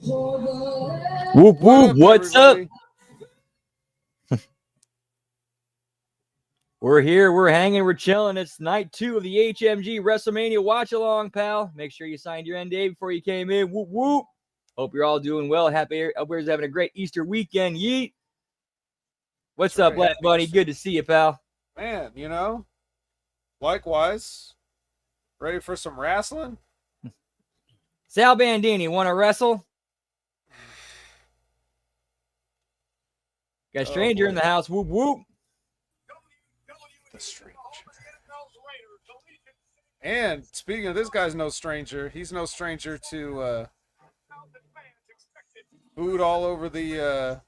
Whoop whoop! What's up? We're here. We're hanging. We're chilling. It's night 2 of the HMG WrestleMania watch along, pal. Make sure you signed your NDA before you came in. Whoop whoop! Hope you're all doing well. Hope everyone's having a great Easter weekend. Yeet. What's up, Lad Bunny? Good to see you, pal. Man, likewise. Ready for some wrestling? Sal Bandini, want to wrestle? Got a stranger in the house. Whoop whoop. The stranger. And speaking of this guy's no stranger, he's no stranger to food all over the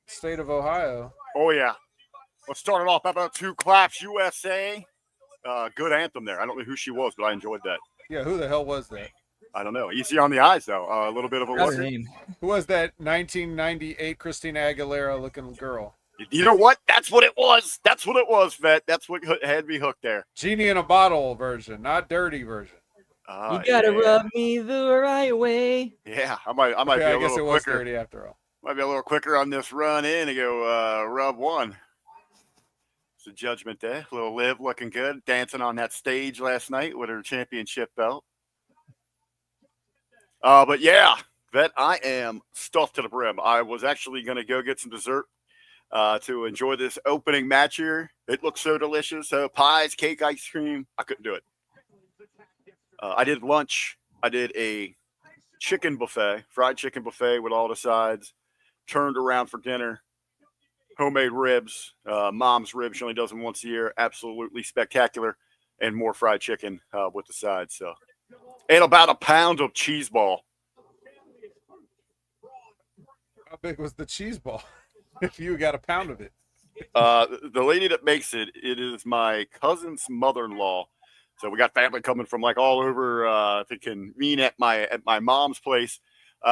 state of Ohio. Oh, yeah. Let's start it off. How about Two Claps USA? Good anthem there. I don't know who she was, but I enjoyed that. Yeah, who the hell was that? I don't know. Easy on the eyes, though. A little bit of a look. Who was that 1998 Christina Aguilera looking girl? You know what? That's what it was. That's what it was, Vet. That's what had me hooked there. Genie in a bottle version, not dirty version. You gotta rub me the right way. Yeah, I might be a little quicker. I guess it was dirty after all. Might be a little quicker on this run in and go rub one. It's a judgment there. Little Liv looking good, dancing on that stage last night with her championship belt. But yeah, Vet, I am stuffed to the brim. I was actually going to go get some dessert to enjoy this opening match here. It looks so delicious. Pies, cake, ice cream. I couldn't do it. I did lunch. I did a chicken buffet, fried chicken buffet with all the sides. Turned around for dinner. Homemade ribs. Mom's ribs. She only does them once a year. Absolutely spectacular. And more fried chicken with the sides. So, and about a pound of cheese ball. How big was the cheese ball? If you got a pound of it. The lady that makes it is my cousin's mother-in-law. So we got family coming from like all over to convene at my mom's place.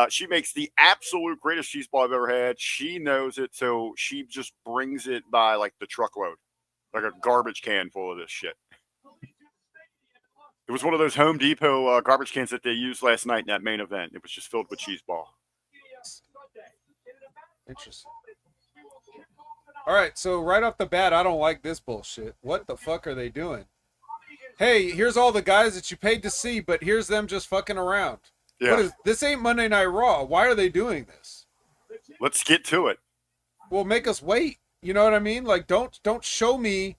She makes the absolute greatest cheese ball I've ever had. She knows it, so she just brings it by like the truckload, like a garbage can full of this shit. It was one of those Home Depot garbage cans that they used last night in that main event. It was just filled with cheese ball. Interesting. All right, so right off the bat, I don't like this bullshit. What the fuck are they doing? Hey, here's all the guys that you paid to see, but here's them just fucking around. Yeah. This ain't Monday Night Raw. Why are they doing this? Let's get to it. Well, make us wait. You know what I mean? Like, don't show me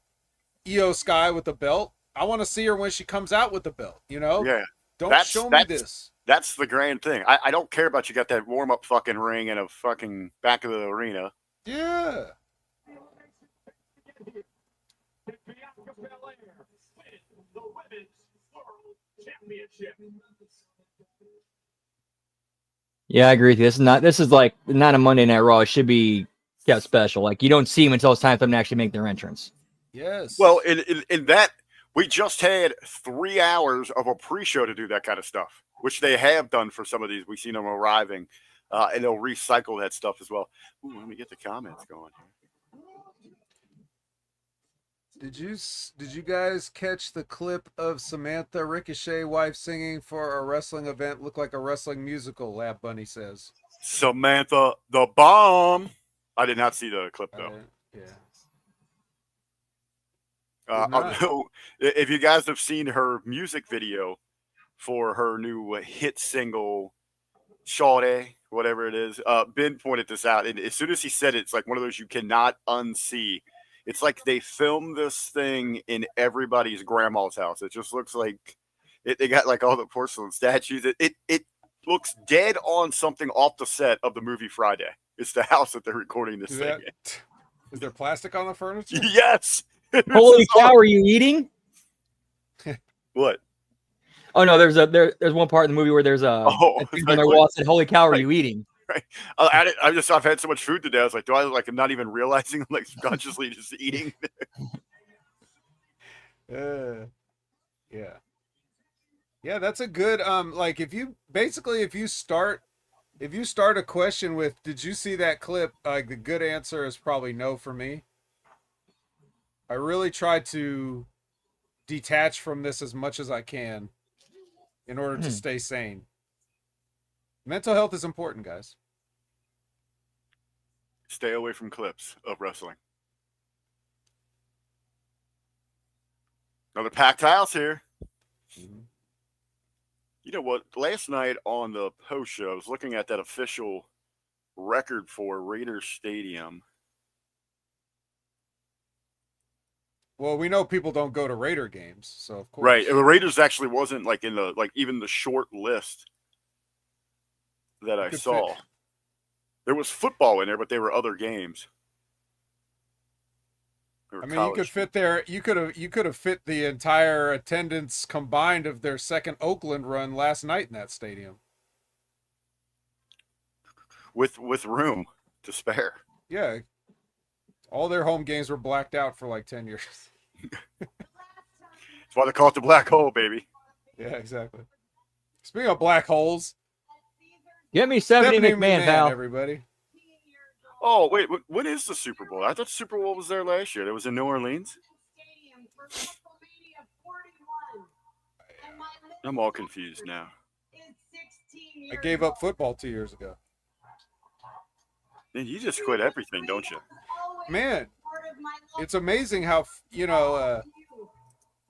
Io Sky with the belt. I want to see her when she comes out with the belt, you know? Yeah. Don't show me this. That's the grand thing. I don't care about you got that warm-up fucking ring and a fucking back of the arena. Yeah. Yeah, I agree with you. This is like not a Monday Night Raw. It should be kept special. Like you don't see them until it's time for them to actually make their entrance. Yes. Well, in that we just had 3 hours of a pre-show to do that kind of stuff, which they have done for some of these. We've seen them arriving, and they'll recycle that stuff as well. Ooh, let me get the comments going here. Did you guys catch the clip of Samantha Ricochet wife singing for a wrestling event? Looked like a wrestling musical, Lab Bunny says. Samantha the Bomb. I did not see the clip though. If you guys have seen her music video for her new hit single, Shawty, whatever it is, Ben pointed this out. And as soon as he said it, it's like one of those you cannot unsee. It's like they filmed this thing in everybody's grandma's house. It just looks like they got like all the porcelain statues. It looks dead on something off the set of the movie Friday. It's the house that they're recording this thing in. Is there plastic on the furniture? Yes. Holy cow, are you eating? What? Oh no, there's one part in the movie where there's a thing on their wall said, "Holy cow, are you eating?" Right. I've had so much food today. I was like, I'm not even realizing I'm like consciously just eating. Yeah. Yeah, that's a good like if you start a question with did you see that clip? Like the good answer is probably no for me. I really try to detach from this as much as I can in order to stay sane. Mental health is important, guys. Stay away from clips of wrestling. Another packed house here. Mm-hmm. You know what? Last night on the post show, I was looking at that official record for Raiders Stadium. Well, we know people don't go to Raider games, so of course. Right. The Raiders actually wasn't like in the even the short list that I saw. There was football in there, but they were other games. I mean, you could fit there. You could have fit the entire attendance combined of their second Oakland run last night in that stadium. With room to spare. Yeah. All their home games were blacked out for like 10 years. That's why they call it the black hole, baby. Yeah, exactly. Speaking of black holes, get me Stephanie McMahon, pal. Everybody. Oh, wait, when is the Super Bowl? I thought the Super Bowl was there last year. It was in New Orleans. I'm all confused now. I gave up football 2 years ago. Man, you just quit everything, don't you? Man, it's amazing how, you know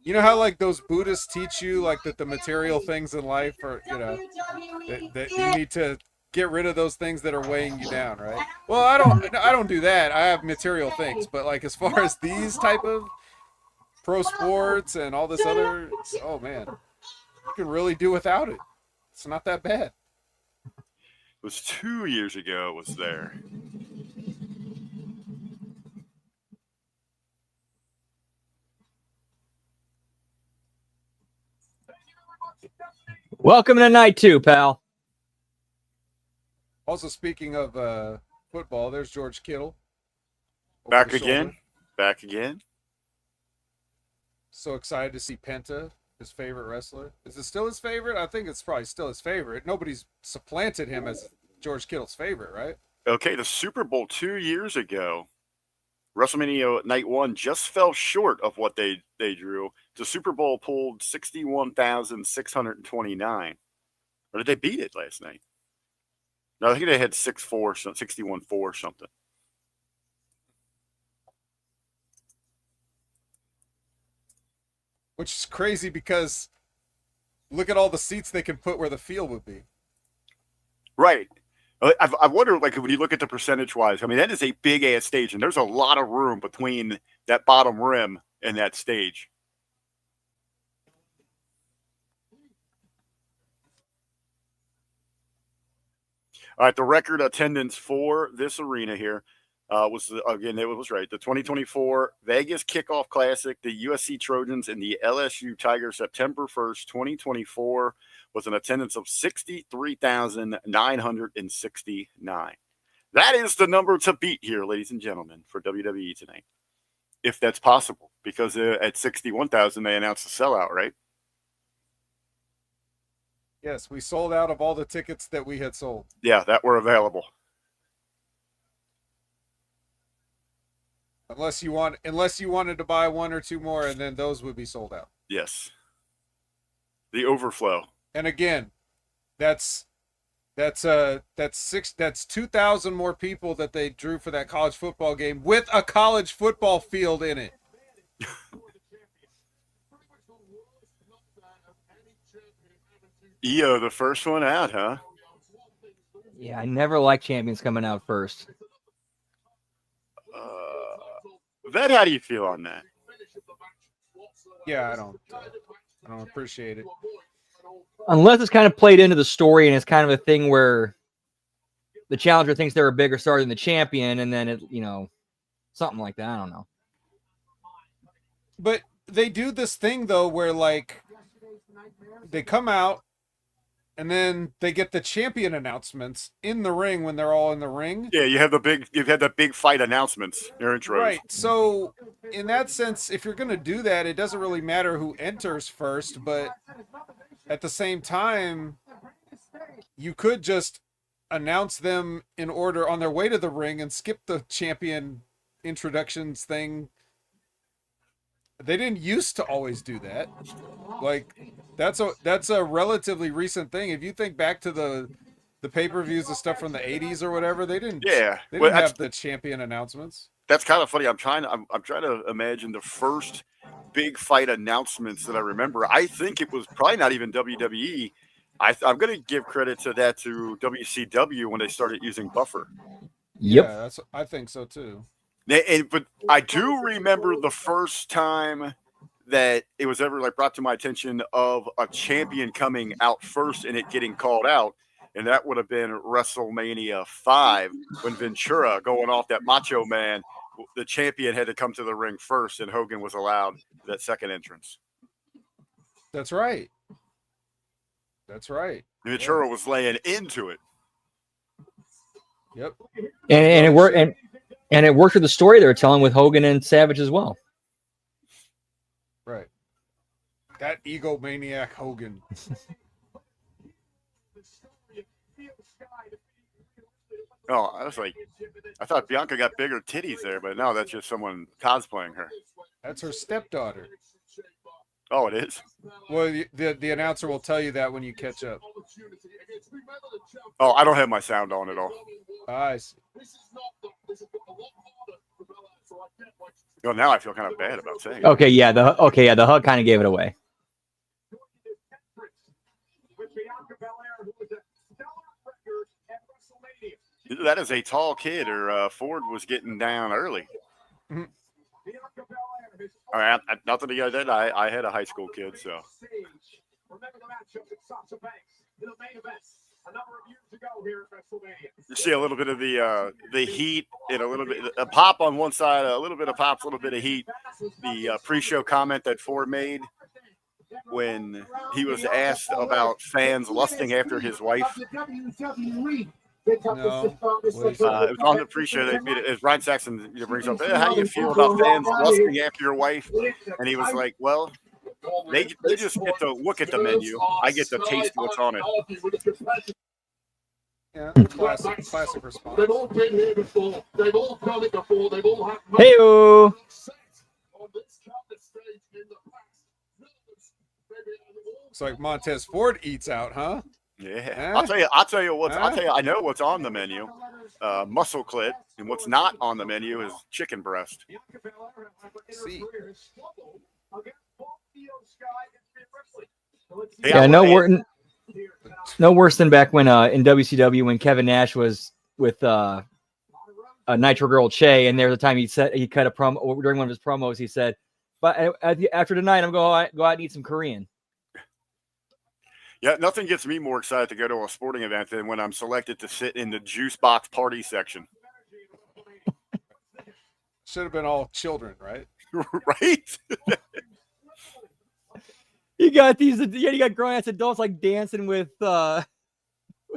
how like those Buddhists teach you like that the material things in life are, you know, that you need to get rid of those things that are weighing you down, right? Well, I don't do that. I have material things, but like as far as these type of pro sports and all this other, oh man, you can really do without it. It's not that bad. It was 2 years ago it was there. Welcome to night 2, pal. Also, speaking of football, there's George Kittle. Back again. Back again. So excited to see Penta, his favorite wrestler. Is it still his favorite? I think it's probably still his favorite. Nobody's supplanted him as George Kittle's favorite, right? Okay, the Super Bowl 2 years ago, WrestleMania Night 1 just fell short of what they drew. The Super Bowl pulled 61,629. Or did they beat it last night? No, I think they had 61.4 something. Which is crazy because look at all the seats they can put where the field would be. Right. I wonder, like, when you look at the percentage-wise, I mean, that is a big-ass stage, and there's a lot of room between that bottom rim and that stage. All right, the record attendance for this arena here was, again, it was right, the 2024 Vegas Kickoff Classic, the USC Trojans and the LSU Tigers, September 1st, 2024, was an attendance of 63,969. That is the number to beat here, ladies and gentlemen, for WWE tonight, if that's possible, because at 61,000, they announced a sellout, right? Yes, we sold out of all the tickets that we had sold. Yeah, that were available. Unless you wanted to buy one or two more, and then those would be sold out. Yes. The overflow. And again, that's 2,000 more people that they drew for that college football game with a college football field in it. EO, the first one out, huh? Yeah, I never like champions coming out first. Vet, how do you feel on that? Yeah, I don't appreciate it. Unless it's kind of played into the story and it's kind of a thing where the challenger thinks they're a bigger star than the champion, and then it, you know, something like that. I don't know. But they do this thing though where like they come out and then they get the champion announcements in the ring when they're all in the ring. Yeah, you've had the big fight announcements, your intros. Right. So in that sense, if you're gonna do that, it doesn't really matter who enters first, but at the same time, you could just announce them in order on their way to the ring and skip the champion introductions thing. They didn't used to always do that. Like that's a relatively recent thing. If you think back to the the pay-per-views, the stuff from the 80s or whatever, they didn't Well, have the champion announcements. that's kind of funny. I'm trying to imagine the first big fight announcements that I remember. I think it was probably not even WWE. I'm going to give credit to WCW when they started using Buffer. Yep. Yeah, I think so too. But I do remember the first time that it was ever like brought to my attention of a champion coming out first and it getting called out. And that would have been WrestleMania 5 when Ventura, going off that Macho Man, the champion had to come to the ring first and Hogan was allowed that second entrance. That's right. Ventura was laying into it. Yep. And it worked. And it worked with the story they were telling with Hogan and Savage as well. Right. That egomaniac Hogan. Oh, I thought Bianca got bigger titties there, but no, that's just someone cosplaying her. That's her stepdaughter. Oh, it is? Well, the announcer will tell you that when you catch up. Oh, I don't have my sound on at all. I see. Well, now I feel kind of bad about saying it. Okay, yeah, the hug kind of gave it away. That is a tall kid, or Ford was getting down early. Mhm. All right, nothing to go there. I had a high school kid, so. You see a little bit of the heat and a little bit a pop on one side, a little bit of pops, a little bit of heat. The pre-show comment that Ford made when he was asked about fans lusting after his wife. No. It was on the pre-show. As Ryan Saxon brings up, how do you feel about fans lusting after your wife? And he was like, well, they just get to look at the menu. I get to taste what's on it. Yeah, classic response. They've all been here before. They've all done it before. They've all had. Hey-o. It's like Montez Ford eats out, huh? Yeah, I'll tell you I know what's on the menu. Muscle clit, and what's not on the menu is chicken breast. See. Yeah, no worse than back when in WCW when Kevin Nash was with Nitro Girl Che, and there was a time he cut a promo during one of his promos. He said, "But after tonight, I'm going to go out and eat some Korean." Yeah, nothing gets me more excited to go to a sporting event than when I'm selected to sit in the juice box party section. Should have been all children, right? Right? You got grown-ass adults like dancing with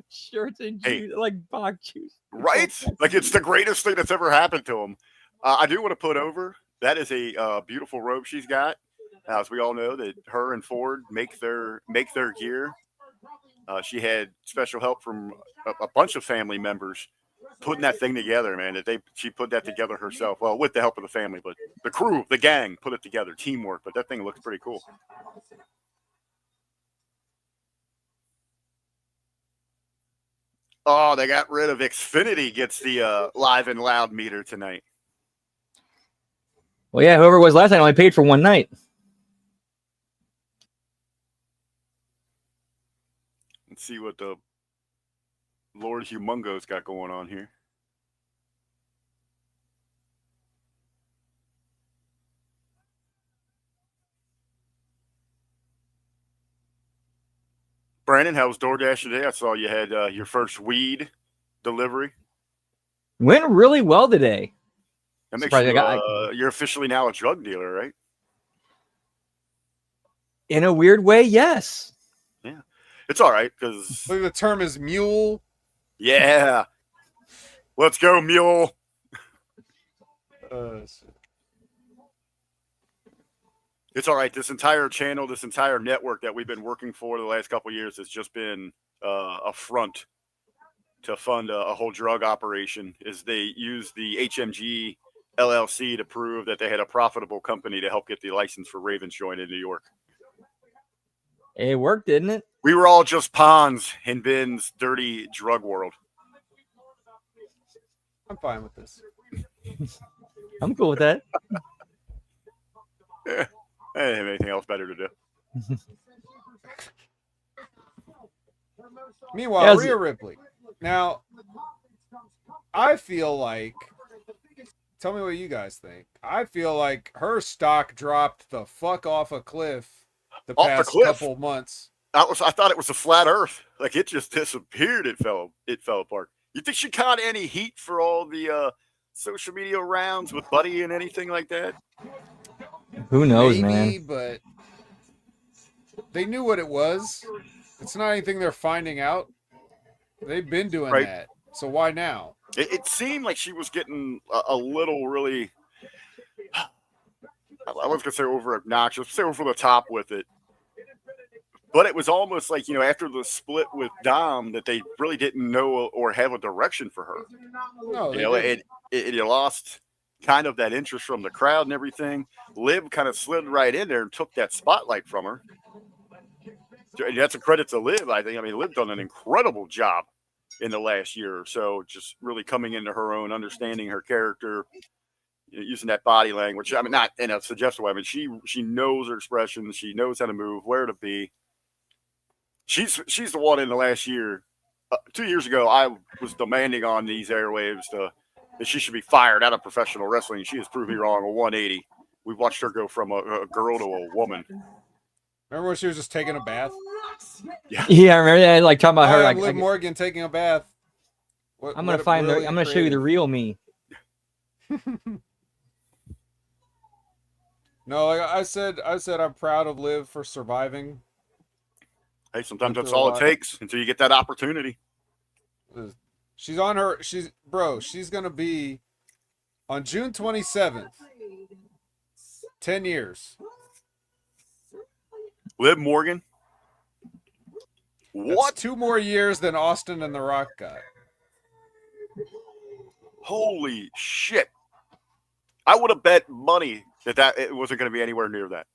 shirts and juice, like Bach juice. Right? Like it's the greatest thing that's ever happened to them. I do want to put over, that is a beautiful robe she's got. As we all know, that her and Ford make their gear. She had special help from a bunch of family members putting that thing together, man. She put that together herself. Well, with the help of the family, but the crew, the gang, put it together, teamwork. But that thing looks pretty cool. Oh, they got rid of Xfinity. Gets the live and loud meter tonight. Well, yeah, whoever it was last night only paid for one night. Let's see what the Lord Humongo's got going on here. Brandon, how was DoorDash today? I saw you had your first weed delivery. Went really well today. That makes you, you're officially now a drug dealer, right? In a weird way, yes. Yeah. It's all right because The term is mule. Yeah. Let's go, mule. It's all right. This entire channel, this entire network that we've been working for the last couple of years has just been a front to fund a whole drug operation. Is they use the HMG LLC to prove that they had a profitable company to help get the license for Ravens joint in New York. It worked, didn't it? We were all just pawns in Ben's dirty drug world. I'm fine with this. I'm cool with that. I didn't have anything else better to do. Meanwhile, Yes. Rhea Ripley. Now, I feel like, tell me what you guys think. I feel like her stock dropped the fuck off a cliff the Off the past cliff? couple months. I thought it was a flat Earth. Like it just disappeared. It fell apart. You think she caught any heat for all the social media rounds with Buddy and anything like that? Who knows, Maybe, man? but they knew what it was. It's not anything they're finding out. They've been doing Right. that. So why now? It seemed like she was getting a little really, I was gonna say over obnoxious, say over the top with it. But it was almost like, after the split with Dom, that they really didn't know or have a direction for her. No, they didn't. It lost kind of that interest from the crowd and everything. Liv kind of slid right in there and took that spotlight from her. And that's a credit to Liv, I think. I mean, Liv done an incredible job in the last year or so, just really coming into her own, understanding her character, using that body language. I mean, not in a suggestive way. I mean, she knows her expressions. She knows how to move, where to be. She's the one in the last year. 2 years ago, I was demanding on these airwaves that she should be fired out of professional wrestling. She has proved me wrong a 180. We've watched her go from a girl to a woman. Remember when she was just taking a bath? Yeah, I remember that. Like talking about her. Like, Liv Morgan taking a bath. I'm gonna find. I'm gonna show you the real me. No, like I said I'm proud of Liv for surviving. Hey, sometimes that's all it takes until you get that opportunity. She's on her. She's gonna be on June 27th. 10 years. Liv Morgan. That's What? 2 more years than Austin and The Rock got. Holy shit! I would have bet money that it wasn't going to be anywhere near that.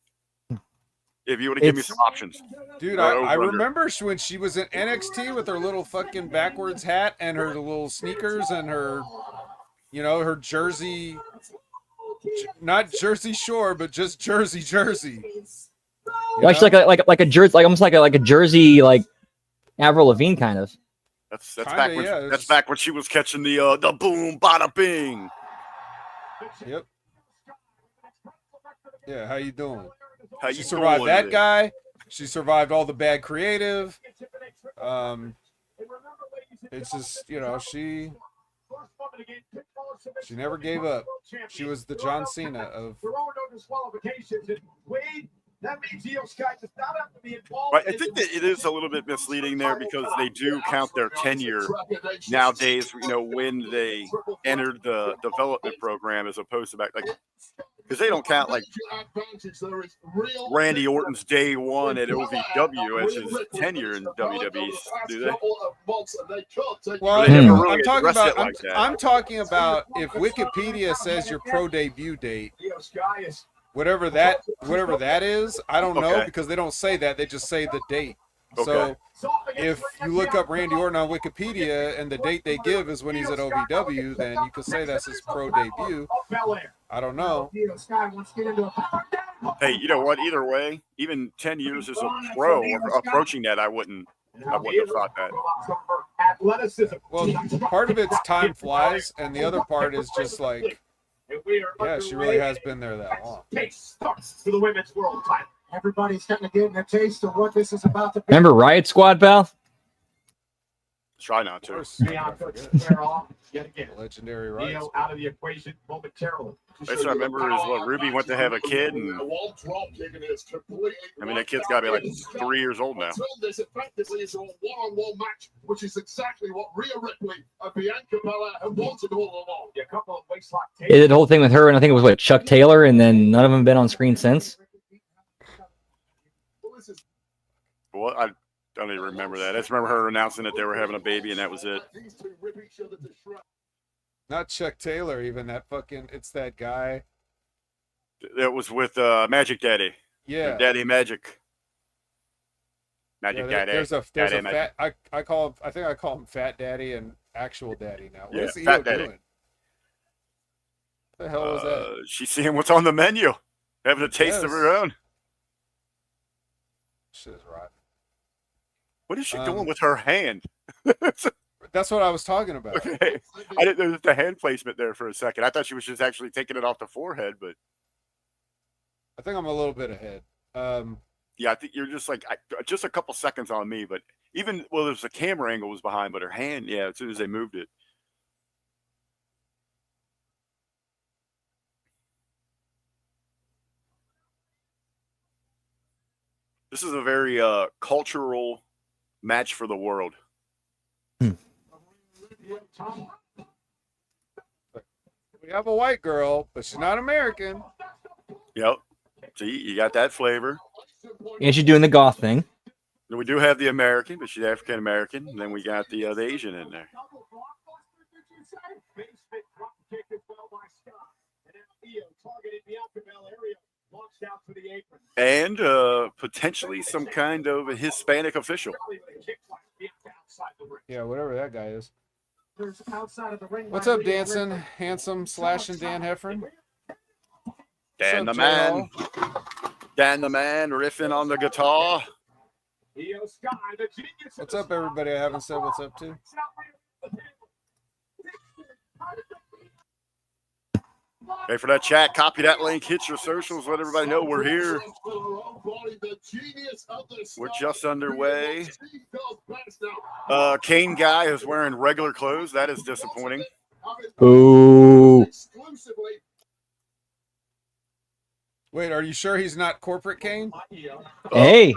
If you would have given me some options. Dude, I remember when she was in NXT with her little fucking backwards hat and her little sneakers and her, her jersey, not Jersey Shore, but just Jersey. Actually, like a jersey, like almost like a jersey, like Avril Lavigne kind of. That's Kinda, back when yeah, that's back when she was catching the boom bada bing. Yep. Yeah, how you doing? How She you survived doing, that Liv? guy. She survived all the bad creative. It's just, she never gave up. She was the John Cena of. Right, I think that it is a little bit misleading there because they do count their tenure nowadays. When they entered the development program as opposed to back like. Because they don't count like Randy Orton's day one at OVW as his tenure in WWE, do they? Well, They never I'm really talking addressed about. it like that. I'm talking about if Wikipedia says your pro debut date, whatever that is. I don't know Okay. because they don't say that. They just say the date. Okay. So if you look up Randy Orton on Wikipedia and the date they give is when he's at OVW, then you could say that's his pro debut. I don't know. Hey, you know what? Either way, even 10 years as a pro or approaching that, I wouldn't have thought that. Well, part of it's time flies, and the other part is just like, yeah, she really has been there that long. For the women's world title. Everybody's kind of getting a taste of what this is about to be. Remember Riot Squad, pal? Try not Of to. course. Leon puts the hair off yet again. Legendary rights. Neo out of the equation momentarily. That's what I remember is what Ruby went to have a kid, and I mean that kid's got to be like 3 years old now. This effectively is a one-on-one match, which is exactly what Rhea Ripley and Bianca Belair have wanted all along. A couple of waist lock They did the whole thing with her, and I think it was Chuck Taylor, and then none of them have been on screen since. Well, I don't even remember that. I just remember her announcing that they were having a baby, and that was it. Not Chuck Taylor, even that fucking. It's that guy. That was with Magic Daddy. Yeah. Daddy Magic. Magic Yeah, Daddy. there's a Daddy fat. I think I call him Fat Daddy and Actual Daddy now. What Yeah, is Fat EO Daddy. doing? What the hell was that? She's seeing what's on the menu, having a taste of her Yes. own. Shit is rotten. What is she doing with her hand? That's what I was talking about. Okay. I didn't know there's the hand placement there for a second. I thought she was just actually taking it off the forehead, but I think I'm a little bit ahead. yeah, I think you're just like just a couple seconds on me. But even there's a camera angle was behind, but her hand, yeah, as soon as they moved it. This is a very cultural match for the world. We have a white girl, but she's not American. Yep. See, you got that flavor. And she's doing the goth thing. And we do have the American, but she's African American. And then we got the Asian in there. And potentially some kind of a Hispanic official. Yeah, whatever that guy is. What's up, dancing, handsome, slashing Dan Heffron? Dan the What's up, man. J-Hall? Dan the man riffing on the guitar. What's up, everybody? I haven't said what's up to. Hey, for that chat, copy that link, hit your socials, let everybody know we're here. We're just underway. Kane guy is wearing regular clothes. That is disappointing. Ooh. Wait, are you sure he's not corporate Kane? Hey.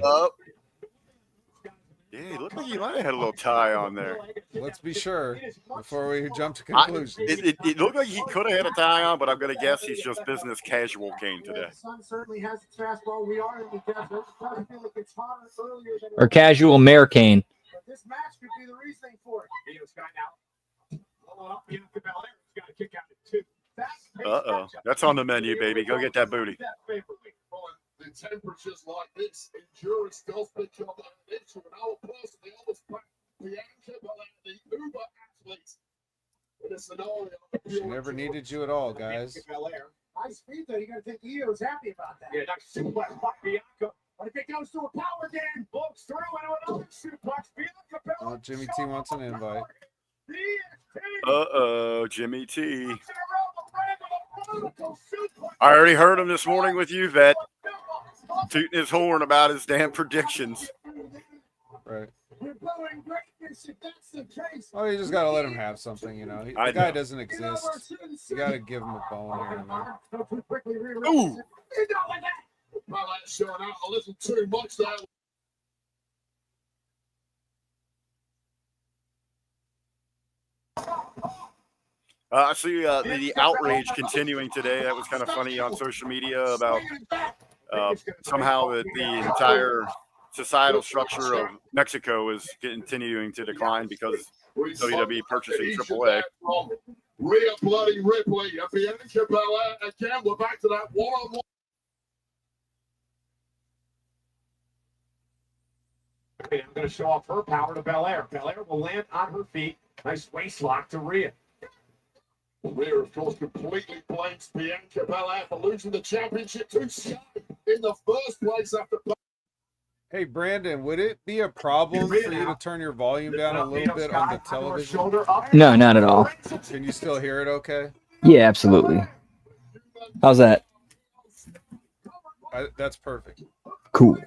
Yeah, he looked like he might have had a little tie on there. Let's be sure before we jump to conclusions. It looked like he could have had a tie on, but I'm going to guess he's just business casual Kane today. Or casual American. This match could be the reasoning for it. Uh-oh. That's on the menu, baby. Go get that booty. The temperatures like this, endurance does become an issue. And I will personally always put Bianca Belair, the Uber athlete, in a scenario. She never needed you at all, guys. High speed, though. You got to think Io's happy about that. Yeah, nice suplex by Bianca. But if it goes to a power game, books through into another suplex. Bianca Belair. Oh, Jimmy T wants an invite. Uh-oh, Jimmy T. I already heard him this morning with you, Vet. Tooting his horn about his damn predictions. Right. Oh, you just gotta let him have something, you know. The guy doesn't exist. You gotta give him a bone here and there. Ooh. Well, that's showing out a little too much there. I see the outrage continuing today. That was kind of funny on social media about somehow that the entire societal structure of Mexico is continuing to decline because WWE purchasing AAA. Rhea Bloody Ripley and Bianca Belair again. We're back to that one-on-one. Okay, I'm going to show off her power to Belair. Belair will land on her feet. Nice waist lock to Rhea. Rhea, of course, completely blames Bianca Belair for losing the championship to Sky in the first place after. Hey, Brandon, would it be a problem for you to turn your volume down a little bit on the television? No, not at all. Can you still hear it okay? Yeah, absolutely. How's that? That's perfect. Cool.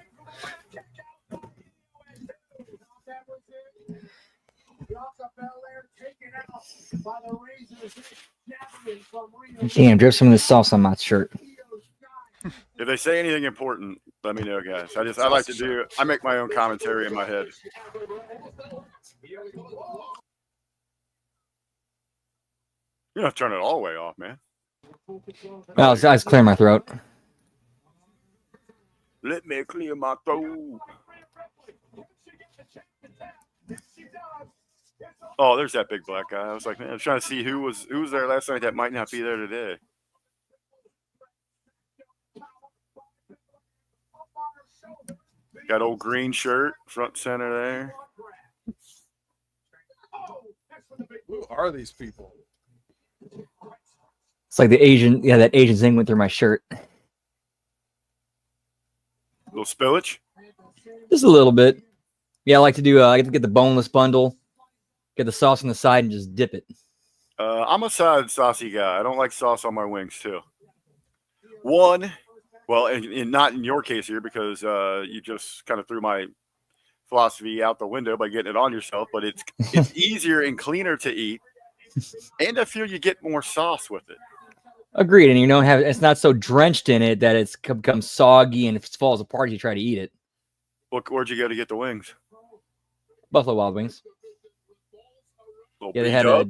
Damn, drip some of this sauce on my shirt. If they say anything important, let me know, guys. I make my own commentary in my head. You don't have to turn it all the way off, man. Well, I was clearing my throat. Let me clear my throat. Oh, there's that big black guy. I was like, man, I was trying to see who was there last night that might not be there today. Got old green shirt, front center there. Who are these people? It's like the Asian, yeah, that Asian thing went through my shirt. Little spillage. Just a little bit. Yeah, I like to do. I like to get the boneless bundle, get the sauce on the side, and just dip it. I'm a side saucy guy. I don't like sauce on my wings too. Well, and not in your case here because you just kind of threw my philosophy out the window by getting it on yourself. But it's easier and cleaner to eat, and I feel you get more sauce with it. Agreed, and you don't have. It's not so drenched in it that it's becomes soggy, and if it falls apart, you try to eat it. Where'd you go to get the wings? Buffalo Wild Wings. Little Yeah, they beat had up?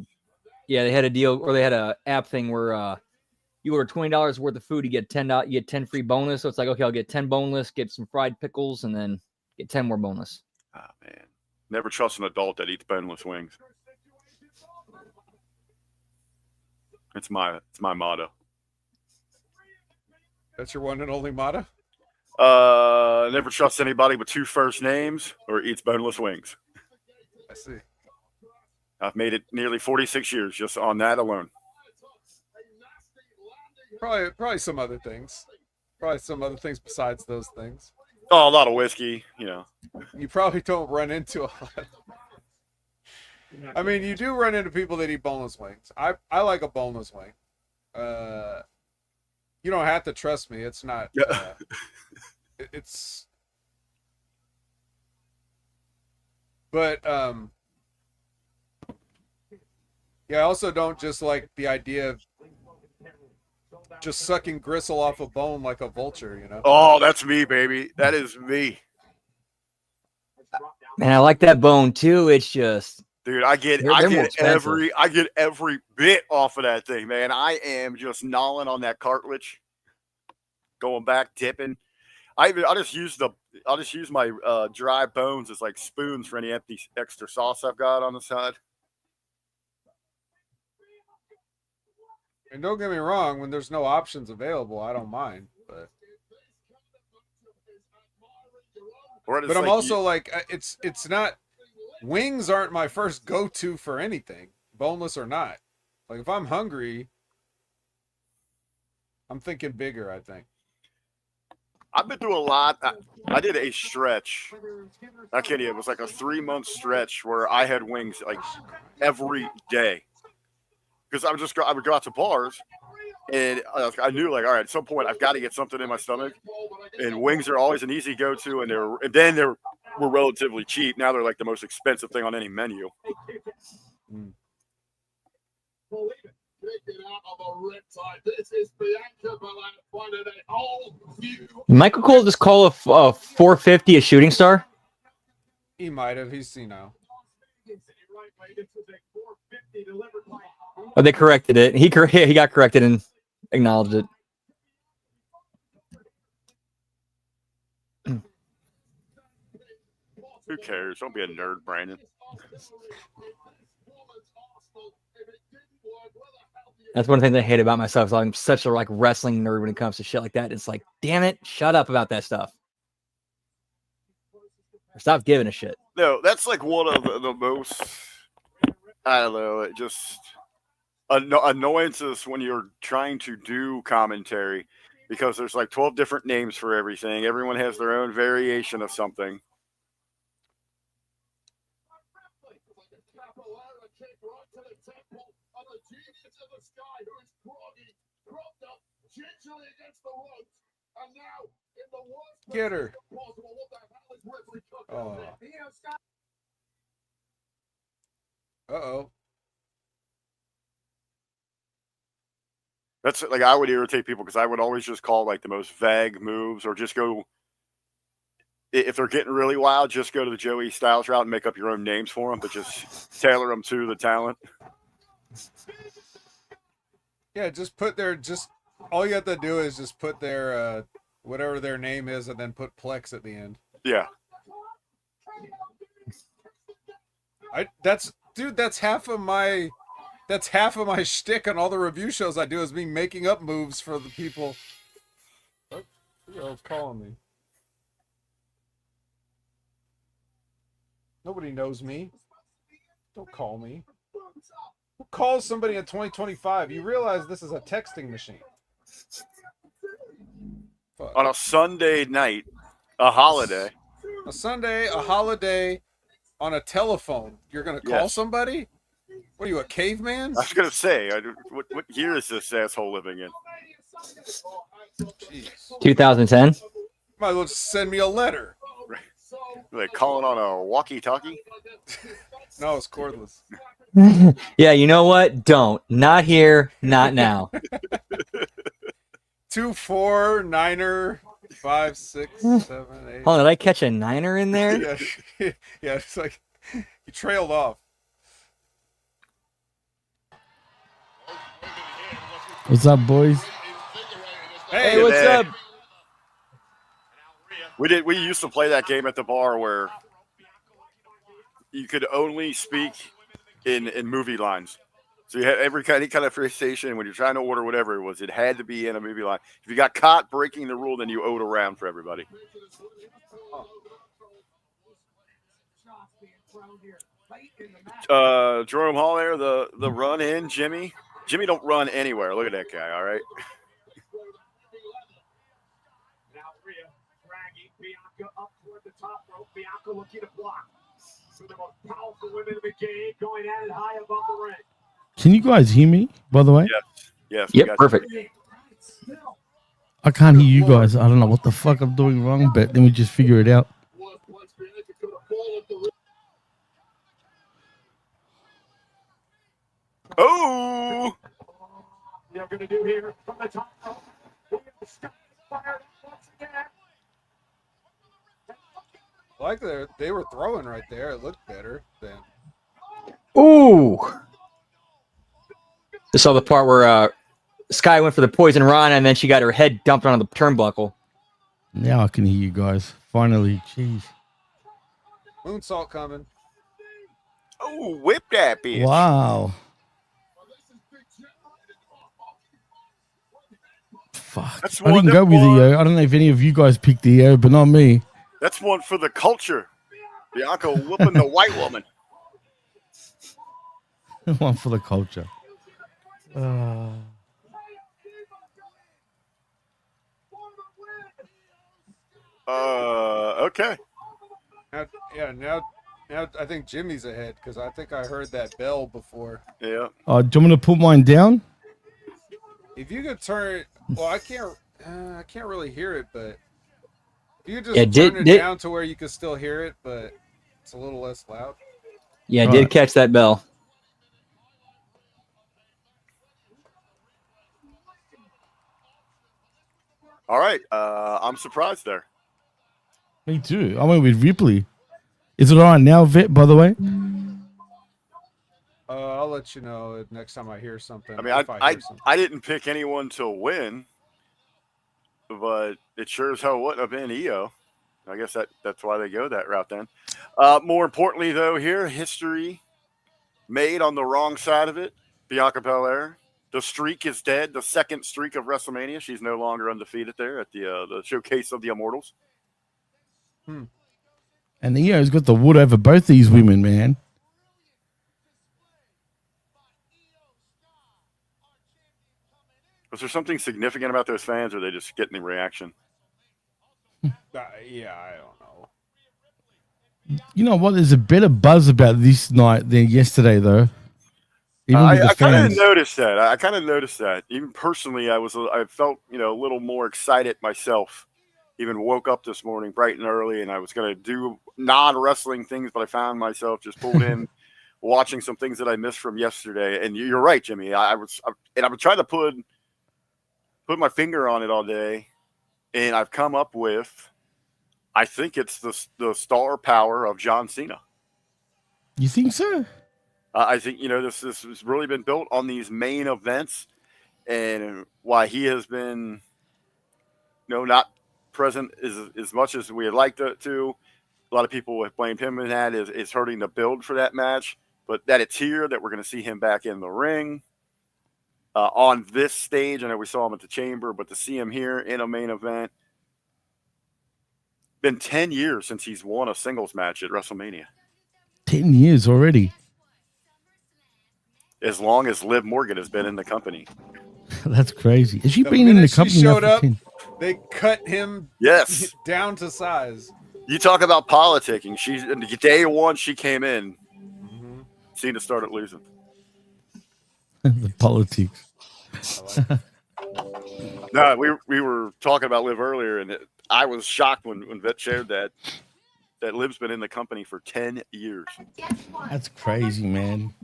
they had a deal, or they had a app thing where you order $20 worth of food, you get $10, you get 10 free bonus. So it's like, okay, I'll get 10 boneless, get some fried pickles, and then get 10 more boneless. Oh man, never trust an adult that eats boneless wings. It's my motto. That's your one and only motto? Never trust anybody with 2 first names or eats boneless wings. I see. I've made it nearly 46 years just on that alone. Probably some other things. Probably some other things besides those things. Oh, a lot of whiskey, you know. You probably don't run into a lot. I mean, you do run into people that eat boneless wings. I like a boneless wing. You don't have to trust me. It's not. It's. But yeah, I also don't just like the idea of just sucking gristle off a bone like a vulture, you know? Oh, that's me, baby. That is me. Man, I like that bone too. It's just, Dude, I get They're more expensive. every bit off of that thing, man. I am just gnawing on that cartilage, going back, dipping. I'll just use my dry bones as like spoons for any empty extra sauce I've got on the side. And don't get me wrong, when there's no options available, I don't mind. But I'm also like, it's not. Wings aren't my first go-to for anything, boneless or not. Like if I'm hungry, I'm thinking bigger. I think. I've been through a lot. I did a stretch. I can't even. It was like a 3-month stretch where I had wings like every day. Because I would go out to bars, and I knew like, all right, at some point I've got to get something in my stomach, and wings are always an easy go-to, and they were relatively cheap. Now they're like the most expensive thing on any menu. Michael Cole just call a 450 a shooting star. He might have. He's seen now. Oh, they corrected it. He got corrected and acknowledged it. Who cares? Don't be a nerd, Brandon. That's one thing I hate about myself. Is I'm such a like wrestling nerd when it comes to shit like that. It's like, damn it, shut up about that stuff. Or stop giving a shit. No, that's like one of the most, I don't know, it just annoyances when you're trying to do commentary because there's like 12 different names for everything. Everyone has their own variation of something. Get her. Oh. Uh-oh. That's like I would irritate people because I would always just call like the most vague moves or just go if they're getting really wild, just go to the Joey Styles route and make up your own names for them, but just tailor them to the talent. Yeah, just all you have to do is just put their whatever their name is and then put Plex at the end. Yeah. That's half of my shtick on all the review shows I do is me making up moves for the people. Oh, who else calling me? Nobody knows me. Don't call me. Who calls somebody in 2025? You realize this is a texting machine. Fuck. On a Sunday night, a holiday. A Sunday, a holiday, on a telephone. You're going to call Yes. somebody? What are you, a caveman? I was going to say, what year is this asshole living in? Jeez. 2010. Might as well just send me a letter. Are they calling on a walkie-talkie? No, it's cordless. Yeah, you know what? Don't. Not here. Not now. 2, 4, 9er, 5, 6, 7, 8. Hold on, did I catch a niner in there? Yeah, yeah, it's like he trailed off. What's up, boys? Hey, what's up? We used to play that game at the bar where you could only speak in movie lines. So you had any kind of frustration when you're trying to order whatever it was, it had to be in a movie line. If you got caught breaking the rule, then you owed a round for everybody. Jerome Hall there, the run in, Jimmy. Jimmy don't run anywhere. Look at that guy, all right? Now Rhea dragging Bianca up toward the top rope. Bianca looking to block. So the most powerful women in the game going at it high above the ring. Can you guys hear me, by the way? Yes. we Yep, got perfect. I can't hear you guys. I don't know what the fuck I'm doing wrong, but let me just figure it out. Oh! They're going to do here from the top rope. Fired once again. Like they were throwing right there. It looked better than. Ooh. Just saw the part where Sky went for the poison rana and then she got her head dumped on the turnbuckle. Now I can hear you guys. Finally, jeez. Moonsault coming. Oh, whip that bitch. Wow. Fuck. That's I one didn't go with EO. I don't know if any of you guys picked EO, but not me. That's one for the culture. Bianca whooping the white woman. One for the culture. Okay. Now I think Jimmy's ahead because I think I heard that bell before. Yeah. Do you want me to put mine down? If you could turn, well, I can't really hear it, but if you could just Yeah, turn it down to where you can still hear it, but it's a little less loud. Yeah, I All did right. catch that bell. All right. I'm surprised there. Me too. I went with Ripley. Is it all right now, Vet, by the way? I'll let you know next time I hear something. I mean, if I hear something. I didn't pick anyone to win, but it sure as hell wouldn't have been EO. I guess that's why they go that route then. More importantly, though, here, history made on the wrong side of it. Bianca Belair. The streak is dead. The second streak of WrestleMania. She's no longer undefeated there at the Showcase of the Immortals. And EO's got the wood over both these women, man. Was there something significant about those fans, or are they just getting the reaction? Yeah, I don't know. You know what? There's a better buzz about this night than yesterday, though. Even with the I kind fans. of noticed that. I kind of noticed that. Even personally, I felt a little more excited myself. Even woke up this morning bright and early, and I was going to do non-wrestling things, but I found myself just pulled in, watching some things that I missed from yesterday. And you're right, Jimmy. I've been trying to put my finger on it all day, and I've come up with, I think it's the star power of John Cena. You think so? I think, this has really been built on these main events, and why he has been, not present as much as we would like to. A lot of people have blamed him in that is hurting the build for that match, but that it's here, that we're going to see him back in the ring on this stage. I know we saw him at the Chamber, but to see him here in a main event, been 10 years since he's won a singles match at WrestleMania. 10 years already. As long as Liv Morgan has been in the company. That's crazy. Has she The been in the minute she company now showed for up, 10? they cut him Yes. down to size. You talk about politicking. She's in day one she came in. Mhm. Cena started losing. The politics. No, we were talking about Liv earlier, and I was shocked when Vet shared that Liv's been in the company for 10 years. That's crazy, man.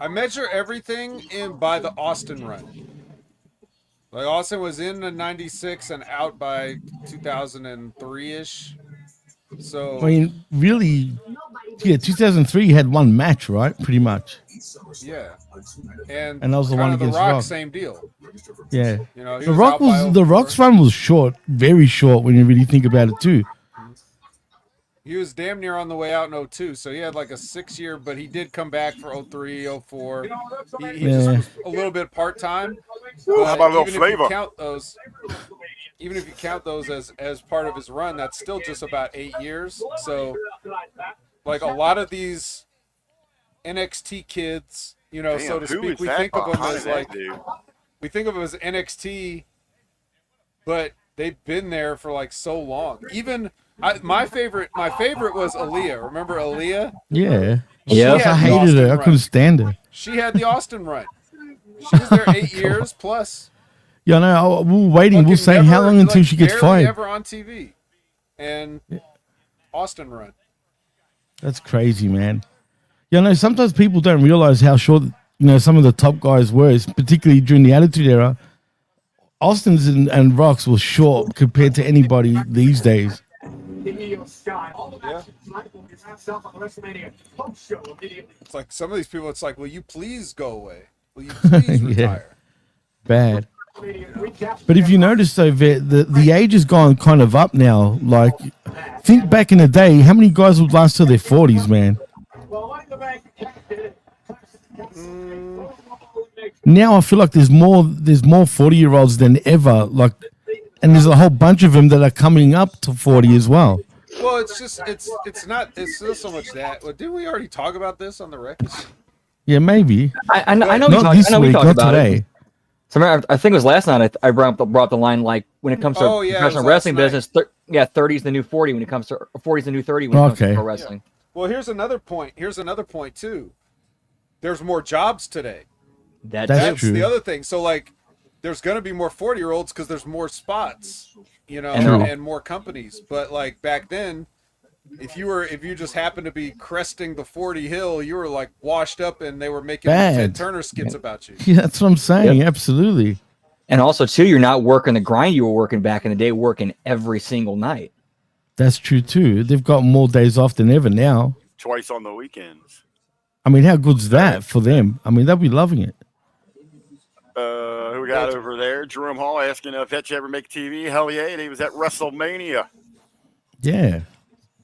I measure everything in by the Austin run. Like Austin was in the 96 and out by 2003-ish. So I mean, really, yeah, 2003 had one match, right? Pretty much. yeah. And that was the one kinda against the Rock, Rock. same deal. Yeah. You know, he The was Rock out by was the 04. Rock's run was short, very short when you really think about it too. He was damn near on the way out in 02, so he had like a 6-year, but he did come back for 03, 04. He just was a little bit part-time. Ooh, how about a little even flavor? Even if you count those as part of his run, that's still just about 8 years. So, like a lot of these NXT kids, you know, Damn, so to who speak, is we that think of them behind as that like dude? we think of them as NXT, but they've been there for like so long. Even my favorite was Aaliyah. Remember Aaliyah? Yeah. Yeah. She I had the hated Austin her. I run. couldn't stand her. She had the Austin run. She was there 8 years plus. Yeah, no, we're waiting. We're Fucking saying how never, long until like, she gets barely fired? ever on TV. And Austin run. That's crazy, man. You know, sometimes people don't realize how short, some of the top guys were, particularly during the Attitude Era. Austin's and Rocks were short compared to anybody these days. It's like some of these people, it's like, will you please go away? Will you please Yeah. retire? Bad. But if you notice, though, the age has gone kind of up now. Like, think back in the day, how many guys would last till their 40s, man? Now I feel like there's more 40-year-olds than ever. Like, and there's a whole bunch of them that are coming up to 40 as well. Well, it's not so much that. Well, didn't we already talk about this on the record? Yeah, maybe. I know Not this we week, talked not about today. it. So I think it was last night I brought up the line, like, when it comes to Oh, yeah, it was professional last wrestling night. business, 30 is the new 40 when it comes to 40 is the new 30 when it comes to Okay. pro wrestling. Well, here's another point. Too. There's more jobs today. That's true. the other thing. So, like, there's going to be more 40-year-olds because there's more spots, And and more companies. But, like, back then, if you just happened to be cresting the 40 hill, you were, like, washed up and they were making Bad. Ted Turner skits about you. Yeah, that's what I'm saying. Absolutely. And also, too, you're not working the grind you were working back in the day, working every single night. That's true, too. They've got more days off than ever now. Twice on the weekends. I mean, how good's that for them? I mean, they'll be loving it. Who we got over there? Jerome Hall asking if Fetch ever make TV. Hell yeah, and he was at WrestleMania. Yeah.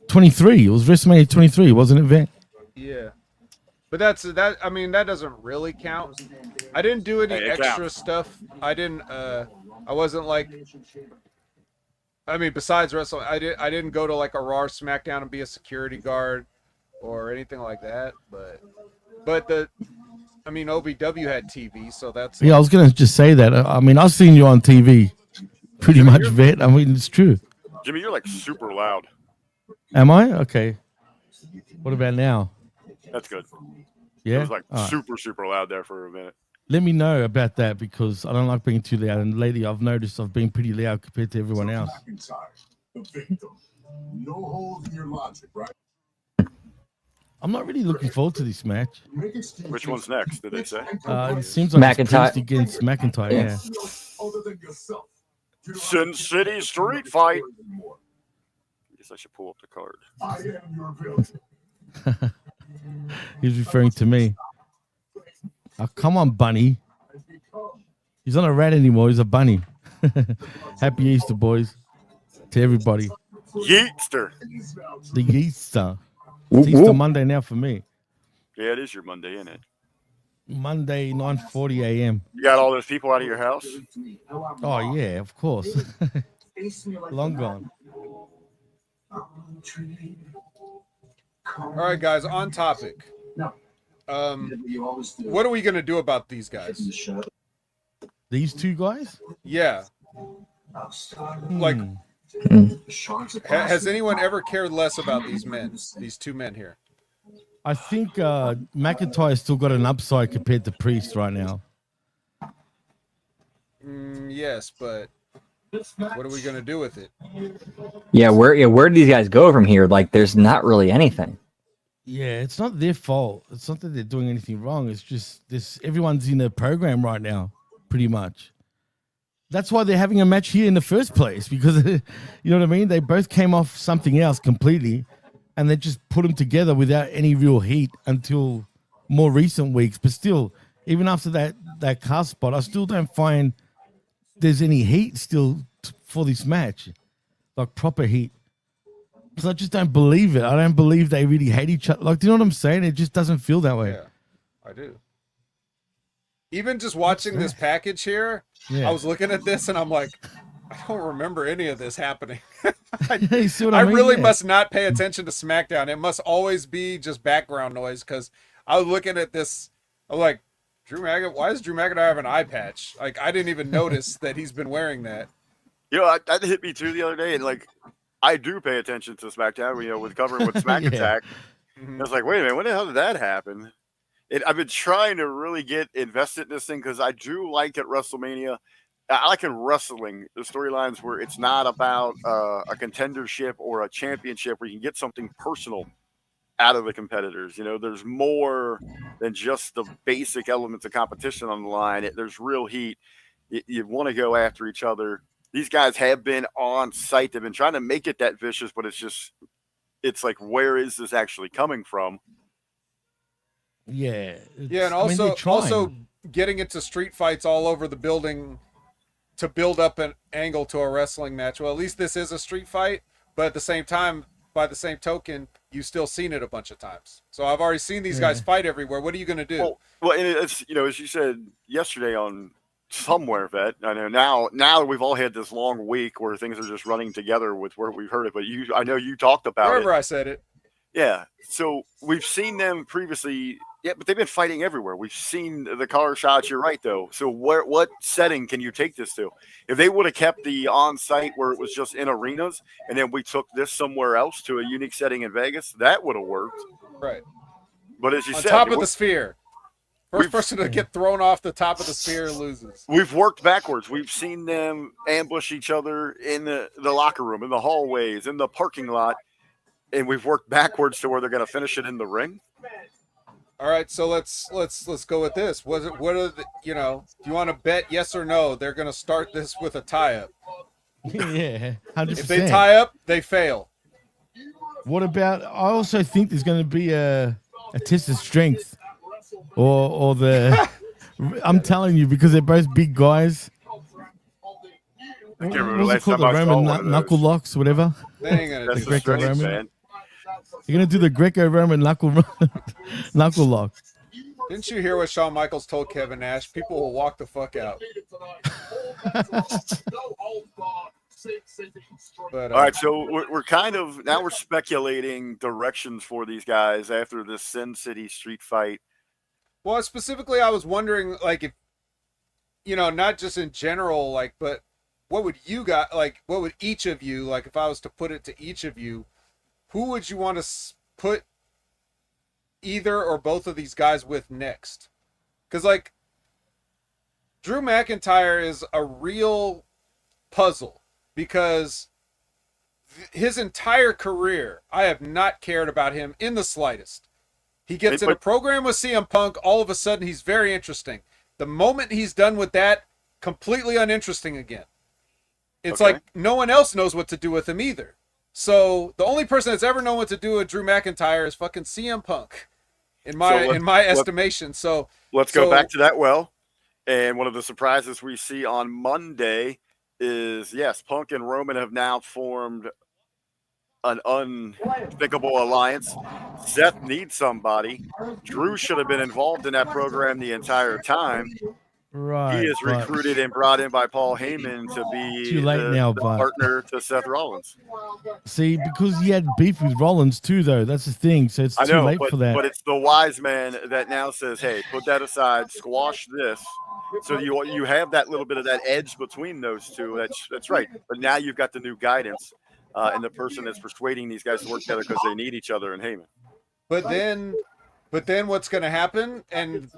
23. It was WrestleMania 23, wasn't it, Vet? Yeah. But that. I mean, that doesn't really count. I didn't do any Hey, it extra counts. stuff. I didn't. I wasn't like. I mean, besides wrestling, I didn't go to like a Raw or SmackDown and be a security guard or anything like that. But I mean, OVW had TV, so that's. Yeah, I was going to just say that. I mean, I've seen you on TV pretty much, Vet. I mean, it's true. Jimmy, you're like super loud. Am I? Okay. What about now? That's good. Yeah? It was like All right. super loud there for a minute. Let me know about that because I don't like being too loud. And lately, I've noticed I've been pretty loud compared to everyone else. The victim. No holes in your logic, right? I'm not really looking forward to this match. Which one's next, did they say? It seems like it's McIntyre. Priest against McIntyre, yeah. Other than yourself. Sin City Street Fight. I guess I should pull up the card. I am your villain. He's referring to me. Oh, come on, bunny. He's not a rat anymore. He's a bunny. Happy Easter, boys. To everybody. Yeetster. The Easter. It's Easter Monday now for me. Yeah, it is your Monday, isn't it? Monday, 9:40 a.m. You got all those people out of your house? Oh, yeah, of course. Long gone. All right, guys, on topic. What are we gonna do about these guys? These two guys? Yeah, like, has anyone ever cared less about these men? These two men here. I think McIntyre's still got an upside compared to Priest right now. Yes, but what are we gonna do with it? Yeah, where do these guys go from here? Like, there's not really anything. Yeah, it's not their fault. It's not that they're doing anything wrong. It's just this. Everyone's in a program right now, pretty much. That's why they're having a match here in the first place, because you know what I mean. They both came off something else completely, and they just put them together without any real heat until more recent weeks. But still, even after that car spot, I still don't find there's any heat still for this match, like proper heat. Because I just don't believe it. I don't believe they really hate each other. Like, do you know what I'm saying? It just doesn't feel that way. Yeah, I do. Even just watching this package here, I was looking at this and I'm like, I don't remember any of this happening. You see what I mean? really Yeah. must not pay attention to SmackDown. It must always be just background noise, because I was looking at this. I'm like, why does Drew McIntyre have an eye patch? Like, I didn't even notice that he's been wearing that. You know, that hit me too the other day, and like, I do pay attention to SmackDown. You know, with covering with Smack Yeah. Attack. Mhm. I was like, wait a minute, when the hell did that happen? I've been trying to really get invested in this thing because I do like at WrestleMania. I like in wrestling the storylines where it's not about a contendership or a championship, where you can get something personal out of the competitors. You know, there's more than just the basic elements of competition on the line. There's real heat. You want to go after each other. These guys have been on site. They've been trying to make it that vicious, but it's like, where is this actually coming from? Yeah. Yeah, and I mean, they're trying. also getting into street fights all over the building to build up an angle to a wrestling match. Well, at least this is a street fight, but at the same time, by the same token, you've still seen it a bunch of times. So I've already seen these guys fight everywhere. What are you going to do? Well, and it's, you know, as you said yesterday on somewhere, Vet. I know now we've all had this long week where things are just running together with where we've heard it. But I know you talked about Wherever it. I said it. Yeah. So we've seen them previously. Yeah, but they've been fighting everywhere. We've seen the car shots. You're right, though. So what setting can you take this to? If they would have kept the on-site where it was just in arenas, and then we took this somewhere else to a unique setting in Vegas, that would have worked. Right. But as you On said, top of the sphere. First person to get thrown off the top of the sphere loses. We've worked backwards. We've seen them ambush each other in the locker room, in the hallways, in the parking lot, and we've worked backwards to where they're going to finish it in the ring. All right, so let's go with this. What are the, do you want to bet yes or no they're going to start this with a tie-up? Yeah, 100%. If they tie up, they fail. What about? I also think there's going to be a test of strength, or the. I'm telling you, because they're both big guys. I can't remember the What's it last called? time The I saw Roman one of knuckle those. locks, whatever. They ain't gonna That's do the that. Greco-Roman. strength, man. You're gonna do the Greco-Roman knuckle lock. Didn't you hear what Shawn Michaels told Kevin Nash? People will walk the fuck out. But, All right, so we're kind of now we're speculating directions for these guys after this Sin City street fight. well, specifically, I was wondering, like, if not just in general, like, but what would you got? Like, what would each of you, like, if I was to put it to each of you, who would you want to put either or both of these guys with next? Because, like, Drew McIntyre is a real puzzle, because his entire career, I have not cared about him in the slightest. He gets in a program with CM Punk, all of a sudden he's very interesting. The moment he's done with that, completely uninteresting again. It's like no one else knows what to do with him either. So the only person that's ever known what to do with Drew McIntyre is fucking CM Punk, in my estimation. So let's go back to that well. And one of the surprises we see on Monday is, yes, Punk and Roman have now formed an unthinkable alliance. Seth needs somebody. Drew should have been involved in that program the entire time. Right. He is but recruited and brought in by Paul Heyman to be Too late now, the but partner to Seth Rollins. see, because he had beef with Rollins too, though. That's the thing. So it's I too know, late but for that. it's the wise man that now says, "Hey, put that aside, squash this." So you have that little bit of that edge between those two. That's right. But now you've got the new guidance and the person that's persuading these guys to work together because they need each other in Heyman. But then what's going to happen? And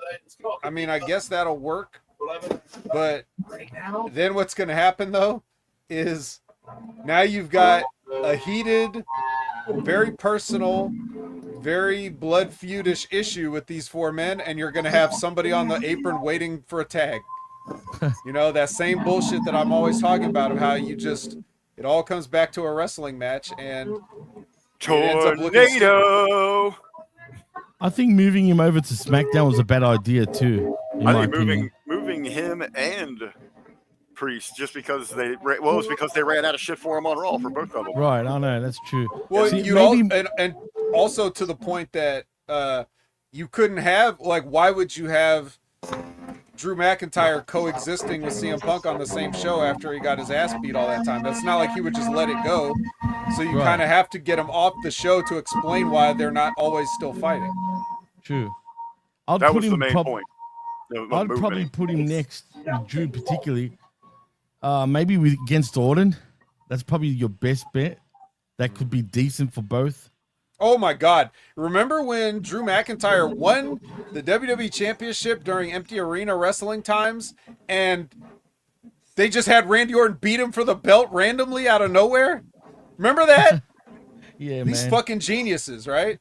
I mean, I guess that'll work. But then what's going to happen though is now you've got a heated, very personal, very blood feudish issue with these four men, and you're going to have somebody on the apron waiting for a tag. You know, that same bullshit that I'm always talking about of how it all comes back to a wrestling match, and it ends up looking stupid. Tornado. I think moving him over to SmackDown was a bad idea too. In I my think opinion. moving him and Priest just because it's because they ran out of shit for him on Raw for both of them. Right, I know that's true. Well, See, and also to the point that you couldn't have, like, why would you have Drew McIntyre coexisting with CM Punk on the same show after he got his ass beat all that time? That's not like he would just let it go. So you Right. kind of have to get him off the show to explain why they're not always still fighting. True. I'd That put was him the main point. I'd probably put him next with Drew particularly. Maybe against Orton. That's probably your best bet. That could be decent for both. Oh my God. Remember when Drew McIntyre won the WWE Championship during empty arena wrestling times and they just had Randy Orton beat him for the belt randomly out of nowhere? Remember that? Yeah, These man. fucking geniuses, right?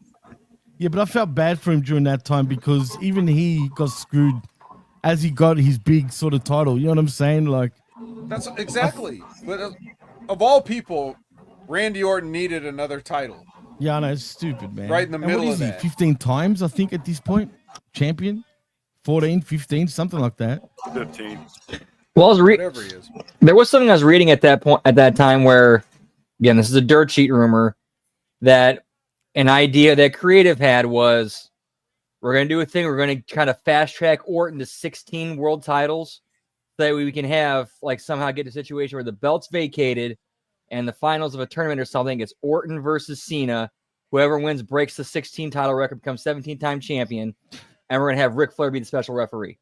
Yeah, but I felt bad for him during that time because even he got screwed as he got his big sort of title. You know what I'm saying? Like, That's exactly. But of all people, Randy Orton needed another title. yeah, I know, it's stupid, man. Right in the And middle what is of he? that. 15 times, I think, at this point? Champion? 14, 15, something like that. 15. Well, I was Whatever he is. there was something I was reading at that time where, again, this is a dirt sheet rumor, that an idea that creative had was we're going to do a thing. We're going to kind of fast track Orton to 16 world titles so that we can have, like, somehow get to a situation where the belt's vacated and the finals of a tournament or something, it's Orton versus Cena. Whoever wins breaks the 16 title record, becomes 17-time champion, and we're going to have Ric Flair be the special referee.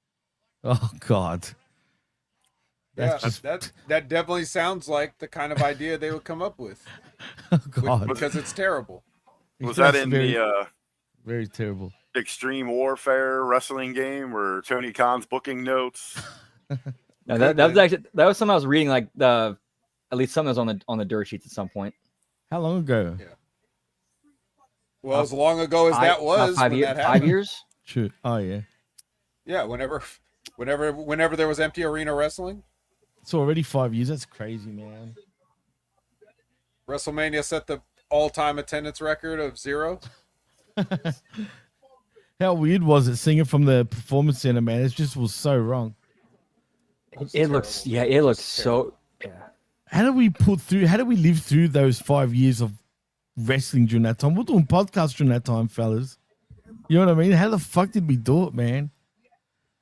Oh, God. Yeah, That's just- that definitely sounds like the kind of idea they would come up with. Oh, God. Because it's terrible. Was that That's in very, the very terrible. Extreme Warfare wrestling game where Tony Khan's booking notes? Now, that was something I was reading, like at least something that was on the dirt sheets at some point. How long ago? Yeah. Well, as long ago as that was, About when that 5 happened. years. True. Oh, yeah. Yeah, whenever there was empty arena wrestling, It's already 5 years. That's crazy, man. WrestleMania set the all-time attendance record of 0. How weird was it seeing it from the performance center, man? It just was so wrong. It looks so. Yeah. How do we live through those 5 years of wrestling during that time? We're doing podcasts during that time, fellas. You know what I mean? How the fuck did we do it, man?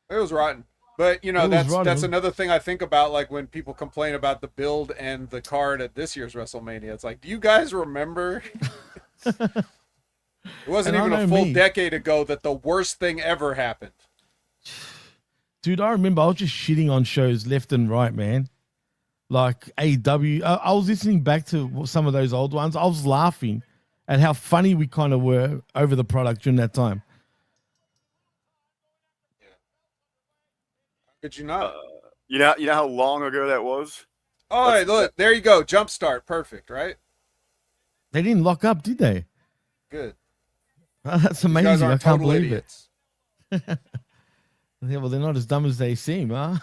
It was rotten. But, you know, It was rotten. that's another thing I think about, like, when people complain about the build and the card at this year's WrestleMania. It's like, do you guys remember? It wasn't And I even a know full me. decade ago that the worst thing ever happened. Dude, I remember I was just shitting on shows left and right, man. Like AEW. I was listening back to some of those old ones. I was laughing at how funny we kind of were over the product during that time. Could you not? You know how long ago that was? All right, look, there you go. Jumpstart. Perfect, right? They didn't lock up, did they? Good. That's You guys amazing. I aren't can't total believe idiots. it. Yeah, well, they're not as dumb as they seem, huh?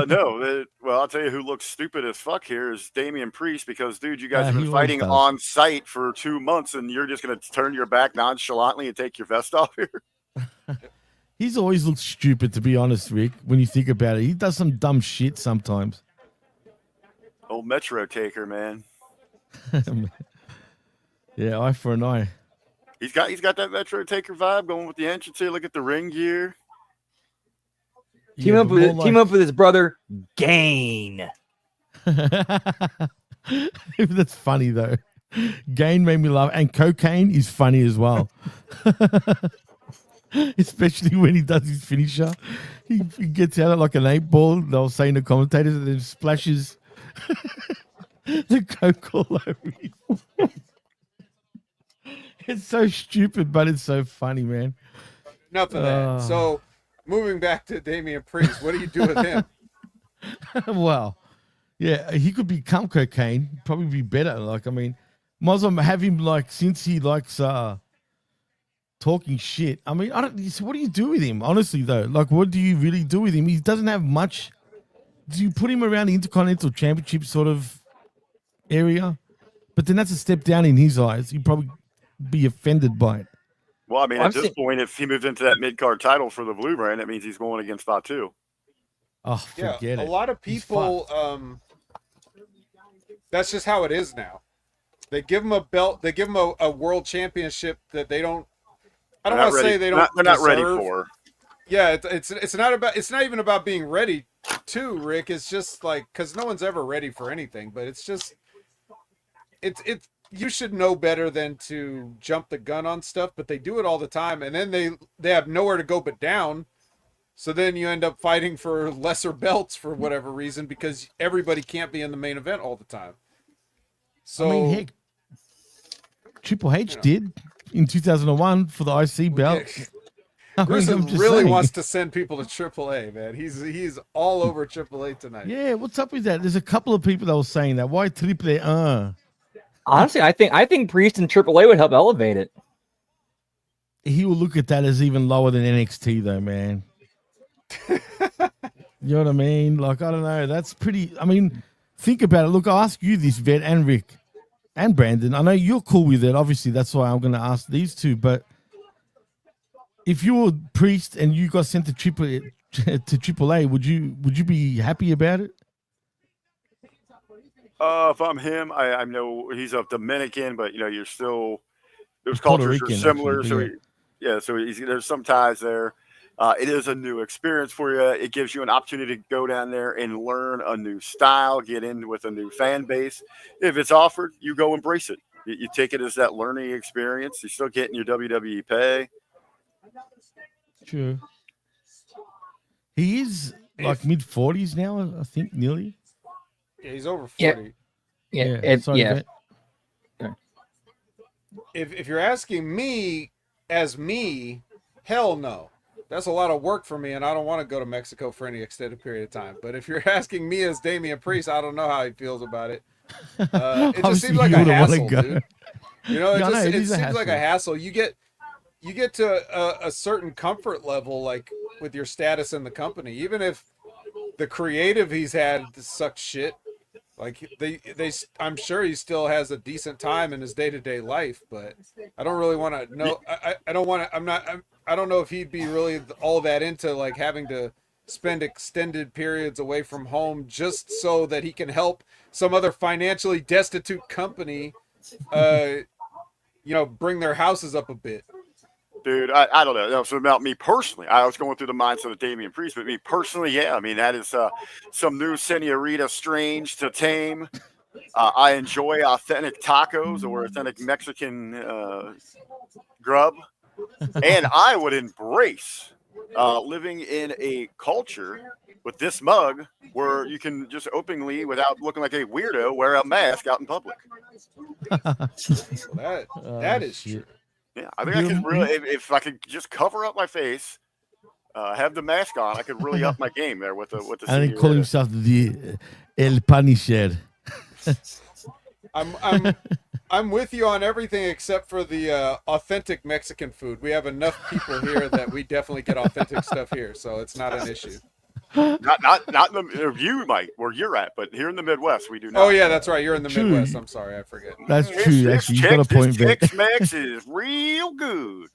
No. Well, I'll tell you who looks stupid as fuck here is Damian Priest because, dude, you guys have he been always fighting does. on site for 2 months and you're just going to turn your back nonchalantly and take your vest off here? He's always looked stupid, to be honest, Rick, when you think about it. He does some dumb shit sometimes. Old Metro Taker, man. Yeah, eye for an eye. He's got that Metro Taker vibe going with the entrance here. Look at the ring gear. Team Yeah, up but with more team up with his brother Gain. That's funny though. Gain made me laugh, and cocaine is funny as well. Especially when he does his finisher, he gets out of like an 8-ball. They'll say in the commentators, and then splashes the coke all over his face. It's so stupid, but it's so funny, man. Enough of that. So, moving back to Damian Priest, what do you do with him? Well, yeah, he could become cocaine. Probably be better. Like, I mean, might as well have him like, since he likes talking shit. I mean, I don't. What do you do with him? Honestly, though, like, what do you really do with him? He doesn't have much. Do you put him around the Intercontinental Championship sort of area? But then that's a step down in his eyes. He'd probably be offended by it. Well, I mean, at this point, if he moves into that mid-card title for the Blue Brand, that means he's going against Fatu. Oh, forget it. A lot of people, that's just how it is now. They give him a belt. They give him a world championship that they don't. I don't want to say they don't. They're not ready for. Yeah, it's not about. It's not even about being ready to, Rick. It's just like, because no one's ever ready for anything. But it's just, it's you should know better than to jump the gun on stuff. But they do it all the time, and then they have nowhere to go but down. So then you end up fighting for lesser belts for whatever reason, because everybody can't be in the main event all the time. So I mean, heck, Triple H did in 2001 for the IC belt. Grissom really wants to send people to AAA, man. He's all over AAA tonight. Yeah, what's up with that? There's a couple of people that were saying that. Why AAA? Honestly, I think Priest and AAA would help elevate it. He will look at that as even lower than NXT, though, man. You know what I mean? Like, I don't know. That's pretty. I mean, think about it. Look, I'll ask you this, Vet and Rick and Brandon. I know you're cool with it. Obviously, that's why I'm going to ask these two. But if you were Priest and you got sent to AAA, would you be happy about it? If I'm him, I know he's a Dominican, but you're still those Puerto cultures Rican, are similar. actually, So there's some ties there. It is a new experience for you. It gives you an opportunity to go down there and learn a new style, get in with a new fan base. If it's offered, you go embrace it. You take it as that learning experience. You're still getting your WWE pay. True. He is like mid-40s now, I think, nearly. Yeah, he's over 40. Yeah. Sorry, Vet. If you're asking me, hell no. That's a lot of work for me, and I don't want to go to Mexico for any extended period of time. But if you're asking me as Damian Priest, I don't know how he feels about it. It just seems like a hassle, dude. It seems like a hassle. You get to a certain comfort level, like with your status in the company, even if the creative he's had sucks shit. Like I'm sure he still has a decent time in his day-to-day life, but I don't really want to know. I don't want to. I don't know if he'd be really all that into like having to spend extended periods away from home just so that he can help some other financially destitute company, bring their houses up a bit. Dude, I don't know. So about me personally, I was going through the mindset of Damian Priest, but me personally, yeah. I mean, that is some new Senorita Strange to tame. I enjoy authentic tacos or authentic Mexican grub. And I would embrace living in a culture with this mug where you can just openly, without looking like a weirdo, wear a mask out in public. That is true. Yeah, I think I could really, if I could just cover up my face, have the mask on, I could really up my game there with the. And he call himself the El Punisher. I'm with you on everything except for the authentic Mexican food. We have enough people here that we definitely get authentic stuff here, so it's not an issue. Not in the you might where you're at, but here in the Midwest we do not. Oh yeah, that's right. You're in the Midwest. I'm sorry, I forget. That's true. Actually, you got a point there. Tex-Mex is real good.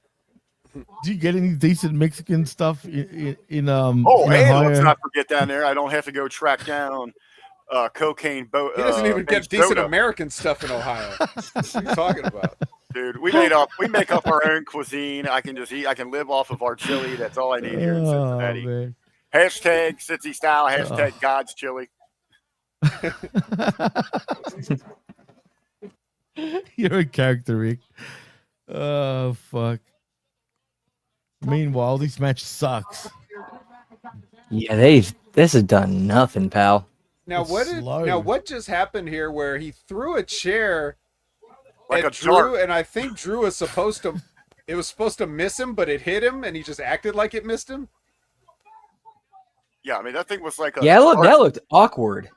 Do you get any decent Mexican stuff in Oh, in and Ohio? let's not forget down there. I don't have to go track down cocaine boat. He doesn't even get decent American stuff in Ohio. What are you talking about? Dude, we make up our own cuisine. I can just eat. I can live off of our chili. That's all I need here in Cincinnati. Man. Hashtag Cincy style. Hashtag God's chili. You're a character, Rick. Oh fuck. Meanwhile, this match sucks. Yeah, this has done nothing, pal. Now It's what slow. what just happened here where he threw a chair Like at a Drew, dart. and I think Drew was supposed to miss him, but it hit him and he just acted like it missed him? Yeah, I mean that thing was like a Yeah, dart. that looked awkward.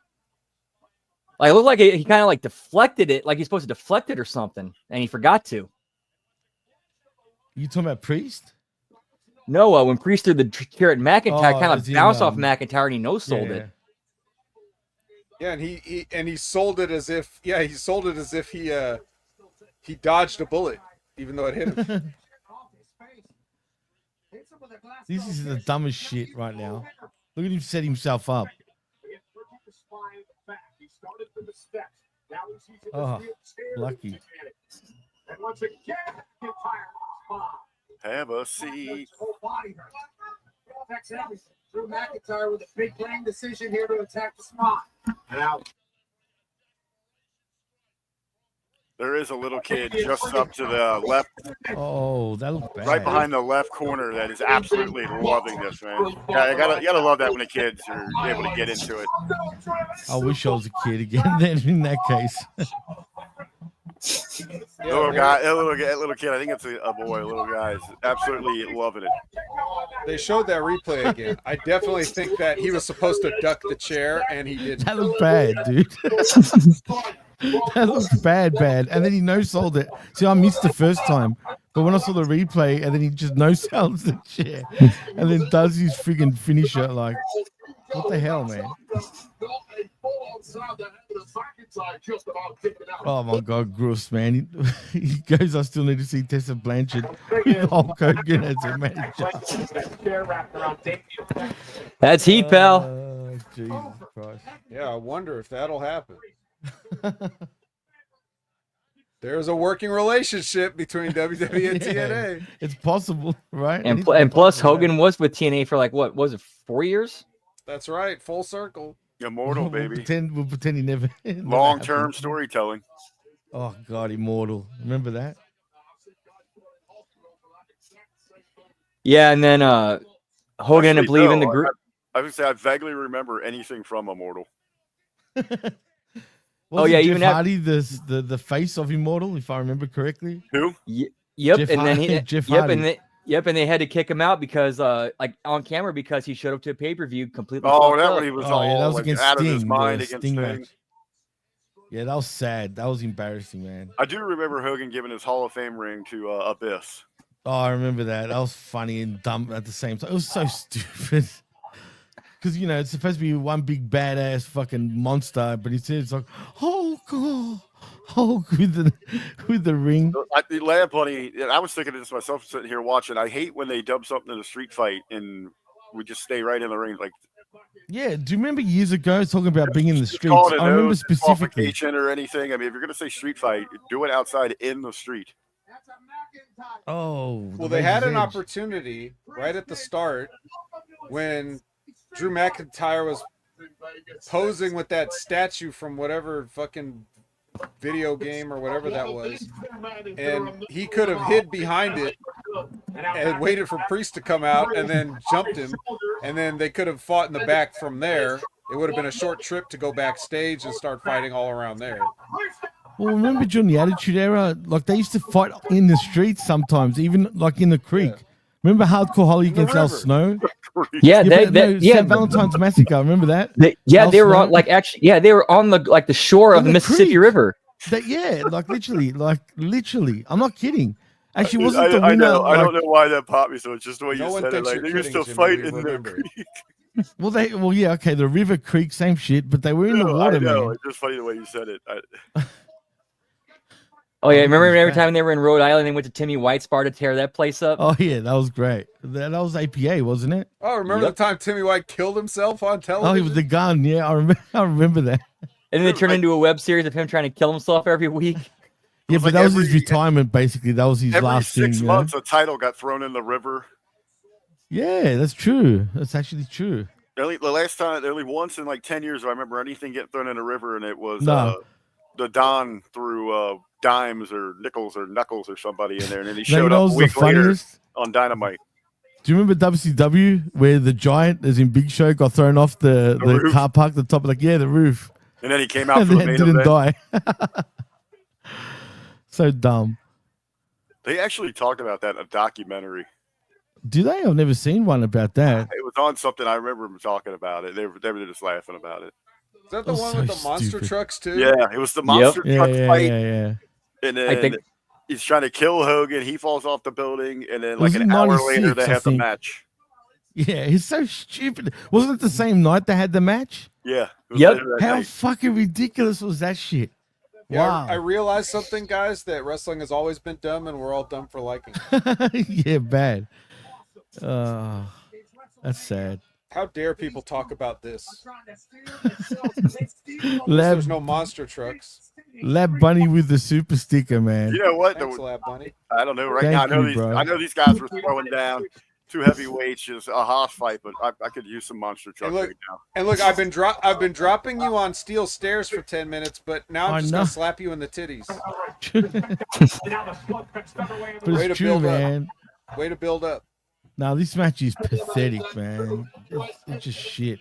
Like it looked like he kind of like deflected it, like he's supposed to deflect it or something, and he forgot to. You talking about Priest? No, when Priest threw the chair at McIntyre, Oh, kind as of in, bounced off McIntyre, and he no-sold Yeah. it. Yeah, and he sold it as if he dodged a bullet, even though it hit him. This is the dumbest shit right now. Look at him set himself up. Oh, lucky. And once again, McIntyre lost Have a seat. whole body hurt. Affects everything. Drew McIntyre with a big brain decision here to attack the spot. And out. There is a little kid just up to the left, Oh, that looked bad. right behind the left corner that is absolutely loving this, man. Yeah, you gotta love that when the kids are able to get into it. I wish I was a kid again then in that case. Little guy, that little kid. I think it's a boy. A little guy is absolutely loving it. They showed that replay again. I definitely think that he was supposed to duck the chair and he didn't. That looked bad, dude. That looked bad. And then he no-sold it. See, I missed the first time. But when I saw the replay, and then he just no-sells the chair. And then does his friggin' finisher, like, what the hell, man? Oh, my God, gross, man. He goes, I still need to see Tessa Blanchard with Hulk Hogan as a manager. That's heat, pal. Oh, Jesus Christ. Yeah, I wonder if that'll happen. There's a working relationship between WWE and TNA. It's possible, right? And It's plus, possible, Hogan was with TNA for like what was it, 4 years? That's right, full circle. Immortal, We'll baby. pretend he never. Long-term happened. storytelling. Oh God, immortal. Remember that? Yeah, and then Hogan ended up Actually, leaving no, the group. I would say I vaguely remember anything from Immortal. Wasn't yeah, Jeff even Hardy the face of Immortal, if I remember correctly. Who? Yep, Jeff and then Hardy- Jeff yep, Hardy. and they had to kick him out because like on camera because he showed up to a pay-per-view completely. Oh, fucked that up. one he was Oh all yeah, that was like, against out Sting. of his mind the against Sting Sting. match. Yeah, that was sad. That was embarrassing, man. I do remember Hogan giving his Hall of Fame ring to Abyss. Oh, I remember that. That was funny and dumb at the same time. It was so stupid. Because, you know, it's supposed to be one big badass fucking monster, but instead it's like, Hulk with the ring. The Lamp Bunny, I was thinking of this myself sitting here watching. I hate when they dub something in a street fight and we just stay right in the ring. Like, Yeah, do you remember years ago talking about being in the streets? call it a I remember no specifically. disqualification or anything. I mean, if you're going to say street fight, do it outside in the street. Oh, Well, they had an Razor's Edge. opportunity right at the start when Drew McIntyre was posing with that statue from whatever fucking video game or whatever that was, and he could have hid behind it and waited for Priest to come out and then jumped him, and then they could have fought in the back from there. It would have been a short trip to go backstage and start fighting all around there. Well, remember during the Attitude Era, like they used to fight in the streets sometimes, even like in the creek. Remember Hardcore Holly against Al river. Snow? Yeah, St. Valentine's Massacre. Remember that? Yeah, Al they were Snow? on like actually, yeah, they were on the shore of In the the Mississippi creek. River. Yeah, like literally. I'm not kidding. Actually, wasn't the I winner? know. I like- don't know why that popped me. So it's just the way No you one said it. thinks Like you're they used to kidding, fight Jimmy, in we the remember. creek. Well, yeah, okay. The River Creek, same shit, but they were in the No, water, I know. man. It's just funny the way you said it. Oh yeah, remember it was every bad. time they were in Rhode Island, they went to Timmy White's bar to tear that place up. Oh yeah, that was great. That was APA, wasn't it? Oh, remember Yep. the time Timmy White killed himself on Oh, television? he was the gun. Yeah, I remember that. And then they turned into a web series of him trying to kill himself every week. Yeah, was but like that was his every- retirement, basically. That was his Every last 6 thing. months, a title got thrown in the river. Yeah, that's true. That's actually true. The only once in like 10 years I remember anything getting thrown in a river, and it was No, the Don threw dimes or nickels or knuckles or somebody in there, and then he no, you showed know up a what's the week later funniest? on Dynamite. Do you remember WCW where the Giant, as in Big Show, got thrown off the roof. car park, the top, like the roof, And then he came out and for the then main didn't event. die. So dumb. They actually talked about that in a documentary. Do they? I've never seen one about that. It was on something. I remember them talking about it. They were just laughing about it. Is that the That's one with so the monster stupid. trucks too? Yeah, it was the monster Yeah, truck yeah, fight, yeah. and I then think he's trying to kill Hogan. He falls off the building, and then was like in an hour 96, later they I have the think. match. Yeah, he's so stupid. Wasn't it the same night they had the match? Yeah. It was Yep. later that How night. fucking ridiculous was that shit? Yeah, Wow. I realized something, guys, that wrestling has always been dumb, and we're all dumb for liking it. Yeah, bad. That's sad. How dare people talk about this? Lab, There's no monster trucks. Lab Bunny with the super sticker, man. You know what? Thanks, Lab Bunny. I don't know. Right Thank now, I know you, these. bro. I know these guys were throwing down 2 heavyweights, just a hoss fight. But I could use some monster trucks look, right now. And look, I've been dropping you on steel stairs for 10 minutes, but now I I'm just know. gonna slap you in the titties. But Way to it's true, build up. man. Way to build up. Now this match is pathetic, man. It's just shit.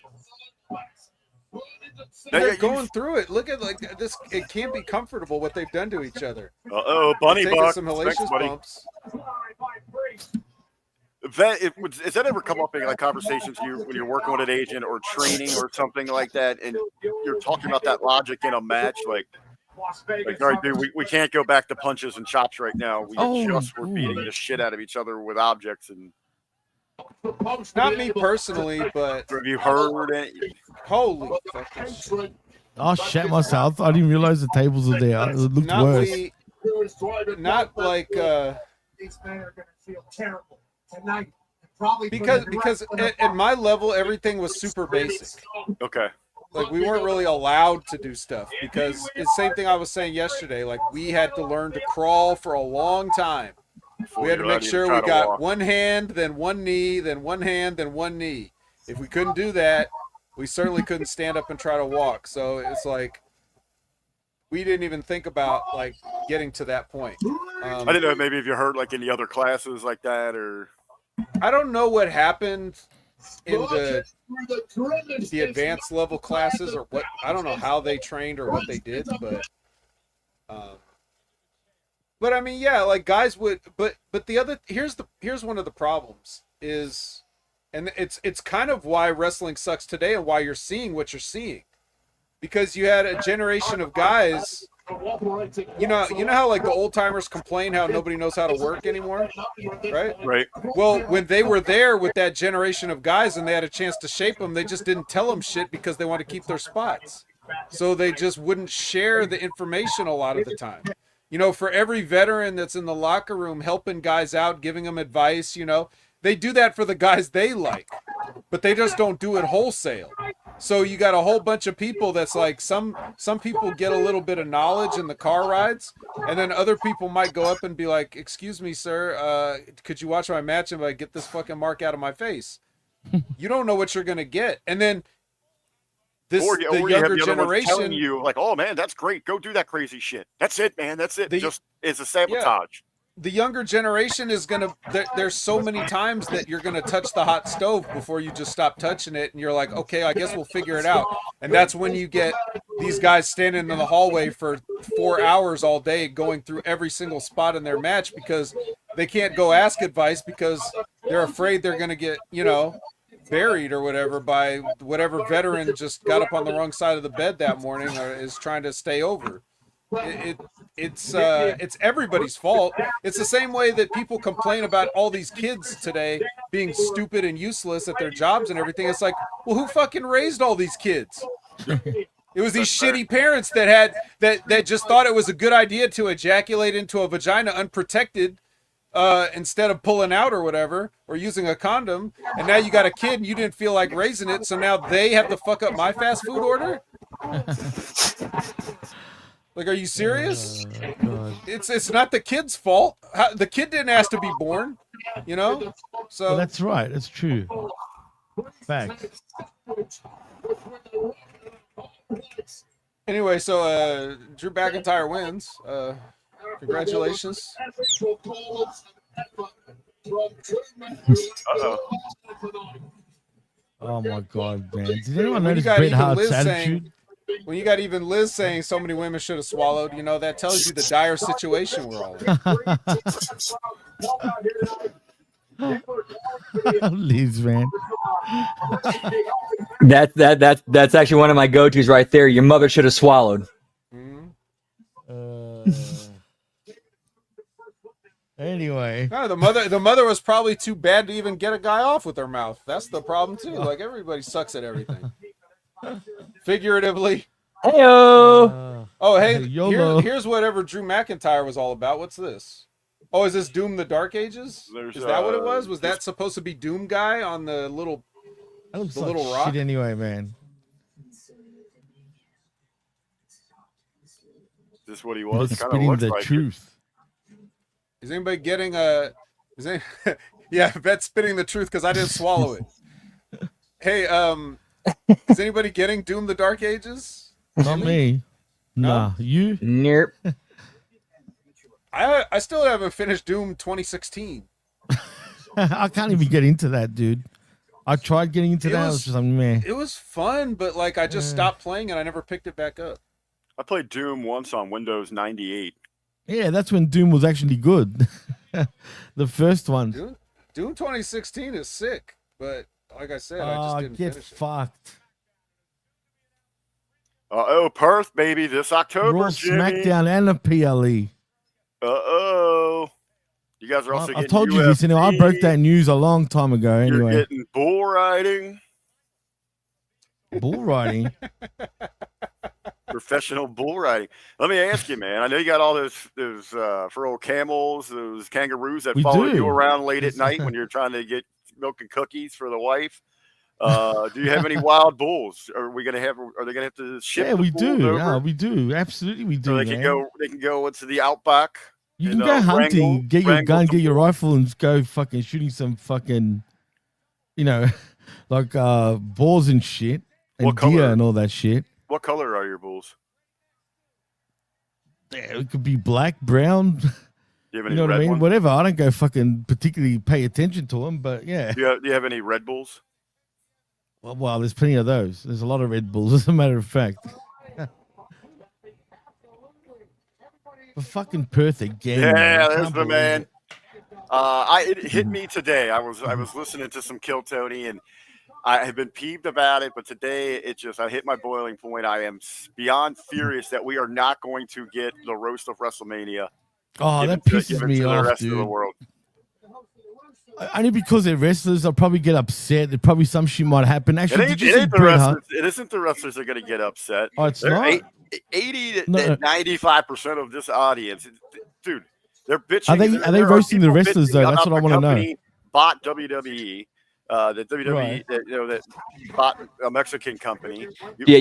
They're going through it. Look at like this. It can't be comfortable what they've done to each other. Bunny Taking buck. some Thanks, hellacious buddy. bumps. Has that ever come up in like conversations when you're working with an agent or training or something like that, and you're talking about that logic in a match, like all right, dude, we can't go back to punches and chops right now. We just were beating the shit out of each other with objects. And Not me personally, but have you heard it? holy fucking shit. I shat myself. I didn't realize the tables were there. It looked Not worse. not like These men are going to feel terrible tonight. Probably because at my level everything was super basic. Okay. Like we weren't really allowed to do stuff because it's the same thing I was saying yesterday. Like we had to learn to crawl for a long time. We had to make sure we got one hand, then one knee, then one hand, then one knee. If we couldn't do that, we certainly couldn't stand up and try to walk. So it's like we didn't even think about like getting to that point. I didn't know maybe if you heard like any other classes like that, or I don't know what happened in the advanced level classes or what. I don't know how they trained or what they did, but I mean, yeah, like guys would, but the other here's one of the problems is, and it's kind of why wrestling sucks today and why you're seeing what you're seeing, because you had a generation of guys. You know how like the old timers complain how nobody knows how to work anymore, right? right? Well, when they were there with that generation of guys and they had a chance to shape them, they just didn't tell them shit because they wanted to keep their spots. So they just wouldn't share the information a lot of the time. You know, for every veteran that's in the locker room helping guys out, giving them advice, you know, they do that for the guys they like, but they just don't do it wholesale. So you got a whole bunch of people that's like some people get a little bit of knowledge in the car rides, and then other people might go up and be like, "Excuse me, sir, could you watch my match?" And like, get this fucking mark out of my face. You don't know what you're gonna get, and then the younger generation telling you like, "Oh man, that's great. Go do that crazy shit. That's it, man. That's it." It's a sabotage. The younger generation is gonna. There's so many times that you're gonna touch the hot stove before you just stop touching it, and you're like, okay, I guess we'll figure it out. And that's when you get these guys standing in the hallway for 4 hours all day, going through every single spot in their match because they can't go ask advice because they're afraid they're gonna get, you know, buried or whatever by whatever veteran just got up on the wrong side of the bed that morning or is trying to stay over. It's everybody's fault. It's the same way that people complain about all these kids today being stupid and useless at their jobs and everything. It's like, well, who fucking raised all these kids? It was these shitty parents that had that just thought it was a good idea to ejaculate into a vagina unprotected instead of pulling out or whatever, or using a condom. And now you got a kid and you didn't feel like raising it, so now they have to fuck up my fast food order? Like, are you serious? God. It's not the kid's fault. The kid didn't ask to be born. You know, so Well, that's right. That's true. Fact. anyway, so Drew McIntyre wins. Congratulations. Oh my God, man! Did anyone When you notice got Bret even Hart's Liz saying, attitude? when you got even Liz saying so many women should have swallowed, you know, that tells you the dire situation we're all in. Liz, man. That's actually one of my go-tos right there. Your mother should have swallowed. Anyway, No, the mother was probably too bad to even get a guy off with her mouth. That's the problem too. Like everybody sucks at everything. Figuratively. Heyo. Oh, hey, YOLO. here's whatever Drew McIntyre was all about. What's this? Oh, is this Doom the Dark Ages? Is that what it was? Was that supposed to be Doom guy on the little that looks the like little rock? shit anyway, man. Is this what he was? He's Kinda spitting looks the like it. truth. Is anybody getting yeah, Vet's spitting the truth because I didn't swallow it. Hey, is anybody getting Doom the Dark Ages? Not me. No? Nah, you? Nope. I still haven't finished Doom 2016. I can't even get into that, dude. I tried getting into that. I was just like, meh. It was fun, but like I just stopped playing and I never picked it back up. I played Doom once on Windows 98. Yeah, that's when Doom was actually good. The first one. Doom 2016 is sick, but like I said, I just didn't get finish it. fucked. Uh-oh, Perth, baby, this October, Raw, Jimmy. SmackDown, and the PLE. Uh-oh. You guys are also I getting told you this, anyway. I broke that news a long time ago. You're Anyway, getting bull riding. bull riding. Professional bull riding. Let me ask you, man. I know you got all those for old camels, those kangaroos that We follow do. you around late at night when you're trying to get milk and cookies for the wife. Do you have any wild bulls? Are they gonna have to ship? Yeah, the we bulls do. over? Yeah, we do. Absolutely, we do. So they can man. go. They can go into the outback. You and, can go hunting, wrangle- get your wrangle gun, some get your bulls. rifle, and go fucking shooting some fucking, like boars and shit, and What deer color? and all that shit. What color are your bulls? Yeah, it could be black, brown. Do you have any You know what I red mean? ones? Whatever. I don't go fucking particularly pay attention to them, but yeah. Do you have any red bulls? Well, there's plenty of those. There's a lot of Red Bulls, as a matter of fact. For fucking Perth again. man. I Yeah, there's can't the believe man. it. It hit me today. I was listening to some Kill Tony, and I have been peeved about it, but today I hit my boiling point. I am beyond furious that we are not going to get the roast of WrestleMania. Oh, that pisses me to the off, rest of the dude. world. Only because they're wrestlers, I'll probably get upset. There probably some shit might happen. It Actually, ain't, did you it see ain't the Bret Hart? wrestlers. It isn't the wrestlers that are going to get upset. Oh, it's They're not? 80 to No. 95% of this audience, dude. They're bitching. Are they There roasting the people wrestlers, though? bitching That's about what I the wanna know. company Bought WWE. The WWE, Right. that bought a Mexican company. Yeah.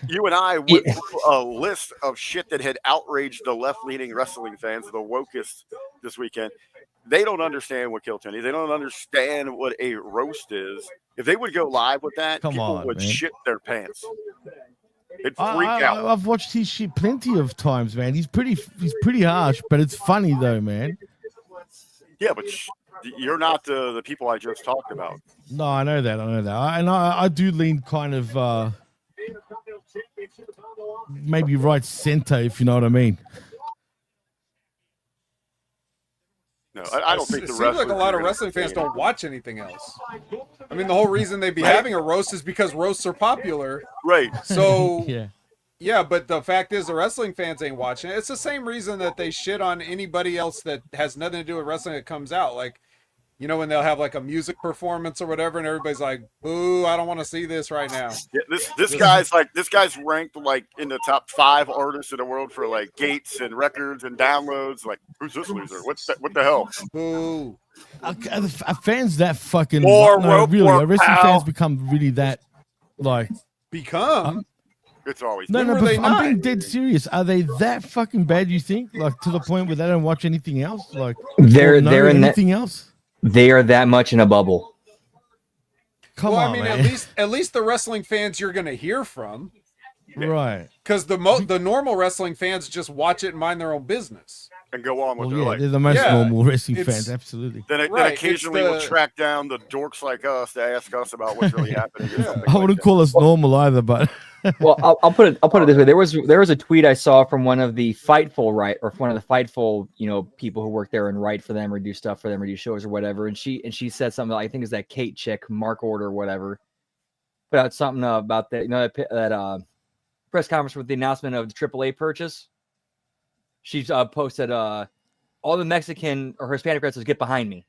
You and I went through a list of shit that had outraged the left-leaning wrestling fans, the wokest, this weekend. They don't understand what Kill Tony. They don't understand what a roast is. If they would go live with that, Come people on, would man. shit their pants. It'd freak out. I've watched his shit plenty of times, man. He's pretty harsh, but it's funny though, man. Yeah, but you're not the people I just talked about. No, I know that. I do lean kind of maybe right center, if you know what I mean. No, I don't think It the seems like a lot of wrestlers wrestling fans are don't watch anything else. I mean, the whole reason they'd be having a roast is because roasts are popular. right. So Yeah. yeah, but the fact is the wrestling fans ain't watching it. It's the same reason that they shit on anybody else that has nothing to do with wrestling that comes out. Like, you know, when they'll have like a music performance or whatever, and everybody's like, "Boo! I don't want to see this right now." Yeah, this guy's ranked like in the top 5 artists in the world for like gates and records and downloads. Like, who's this loser? What the hell? Boo! Are fans that fucking More rope, really? more Are wrestling pow. fans become really that like? Become It's always No, When no, were but they I'm not? being dead serious. Are they that fucking bad? You think, like to the point where they don't watch anything else, like They're or know in that. anything else? They are that much in a bubble. Come well, on, I mean, man. at least the wrestling fans you're gonna hear from, Right. because the normal wrestling fans just watch it and mind their own business. and go on with Well, their yeah, life. they're the most Yeah, normal wrestling it's- fans. Absolutely. Then Right, occasionally it's we'll the- track down the dorks like us to ask us about what's really happening. Or Yeah. something I like wouldn't that. call us normal either, but Well, I'll put it this way. There was a tweet I saw from one of the Fightful one of the Fightful, people who work there and write for them or do stuff for them or do shows or whatever. And she said something. I think it's that Kate chick, Mark Order or whatever, put out something about that. That press conference with the announcement of the AAA purchase. She posted, "All the Mexican or Hispanic wrestlers get behind me."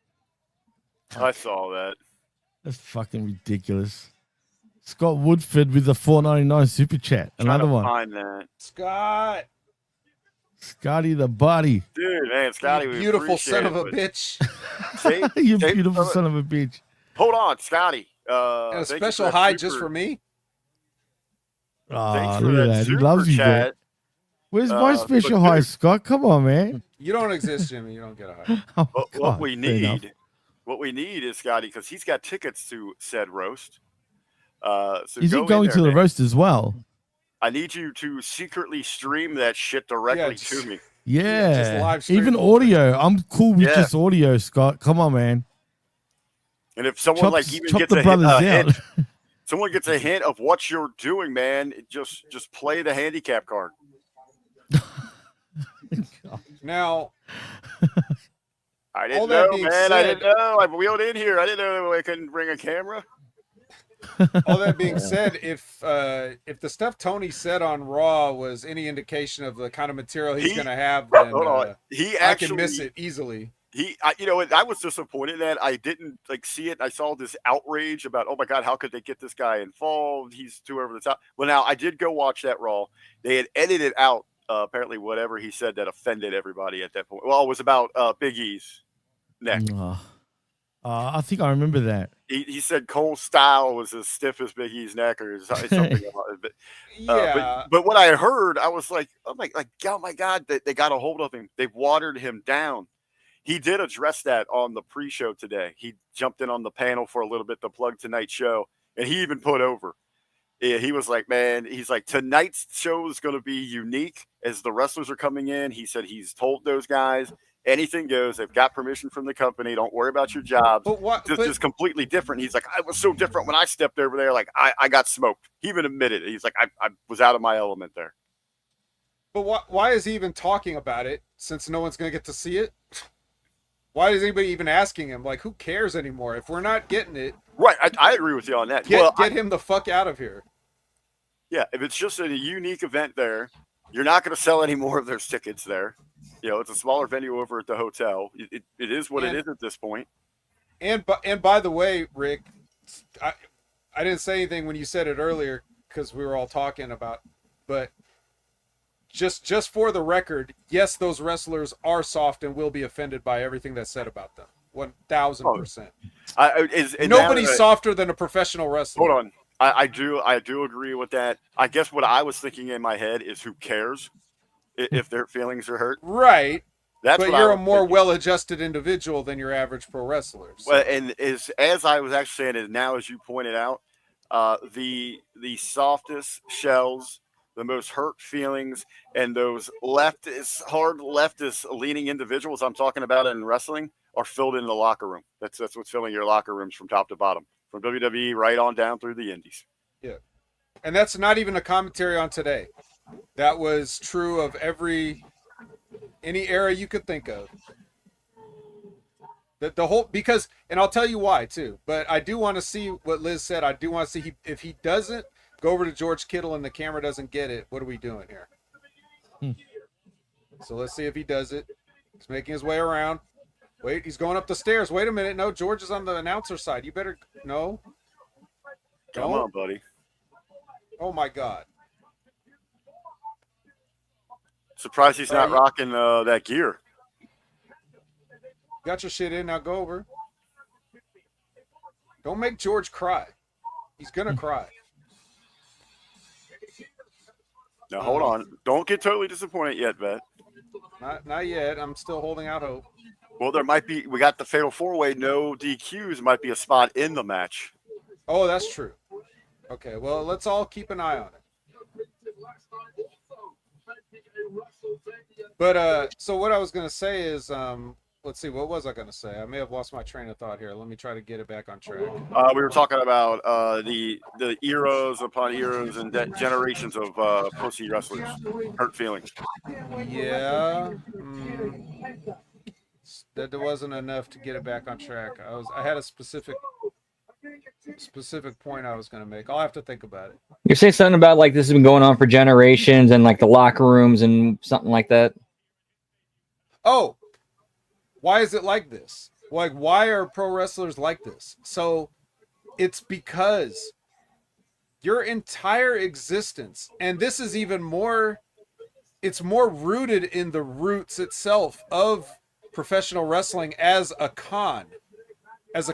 I saw that. that's fucking ridiculous. Scott Woodford with the $4.99 super chat. Trying Another to one. Find that. Scott, Scotty the body. Dude, man, Scotty, you we beautiful appreciate son it, of a but bitch. save- You save beautiful some- son of a bitch. Hold on, Scotty. And a thank you for special that hi super- just for me. Oh, Thanks for look at that. He super loves you, bro. chat. Where's my but special hi, dude- Scott? Come on, man. You don't exist, Jimmy. You don't get a hi. Oh, What God, we fair enough. need is Scotty, because he's got tickets to said roast. So Is go he in going there, to the man. roast as well? I need you to secretly stream that shit directly just- to me. just Yeah. live stream Even the whole thing. audio. I'm cool with Yeah. just audio, Scott. Come on, man. And if someone like even chop gets the a brothers hint, out. someone gets a hint of what you're doing, man, just play the handicap card. Now, I All didn't that know, being man. I said- didn't know. I wheeled in here. I didn't know I couldn't bring a camera. all that being said, if the stuff Tony said on Raw was any indication of the kind of material he's He- going to have, then Hold on. He I actually can miss it easily. I was disappointed that I didn't see it. I saw this outrage about, oh my God, how could they get this guy involved? He's too over the top. Well, now I did go watch that Raw. They had edited out apparently whatever he said that offended everybody at that point. Well, it was about Big E's neck. I think I remember that. He said Cole's style was as stiff as Big E's neck or something. But, Yeah, but what I heard, I was like, oh my God, they got a hold of him. They've watered him down. He did address that on the pre-show today. He jumped in on the panel for a little bit to plug tonight's show, and he even put over. Yeah, he was like, man, he's like, tonight's show is going to be unique as the wrestlers are coming in. He said he's told those guys anything goes. They've got permission from the company. Don't worry about your jobs. but what? This But, is completely different. He's like, I was so different when I stepped over there. Like, I got smoked. He even admitted it. He's like, I was out of my element there. but why is he even talking about it since no one's going to get to see it? Why is anybody even asking him? Like, who cares anymore? If we're not getting it, Right. I agree with you on that. get him the fuck out of here. Yeah, if it's just a unique event there, you're not going to sell any more of those tickets there. It's a smaller venue over at the hotel. It is what it is at this point. And by the way, Rick, I didn't say anything when you said it earlier because we were all talking about, but just for the record, yes, those wrestlers are soft and will be offended by everything that's said about them. 1,000%. Nobody's softer than a professional wrestler. Hold on. I do agree with that. I guess what I was thinking in my head is who cares if their feelings are hurt. Right. That's But what you're I a was more thinking. well-adjusted individual than your average pro wrestler. So. Well, and as I was actually saying it now, as you pointed out, the softest shells, the most hurt feelings, and those hard leftist leaning individuals I'm talking about in wrestling are filled in the locker room. That's what's filling your locker rooms from top to bottom, from WWE right on down through the indies. Yeah. And that's not even a commentary on today. That was true of any era you could think of. The whole, because, and I'll tell you why too, but I do want to see what Liz said. I do want to see if he doesn't go over to George Kittle and the camera doesn't get it, what are we doing here? So let's see if he does it. He's making his way around. Wait, he's going up the stairs. Wait a minute. No, George is on the announcer side. You better, no. Come on, buddy. Oh my God. Surprised he's not rocking that gear. Got your shit in, now go over. Don't make George cry. He's gonna cry. Now hold on. Don't get totally disappointed yet, Vet. Not yet. I'm still holding out hope. Well, there might be. We got the fatal 4-way. No DQs might be a spot in the match. Oh, that's true. Okay, well, let's all keep an eye on it. But so what I was gonna say is, let's see, what was I gonna say? I may have lost my train of thought here. Let me try to get it back on track. We were talking about the eras upon eras and generations of pussy wrestlers, hurt feelings. Yeah. That wasn't enough to get it back on track. I had a specific point I was going to make. I'll have to think about it. You're saying something about like this has been going on for generations and like the locker rooms and something like that. Oh, why is it like this? Like, why are pro wrestlers like this? So it's because your entire existence, and this is even more, it's more rooted in the roots itself of professional wrestling as a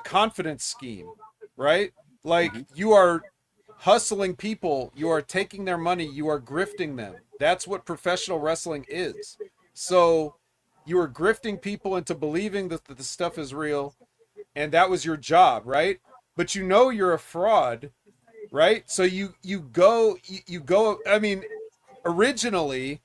confidence scheme, right? Like, you are hustling people, you are taking their money, you are grifting them. That's what professional wrestling is. So you are grifting people into believing that the stuff is real, and that was your job, right? But you know you're a fraud, right? So you go. I mean, originally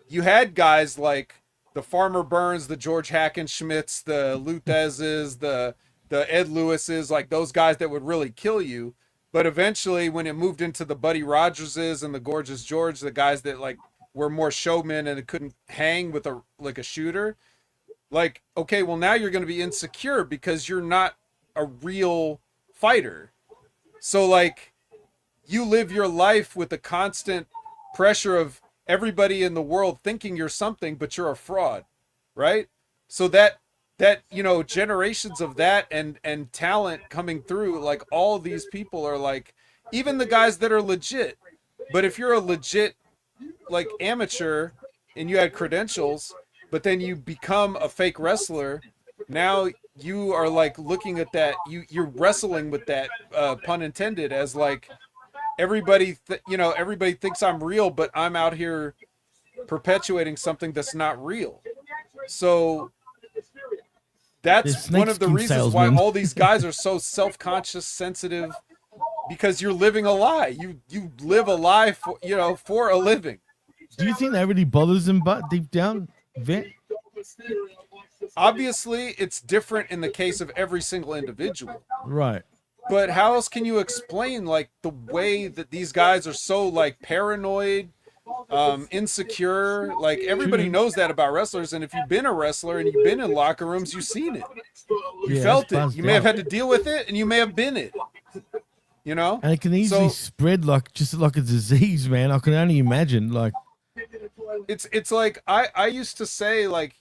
you had guys like the Farmer Burns, the George Hackenschmidts, the Lutezes, the Ed Lewises, like those guys that would really kill you. But eventually, when it moved into the Buddy Rogerses and the Gorgeous George, the guys that like were more showmen and couldn't hang with a shooter, like, okay, well, now you're going to be insecure because you're not a real fighter. So like, you live your life with the constant pressure of everybody in the world thinking you're something, but you're a fraud, right? So that generations of that and talent coming through, like, all these people are like, even the guys that are legit. But if you're a legit like amateur and you had credentials, but then you become a fake wrestler, now you are like looking at that, you're wrestling with that, pun intended, as like everybody thinks I'm real, but I'm out here perpetuating something that's not real. So that's one of the reasons why all these guys are so self-conscious, sensitive, because you're living a lie. You live a lie for a living. Do you think that really bothers them, but deep down, Vet? Obviously, it's different in the case of every single individual. Right. But how else can you explain like the way that these guys are so like paranoid, insecure? Like, everybody knows that about wrestlers, and if you've been a wrestler and you've been in locker rooms, you've seen it. You felt it. You may have had to deal with it, and you may have been it. You know? And it can easily spread like a disease, man. I can only imagine. Like, it's like I used to say, like,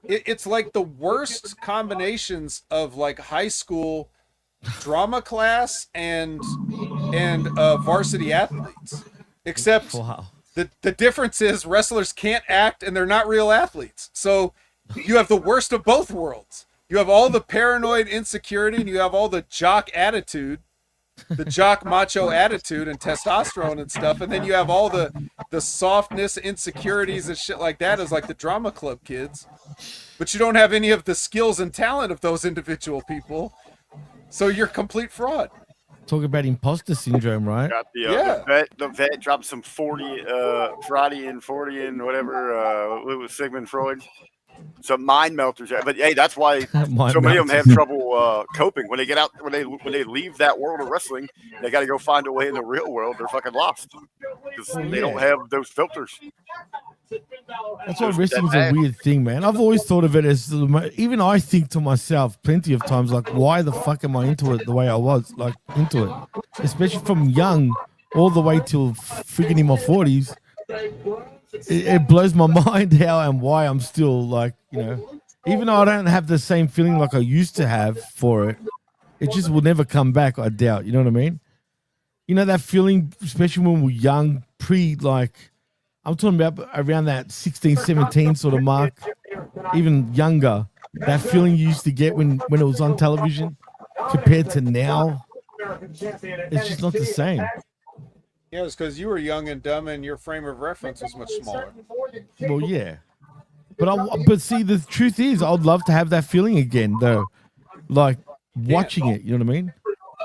it's like the worst combinations of like high school drama class and varsity athletes, except the difference is wrestlers can't act and they're not real athletes. So you have the worst of both worlds. You have all the paranoid insecurity, and you have all the jock attitude, the jock macho attitude and testosterone and stuff, and then you have all the softness, insecurities and shit like that as like the drama club kids. But you don't have any of the skills and talent of those individual people. So you're a complete fraud. Talk about imposter syndrome, right? Got the vet dropped some 40 Freudian, whatever. It was Sigmund Freud. Some mind melters. But hey, that's why so many of them have trouble coping when they get out, when they leave that world of wrestling. They got to go find a way in the real world. They're fucking lost because they don't have those filters. That's why wrestling's a weird thing, man. I've always thought of it as, even I think to myself plenty of times, like, why the fuck am I into it the way I was, like, into it? Especially from young all the way till freaking in my 40s. It blows my mind how and why I'm still, like, even though I don't have the same feeling like I used to have for it, it just will never come back, I doubt. You know what I mean? You know that feeling, especially when we're young, I'm talking about around that 16, 17 sort of mark, even younger. That feeling you used to get when it was on television compared to now, it's just not the same. Yeah, it's because you were young and dumb and your frame of reference was much smaller. Well, yeah. But see, the truth is, I'd love to have that feeling again, though. Like watching it, you know what I mean?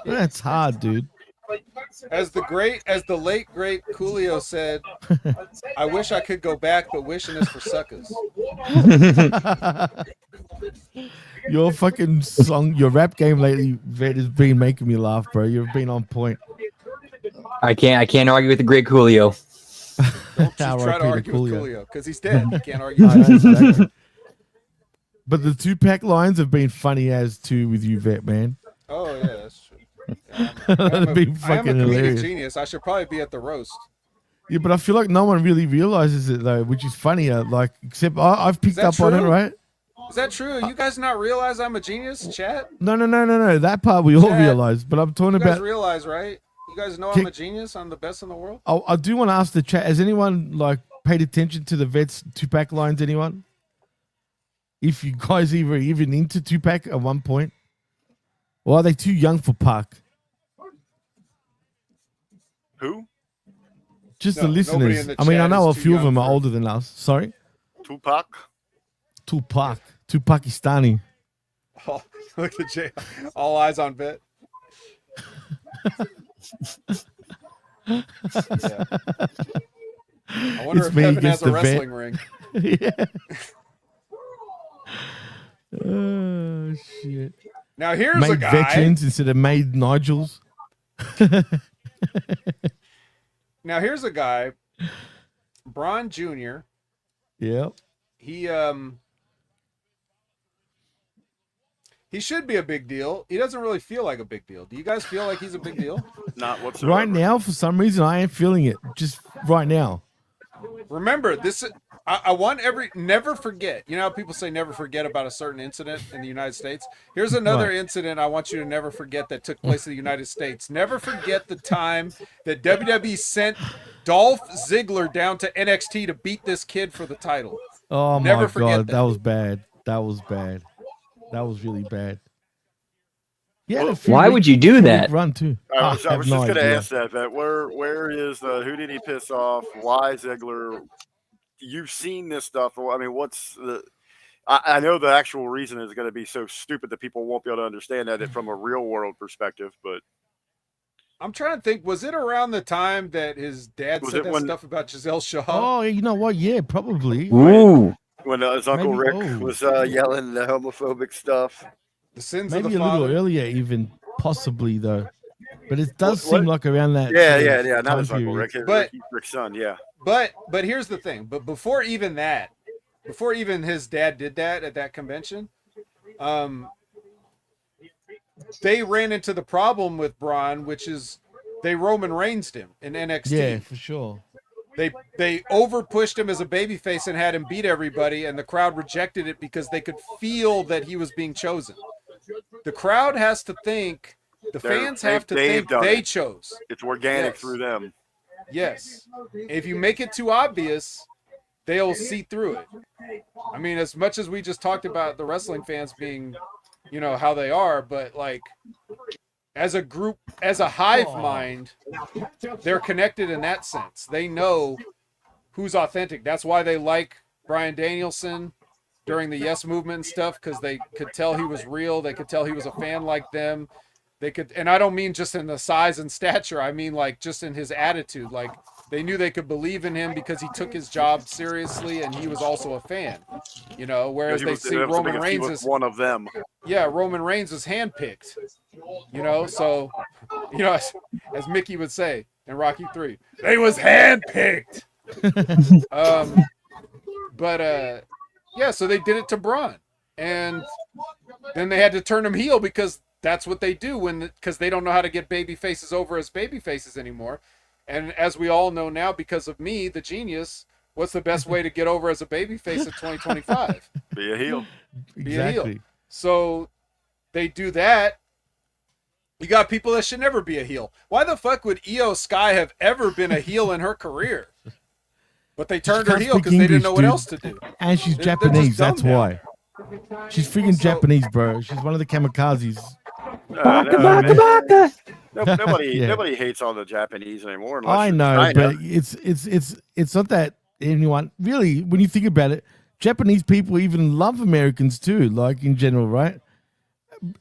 That's hard, dude. As the late great Coolio said, I wish I could go back, but wishing is for suckers. Your fucking song, your rap game lately, Vet, has been making me laugh, bro. You've been on point. I can't argue with the great Coolio. Don't you try R.I.P. to to argue with Coolio. Coolio because he's dead. You can't argue. I know, exactly. But the Tupac lines have been funny as too with you, Vet, man. Oh yeah, that's true. Yeah, That'd be I am a fucking comedic hilarious. genius. I should probably be at the roast. Yeah, but I feel like no one really realizes it though, which is funnier. Like, except I've picked that up on it, true? right? Is that true? You guys not realize I'm a genius, chat? No. That part we all Chad, realize. But I'm talking You guys about. realize, right? You guys know I'm a genius. I'm the best in the world. I do want to ask the chat: has anyone like paid attention to the Vet's Tupac lines? Anyone? If you guys even into Tupac at one point, or are they too young for Pac? Who? Just No, the nobody listeners. in the I mean, I chat know a is too few of young them are for- older than us. Sorry, Tupac? Pakistani. Oh, look at Jay. All eyes on Bet. Yeah. I wonder It's if me Kevin against has a the Vet. wrestling ring. Yeah. Oh shit! Now here's a Made guy. veterans instead of made Nigels. Now here's a guy, Braun Jr. Yep. He should be a big deal. He doesn't really feel like a big deal. Do you guys feel like he's a big deal? Not whatsoever. Right now, for some reason, I am feeling it. Just right now. Remember, I want never forget. You know how people say never forget about a certain incident in the United States? Here's another Right. incident I want you to never forget that took place in the United States. Never forget the time that WWE sent Dolph Ziggler down to NXT to beat this kid for the title. Oh Never my forget god, that. that was bad. That was bad. That was really bad. Yeah. Why would you do that? Run too. I was have just no going to idea. ask that. Where is who did he piss off? Why Ziggler? You've seen this stuff. I mean, what's the? I know the actual reason is going to be so stupid that people won't be able to understand that from a real world perspective. But I'm trying to think, was it around the time that his dad Was said it that when- stuff about Giselle Shaw? Oh, you know what? Yeah, probably. Ooh. when his uncle Maybe- Rick oh. was yelling the homophobic stuff. The sins Maybe of a the little father. earlier, even possibly though. But it does What- seem like around that. Yeah, sort of yeah. Not time his uncle period. Rick. But- Rick's son. Yeah. But here's the thing. But before even his dad did that at that convention, they ran into the problem with Braun, which is they Roman Reigns him in NXT. Yeah, for sure. They over pushed him as a babyface and had him beat everybody, and the crowd rejected it because they could feel that he was being chosen. The crowd has to think, the fans have to they've think done they it. chose. It's organic Yes. through them. Yes. If you make it too obvious, they'll see through it. I mean, as much as we just talked about the wrestling fans being, you know, how they are, but like as a group, as a hive mind, they're connected in that sense. They know who's authentic. That's why they like Bryan Danielson during the Yes Movement and stuff, because they could tell he was real. They could tell he was a fan like them. They could, and I don't mean just in the size and stature. I mean like just in his attitude. Like they knew they could believe in him because he took his job seriously and he was also a fan. You know, whereas He they was- see that was the Roman biggest- he Reigns was as one of them. Roman Reigns was handpicked. You know, so you know, as Mickey would say in Rocky 3, they was handpicked. Yeah, so they did it to Braun, and then they had to turn him heel because that's what they do because they don't know how to get baby faces over as baby faces anymore. And as we all know now, because of me, the genius, what's the best way to get over as a baby face in 2025? Be a heel. Be a heel. Exactly. So they do that. You got people that should never be a heel. Why the fuck would Io Sky have ever been a heel in her career? But they turned her can't heel speak because they didn't know English, what dude. else to do. And she's They're just Japanese. dumb That's now. why. She's freaking Japanese, bro. She's one of the kamikazes. Yeah. Nobody hates on the Japanese anymore. Unless I it's know, China. but it's not that anyone really. When you think about it, Japanese people even love Americans too, like in general, right?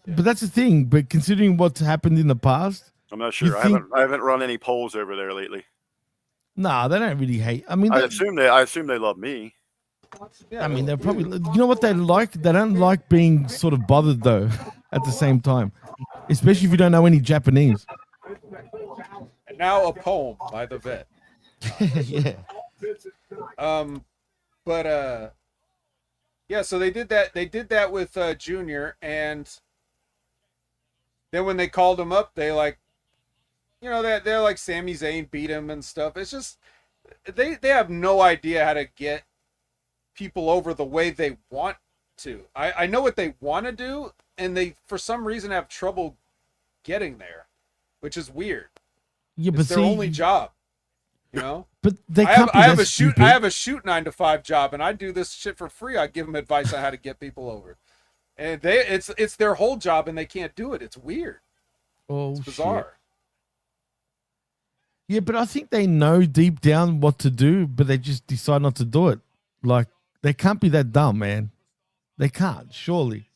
But that's the thing. But considering what's happened in the past, I'm not You sure. think- I haven't run any polls over there lately. nah, they don't really hate. I mean, I assume they love me. Yeah, I mean, they're you. probably. You know what they like? They don't like being sort of bothered though. At the same time, especially if you don't know any Japanese. And now a poem by the vet. Yeah. But yeah, so they did that with Junior, and then when they called him up, they like, you know, they're like Sami Zayn beat him and stuff. It's just they have no idea how to get people over the way they want to. I know what they want to do, and they for some reason have trouble getting there, which is weird. Yeah, It's but their see, only job, you know. but they I can't be have that a shoot. stupid. I have a shoot 9-to-5 job, and I do this shit for free. I give them advice on how to get people over, and it's their whole job, and they can't do it. It's weird. Oh, It's bizarre. Yeah, but I think they know deep down what to do, but they just decide not to do it. Like they can't be that dumb, man. They can't, surely.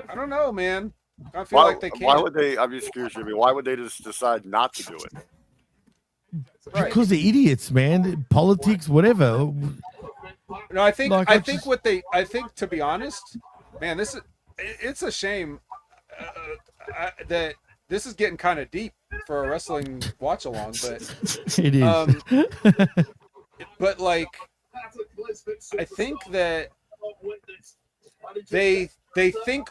I don't know, man. I feel like they can't. Why would they? I'm just curious. Why would they just decide not to do it? Right. Because they're idiots, man. Politics, whatever. No, I think Like, I I think just- what they I think to be honest, man, it's a shame that this is getting kind of deep for a wrestling watch along, but It is. but like I think that they think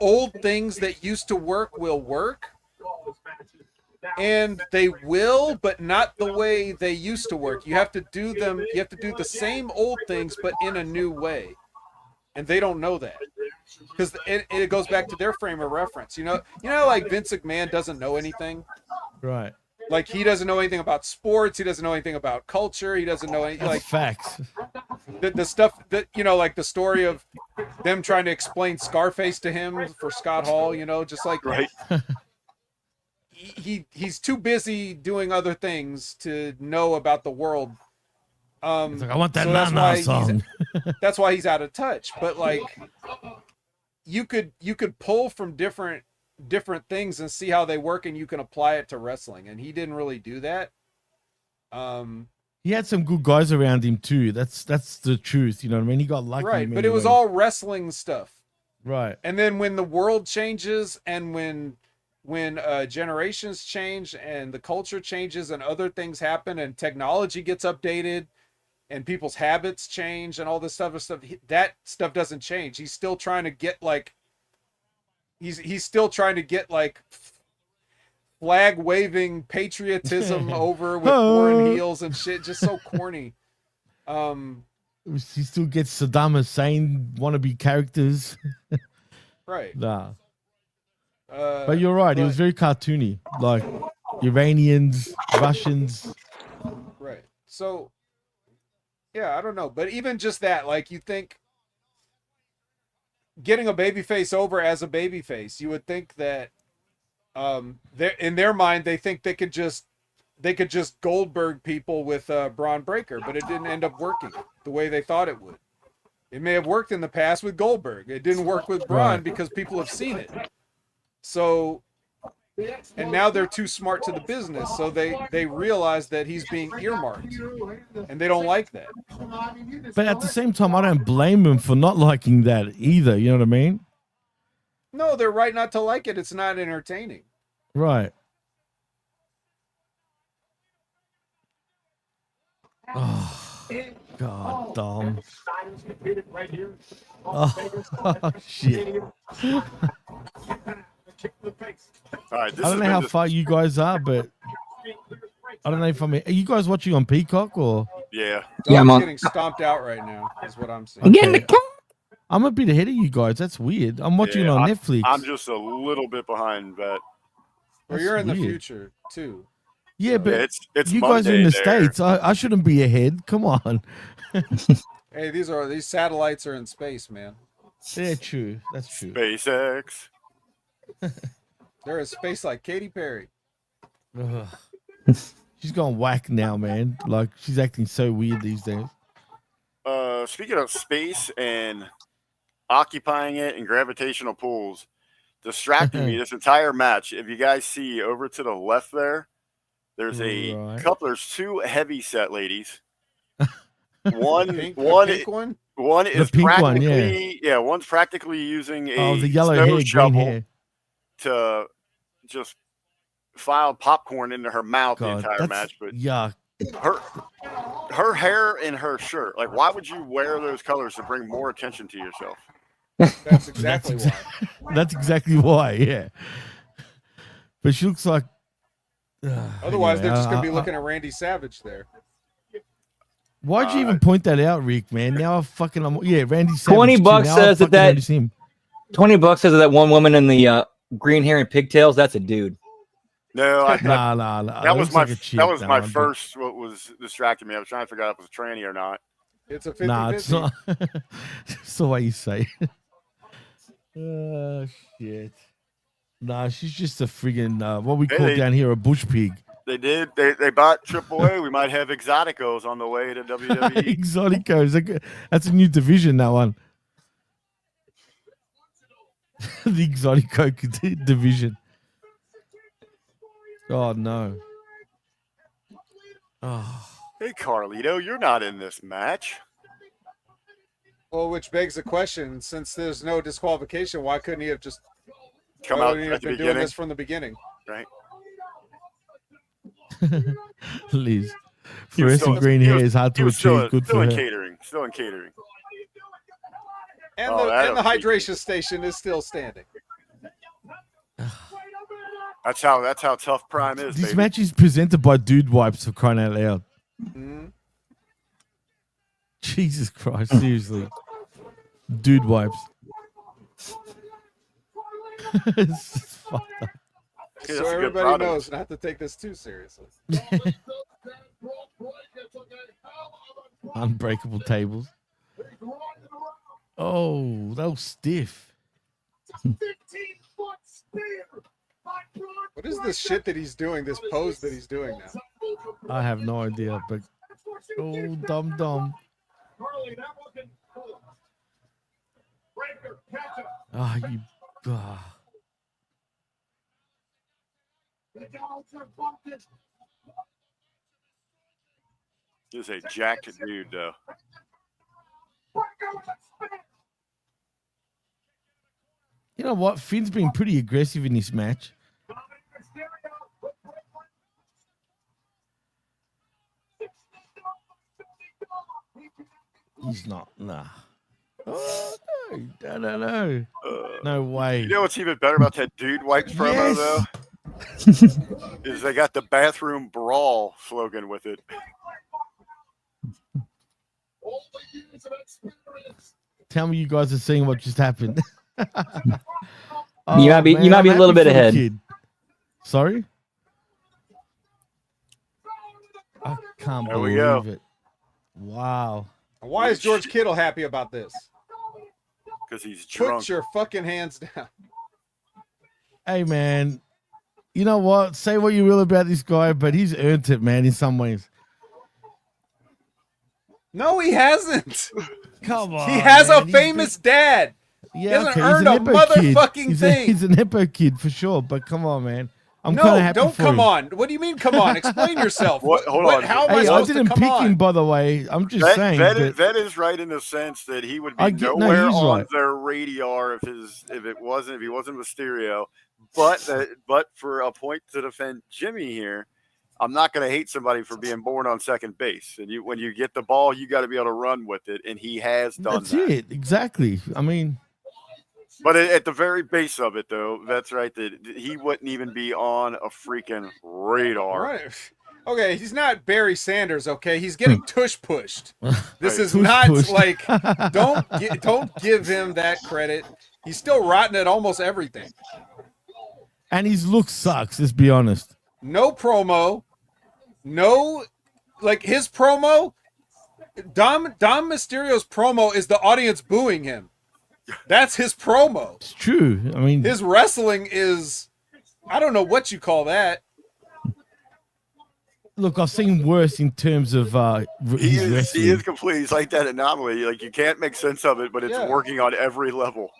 old things that used to work will work, and they will, but not the way they used to work. You have to do them. You have to do the same old things, but in a new way, and they don't know that because it goes back to their frame of reference. You know, like Vince McMahon doesn't know anything. Right. Like he doesn't know anything about sports. He doesn't know anything about culture. He doesn't know anything That's facts. the stuff that, you know, like the story of them trying to explain Scarface to him for Scott Hall. You know, just like Right. he's too busy doing other things to know about the world. It's like, I want that so that's Nana why song. that's why he's out of touch. But like, you could pull from different things and see how they work, and you can apply it to wrestling. And he didn't really do that. He had some good guys around him too. That's the truth. You know what I mean? He got lucky. Right, in but many it was ways. all wrestling stuff. Right. And then when the world changes, and when generations change, and the culture changes, and other things happen, and technology gets updated, and people's habits change, and all this stuff, that stuff doesn't change. He's still trying to get like, he's still trying to get like flag waving patriotism over with foreign heels and shit. Just so corny. He still gets Saddam Hussein wannabe characters. Right. Nah. But you're right. It was very cartoony. Like Iranians, Russians. Right. So, yeah, I don't know. But even just that, like, you think getting a babyface over as a babyface, you would think that in their mind, they think they could just Goldberg people with Braun Breaker, but it didn't end up working the way they thought it would. It may have worked in the past with Goldberg. It didn't work with Braun Right. because people have seen it. So, and now they're too smart to the business, so they realize that he's being earmarked, and they don't like that. But at the same time, I don't blame him for not liking that either. You know what I mean? No, they're right not to like it. It's not entertaining. Right. Oh, God, Dom. Oh, shit. All right. This I don't know how far you guys are, but I don't know if I'm. Are you guys watching on Peacock or? Yeah. Yeah, I'm on- getting stomped out right now. Is what I'm seeing. Again, Okay. I'm a bit ahead of you guys. That's weird. I'm watching Yeah, it on Netflix. I'm just a little bit behind, but Well, you're in the weird. future too. Yeah, but yeah, it's you guys are in Monday the there. States. I shouldn't be ahead. Come on. Hey, these satellites are in space, man. Yeah, true. That's true. SpaceX. They're in space like Katy Perry. Ugh. She's gone whack now, man. Like she's acting so weird these days. speaking of space and occupying it and gravitational pulls, distracting me this entire match. If you guys see over to the left there's a couple. There's two heavy set ladies. One pink one. One is pink practically one, one's practically using a the yellow snow hair, green shovel hair. to just file popcorn into her mouth the God, entire match. But yuck. her hair and her shirt, like, why would you wear those colors to bring more attention to yourself? That's exactly why. That's exactly why, yeah. But she looks like. Otherwise, they're just going to be looking at Randy Savage there. Why'd you even point that out, Rick, man? Now I fucking. Randy Savage. $20 says that notice him. $20 says that one woman in the green hair and pigtails. That's a dude. No, nah. That was my chick, first. What was distracting me? I was trying to figure out if it was a tranny or not. It's a 50-50. Nah, it's not. It's the way you say it. Oh, shit. Nah, she's just a friggin' what we call down here a bush pig. They did. They bought AAA. We might have Exoticos on the way to WWE. Exoticos. That's a new division, that one. The Exotico division. Oh, no. Oh. Hey, Carlito, you're not in this match. Well, which begs the question: since there's no disqualification, why couldn't he have just come out at the been doing this from the beginning? Right. Liz, fluorescent green hair is hard to achieve. Good for her. Still in catering. And the hydration station is still standing. That's how tough Prime is. This baby. match is presented by Dude Wipes, for crying out loud. Mm-hmm. Jesus Christ, seriously. Dude Wipes. It's just fucked up. So everybody knows not to take this too seriously. Unbreakable tables. Oh, that was stiff. What is this shit that he's doing, this pose that he's doing now? I have no idea, but oh, dumb. Ah, you. He's a jacked dude, though. You know what? Finn's been pretty aggressive in this match. He's not. Nah. Oh, no. No way. You know what's even better about that Dude Wipes promo, though? Is they got the bathroom brawl slogan with it. Tell me you guys are seeing what just happened. You might be a little bit ahead. Kid. Sorry? I can't believe it. Wow. Why is George Kittle happy about this? Because he's drunk. Put your fucking hands down. Hey, man. You know what? Say what you will about this guy, but he's earned it, man, in some ways. No, he hasn't. Come on. He has man. a famous dad. Yeah, he hasn't okay. earned a motherfucking thing. He's an Hippo kid for sure, but come on, man. I'm no, kind of happy don't for come him. on. What do you mean, come on? Explain yourself. Hold on. How am I I supposed didn't to come pick on? him, by the way. I'm just saying. That is right in the sense that he would be nowhere on their radar if he wasn't Mysterio. But for a point to defend Jimmy here, I'm not going to hate somebody for being born on second base. And when you get the ball, you got to be able to run with it, and he has done That's that. it. Exactly. I mean. But at the very base of it, though, that's right. That he wouldn't even be on a freaking radar. Right. Okay, he's not Barry Sanders. Okay, he's getting tush pushed. This is Tush not pushed. like don't give him that credit. He's still rotten at almost everything. And his look sucks. Let's be honest. No promo. No, like his promo. Dom Mysterio's promo is the audience booing him. That's his promo. It's true. I mean, his wrestling is, I don't know what you call that. look, I've seen worse in terms of He his is wrestling. complete. He's like that anomaly. Like you can't make sense of it, but it's Yeah. working on every level.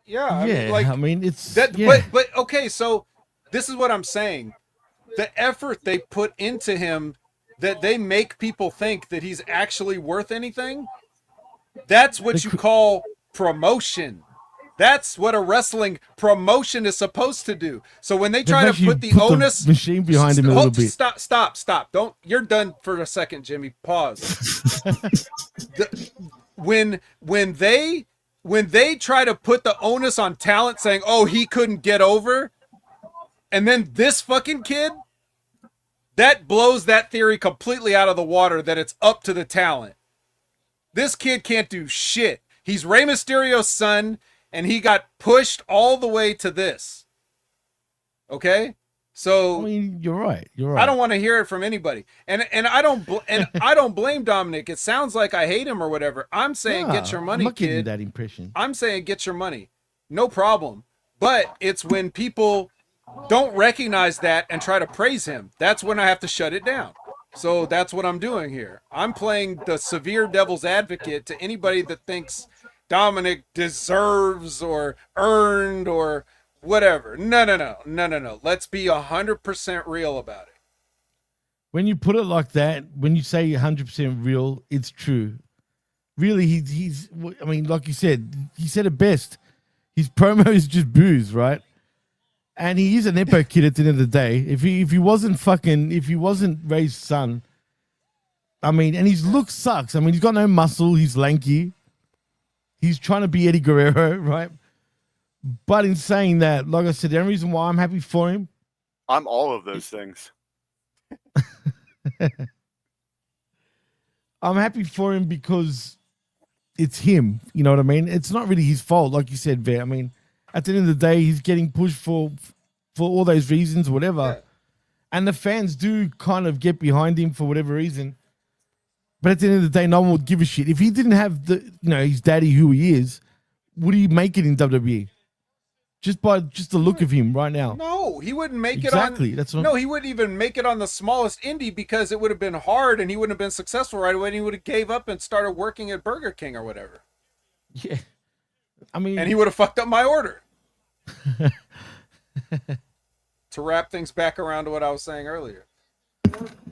Yeah, I Yeah, mean, like I mean, it's that. yeah. But okay, so this is what I'm saying. The effort they put into him, that they make people think that he's actually worth anything. That's what you call promotion. That's what a wrestling promotion is supposed to do. So when they They've try to actually put the onus, machine behind him a little bit. Stop. Don't. You're done for a second, Jimmy. Pause. When they try to put the onus on talent, saying, "Oh, he couldn't get over," and then this fucking kid, that blows that theory completely out of the water. That it's up to the talent. This kid can't do shit. He's Rey Mysterio's son, and he got pushed all the way to this. Okay? So I mean, you're right. You're right. I don't want to hear it from anybody. And I don't blame Dominic. It sounds like I hate him or whatever. I'm saying get your money, I'm not getting kid. that impression. I'm saying get your money. No problem. But it's when people don't recognize that and try to praise him. That's when I have to shut it down. So that's what I'm doing here. I'm playing the severe devil's advocate to anybody that thinks Dominic deserves or earned or whatever. No. Let's be 100% real about it. When you put it like that, when you say 100% real, it's true. Really, he's. I mean, like you said, he said it best. His promo is just booze, right? And he is an Epo kid at the end of the day. If he wasn't Ray's son, I mean, and his look sucks. I mean, he's got no muscle. He's lanky. He's trying to be Eddie Guerrero, right? But in saying that, like I said, the only reason why I'm happy for him, I'm all of those things. I'm happy for him because it's him. You know what I mean? It's not really his fault, like you said, Ver. I mean, at the end of the day, he's getting pushed for all those reasons, whatever. Yeah. And the fans do kind of get behind him for whatever reason. But at the end of the day, no one would give a shit. If he didn't have his daddy who he is, would he make it in WWE? Just the look of him right now. No, he wouldn't make Exactly. it on. That's what No, he wouldn't even make it on the smallest indie because it would have been hard and he wouldn't have been successful right away. And he would have gave up and started working at Burger King or whatever. Yeah. I mean, And he would have fucked up my order. To wrap things back around to what I was saying earlier.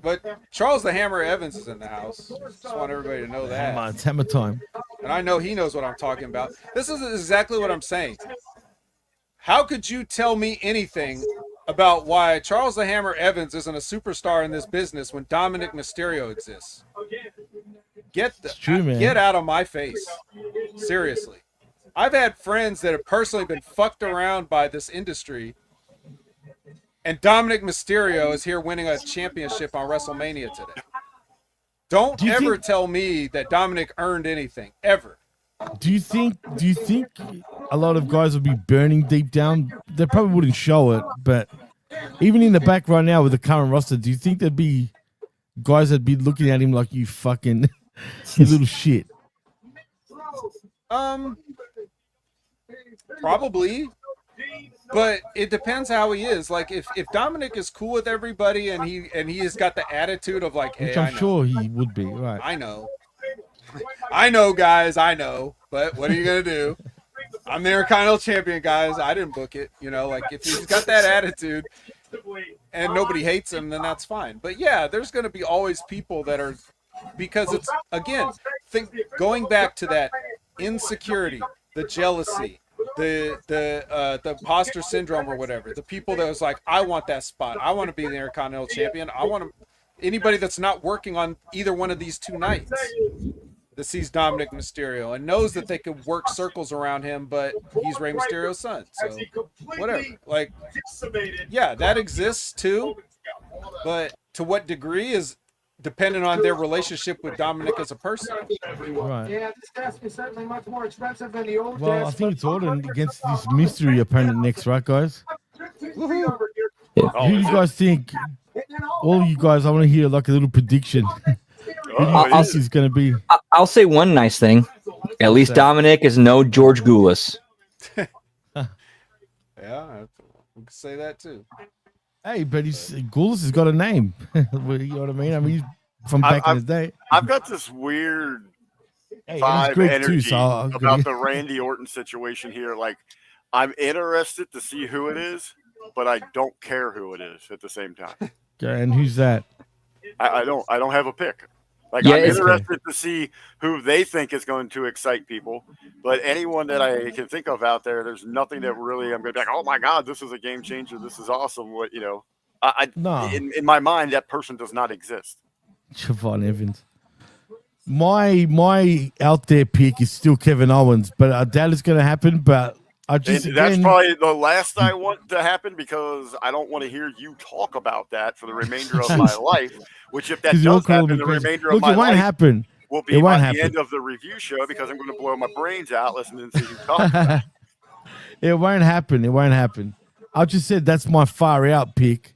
But Charles the Hammer Evans is in the house. Just want everybody to know that. it's hammer time. And I know he knows what I'm talking about. This is exactly what I'm saying. How could you tell me anything about why Charles the Hammer Evans isn't a superstar in this business when Dominic Mysterio exists? Get out of my face. Seriously. I've had friends that have personally been fucked around by this industry, and Dominic Mysterio is here winning a championship on WrestleMania today. Don't ever tell me that Dominic earned anything, ever. Do you think a lot of guys would be burning deep down? They probably wouldn't show it, but even in the back right now with the current roster, do you think there'd be guys that'd be looking at him like you fucking you little shit? Probably. But it depends how he is. Like if Dominic is cool with everybody and he has got the attitude of like, hey, Which I'm sure he would be, right? I know. I know, guys, I know. But what are you gonna do? I'm the Intercontinental Champion, guys. I didn't book it. You know, like if he's got that attitude and nobody hates him, then that's fine. But yeah, there's gonna be always people that are, because it's again, going back to that insecurity, the jealousy, the imposter syndrome or whatever. The people that was like, I want that spot. I want to be the Intercontinental Champion. I want to. Anybody that's not working on either one of these two nights that sees Dominic Mysterio and knows that they could work circles around him, but he's Rey Mysterio's son. So whatever. Like, yeah, that exists too. But to what degree is dependent on their relationship with Dominic as a person. Right. Yeah, this desk is certainly much more expensive than the old Well, desk. I think it's ordered against this mystery opponent next, right, guys? Woohoo. Who do you guys think? All you guys, I want to hear like a little prediction. Who do you think is going to be? I'll say one nice thing. At least that? Dominic is no George Goulas. Yeah, we can say that too. Hey, but Goulas has got a name. You know what I mean? I mean, he's from back in the day. I've got this weird Hey, and he's vibe Greek energy too, so I'll about agree. the Randy Orton situation here. Like, I'm interested to see who it is, but I don't care who it is at the same time. Okay, and who's that? I don't have a pick. Like, Yeah, I'm it's- interested to see who they think is going to excite people, but anyone that I can think of out there, there's nothing that really I'm going to be like, oh my god, this is a game changer. This is awesome. What No. in my mind, that person does not exist. Javon Evans. My out there pick is still Kevin Owens, but I doubt it's going to happen. But I just And that's again, probably the last I want to happen because I don't want to hear you talk about that for the remainder of my life. Which, if that 'cause you're does calling happen, me the crazy. remainder Look, of my it won't life happen. will be It won't by happen. the end of the review show because I'm going to blow my brains out listening to you talk about it. It won't happen. It won't happen. I just said that's my far out pick.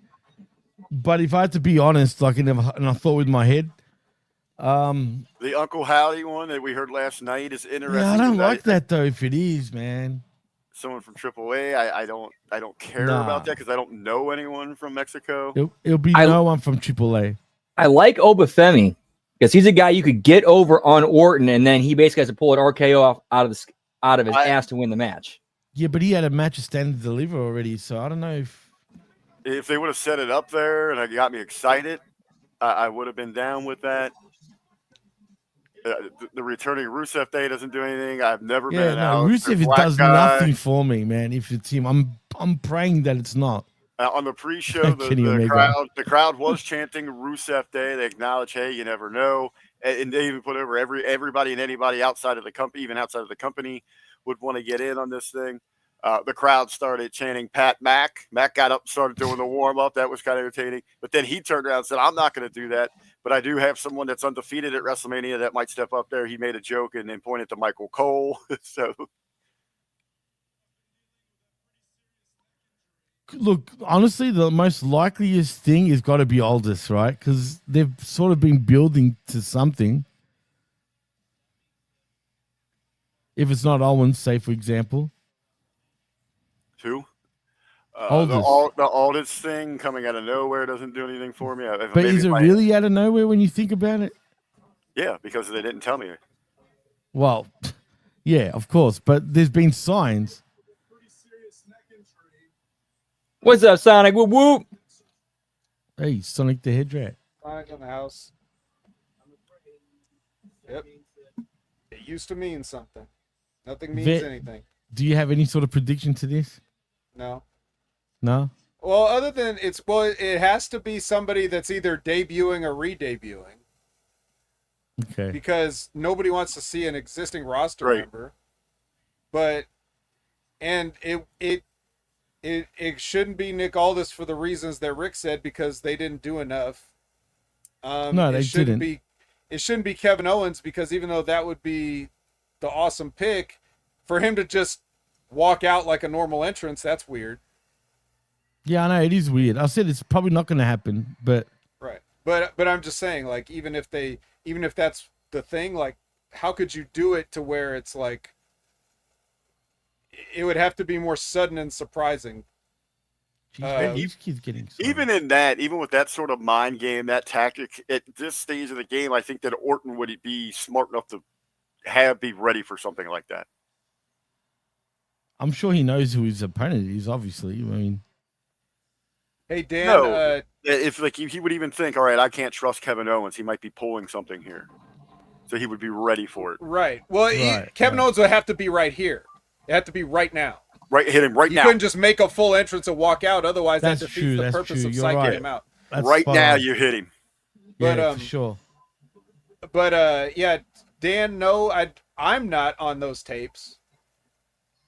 But if I had to be honest, like and I thought with my head, The Uncle Howdy one that we heard last night is interesting. yeah, I don't 'cause like that though. If it is, man, Someone from AAA, I don't care Nah. about that because I don't know anyone from Mexico. it'll be I- no one from AAA. I like Obafemi because he's a guy you could get over on Orton, and then he basically has to pull an RKO out of his ass to win the match. Yeah, but he had a match of stand and deliver already, so I don't know if They would have set it up there and it got me excited, I would have been down with that. The returning Rusev Day doesn't do anything. I've never been an Aleister Rusev it Black does guy. nothing for me, man. If it's him, I'm praying that it's not. On the pre-show, Kenny Omega. the crowd was chanting Rusev Day. They acknowledge, hey, you never know, and they even put over everybody and anybody outside of the company, even outside of the company, would want to get in on this thing. The crowd started chanting Pat Mac. Mac got up, started doing the warm up. That was kind of entertaining. But then he turned around and said, "I'm not going to do that, but I do have someone that's undefeated at WrestleMania that might step up there." He made a joke and then pointed to Michael Cole. So. Look, honestly, the most likeliest thing is got to be Aldous, right? Because they've sort of been building to something. If it's not Owens, say for example, Who? Aldous. The Aldous thing coming out of nowhere doesn't do anything for me. But is it really out of nowhere when you think about it? Yeah, because they didn't tell me. Well, yeah, of course. But there's been signs. What's up, Sonic? Whoop whoop. Hey, Sonic the Hedgehog. Sonic in the house. Yep. It used to mean something. Nothing means Vet- anything. Do you have any sort of prediction to this? No. No? Well, other than it has to be somebody that's either debuting or re-debuting Okay. because nobody wants to see an existing roster Right. member. But it shouldn't be Nick Aldis for the reasons that Rick said because they didn't do enough. No, they didn't. It shouldn't be Kevin Owens because even though that would be the awesome pick, for him to just walk out like a normal entrance, that's weird. Yeah, I know it is weird. I said it's probably not going to happen, but Right. But I'm just saying, like, even if that's the thing, like, how could you do it to where it's like it would have to be more sudden and surprising. these kids getting signed. Even with that sort of mind game, that tactic at this stage of the game, I think that Orton would be smart enough to be ready for something like that. I'm sure he knows who his opponent is. Obviously, I mean, Hey Dan, No. If like he would even think, all right, I can't trust Kevin Owens. He might be pulling something here, so he would be ready for it. right. Well, Kevin Owens would have to be right here. It had to be right now. Right, hit him right You now. couldn't just make a full entrance and walk out. Otherwise, That's that defeats true, the that's purpose true. of You're psyching right. him out. that's Right spot now, on. you hit him. But, Yeah, for sure. But yeah, Dan, no, I'm not on those tapes.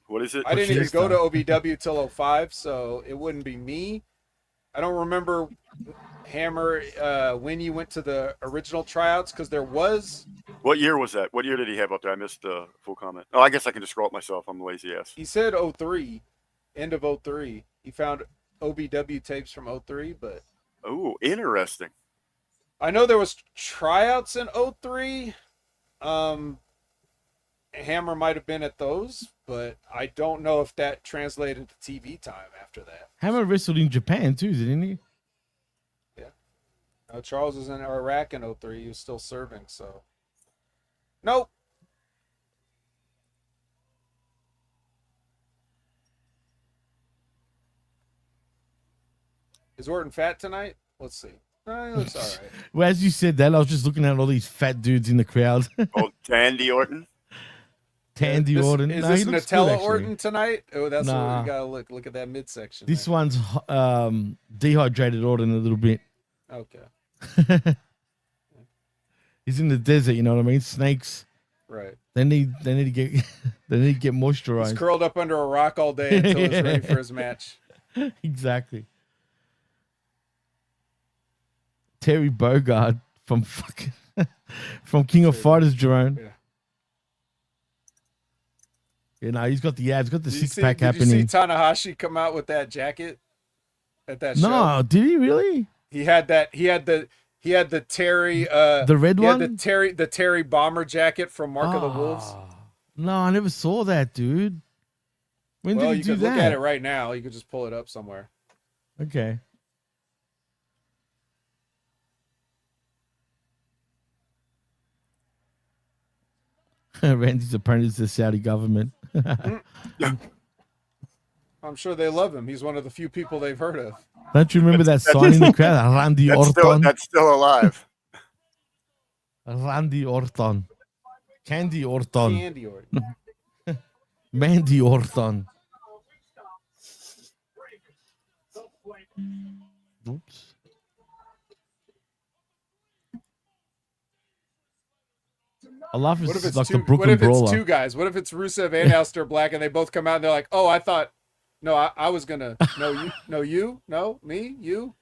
What is it? I didn't even this go to time? OVW till 05, so it wouldn't be me. I don't remember Hammer when you went to the original tryouts because there was. What year was that? What year did he have up there? I missed the full comment. Oh, I guess I can just scroll up myself. I'm a lazy ass. He said 03, end of 03. He found OVW tapes from 03, but Oh, interesting. I know there was tryouts in 03. Hammer might have been at those, but I don't know if that translated to TV time after that. Hammer wrestled in Japan too, didn't he? Charles was in Iraq in 03. He was still serving, so. Nope. Is Orton fat tonight? Let's see. He looks all right. Well, as you said that, I was just looking at all these fat dudes in the crowd. Oh, Dandy Orton. Tandy Orton. Is No, this he looks Nutella good, actually. Orton tonight? Oh, that's what Nah. we gotta look. Look at that midsection. This there. one's dehydrated Orton a little bit. Okay. He's in the desert, you know what I mean? Snakes. Right. They need to get He's moisturized. curled up under a rock all day until he's ready for his match. Exactly. Terry Bogard from from King of Fighters, Jerome. Yeah. You know, he's got the abs, got the Did you six pack did happening. you see Tanahashi come out with that jacket at that show? No, did he really? He had that. He had the Terry. The red he had one? the Terry bomber jacket from Mark of the Wolves. Ah, no, I never saw that, dude. When Well, did he you do could that? look at it right now. You could just pull it up somewhere. Okay. Randy's apprentice to the Saudi government. I'm sure they love him. He's one of the few people they've heard of. Don't you remember that sign in the crowd? Randy Orton. That's still alive. Randy Orton. Candy Orton. Candy Orton. Mandy Orton. Oops. I love What if it's it's like the two? What Brooklyn if it's Brawler. two guys? What if it's Rusev and Aleister Black, and they both come out and they're like, "Oh, I thought, no, I was gonna, no, me, you."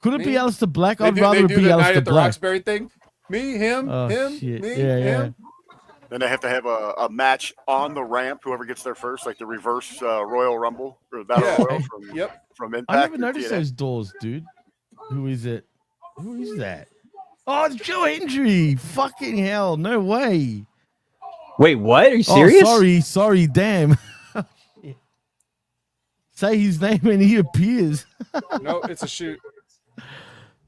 Could it Me? be Aleister Black? They I'd do, rather they it do be the night Aleister at the Black. Roxbury thing. Me, him, Oh, him, shit. me, Yeah, yeah. him. Then they have to have a match on the ramp. Whoever gets there first, like the reverse Royal Rumble or Battle Yeah. Royal from Yep. from Impact. I never or noticed TNA. those doors, dude. Who is it? Who is that? Oh, it's Joe Hendry. Fucking hell. No way. Wait, what? Are you serious? Oh, sorry, damn. Say his name and he appears. No, it's a shoot.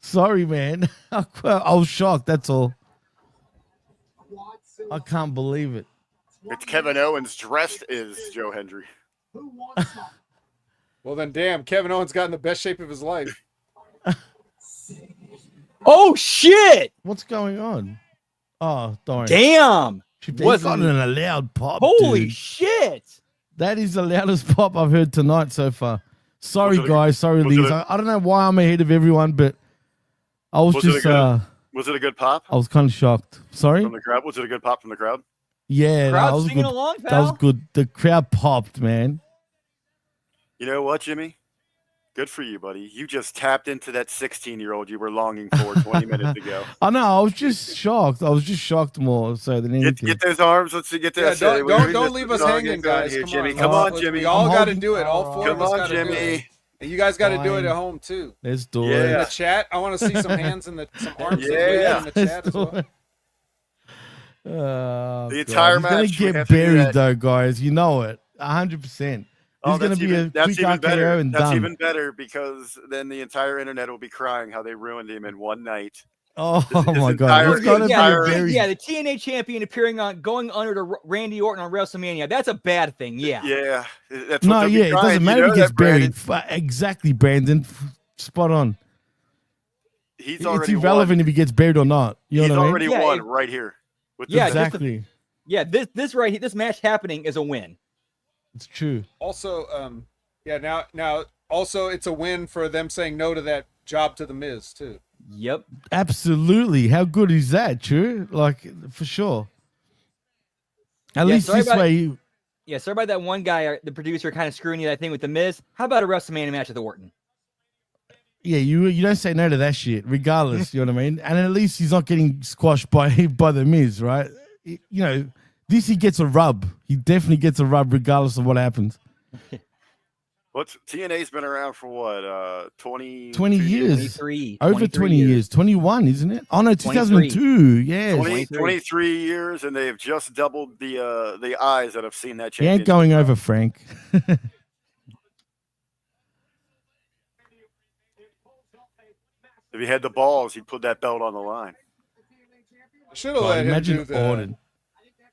Sorry, man. I was shocked. That's all. I can't believe it. It's Kevin Owens dressed as Joe Hendry. Well, then, damn, Kevin Owens got in the best shape of his life. Oh shit! What's going on? Oh, darn. Damn! They What got the- an loud pop. Holy dude. shit! That is the loudest pop I've heard tonight so far. Sorry, Was it a- guys. Sorry, was it Liz. a- I don't know why I'm ahead of everyone, but I was Was it a just, good- Was it a good pop I was kind of shocked. Sorry? from the crowd? Was it a good pop from the crowd? Yeah, that Crowd was singing good. along, That was pal. good. The crowd popped, man. You know what, Jimmy? Good for you, buddy. You just tapped into that 16-year-old you were longing for 20 minutes ago. I know. I was just shocked. I was just shocked more so than anything. Get those arms. Let's see. Get Yeah, that. don't leave us hanging, guys. Here, Come Jimmy. on. Come on, We Jimmy. all I'm got to holding- do it. All four Come of us on, got to do it. Jimmy. And you guys got to do it Fine. at home too. Let's do Yeah. In it. the chat, I want to see some hands in some arms Yeah. in the chat Let's as do well. it. Oh, The God. entire He's gonna match, we get have to do buried that. though, guys. You know it. 100%. Oh, He's gonna that's be even, a that's quick even RKO better. and That's done. even better because then the entire internet will be crying how they ruined him in one night. Oh This my entire- God. It's gonna be entire- a very Yeah, the TNA champion appearing on going under to Randy Orton on WrestleMania. That's a bad thing. Yeah. Yeah, that's what No, they'll be yeah, it crying. doesn't You matter know if he gets that, Brandon. buried. Exactly, Brandon. Spot on. He's It's already irrelevant won. if he gets buried or not. You know He's what I mean? already Yeah, won it- right here. With Yeah, this just the- Exactly. Yeah, this match happening is a win. It's true. Also, now also it's a win for them saying no to that job to the Miz too. Yep. Absolutely. How good is that? True. Like for sure. At Yeah, least sorry this about- way. Yeah, sorry about that one guy, the producer, kind of screwing you that thing with the Miz. How about a WrestleMania match with the Orton? Yeah, you don't say no to that shit, regardless. You know what I mean? And at least he's not getting squashed by the Miz, right? You know, this he gets a rub. He definitely gets a rub, regardless of what happens. What's TNA's been around for what? 20 years. 23. Over 23 20 years. 21, isn't it? Oh no, 2002. Yes. 23 years, and they've just doubled the eyes that have seen that He ain't championship. going over, Frank. If he had the balls, he'd put that belt on the line. Should have God, let him imagine do Orton.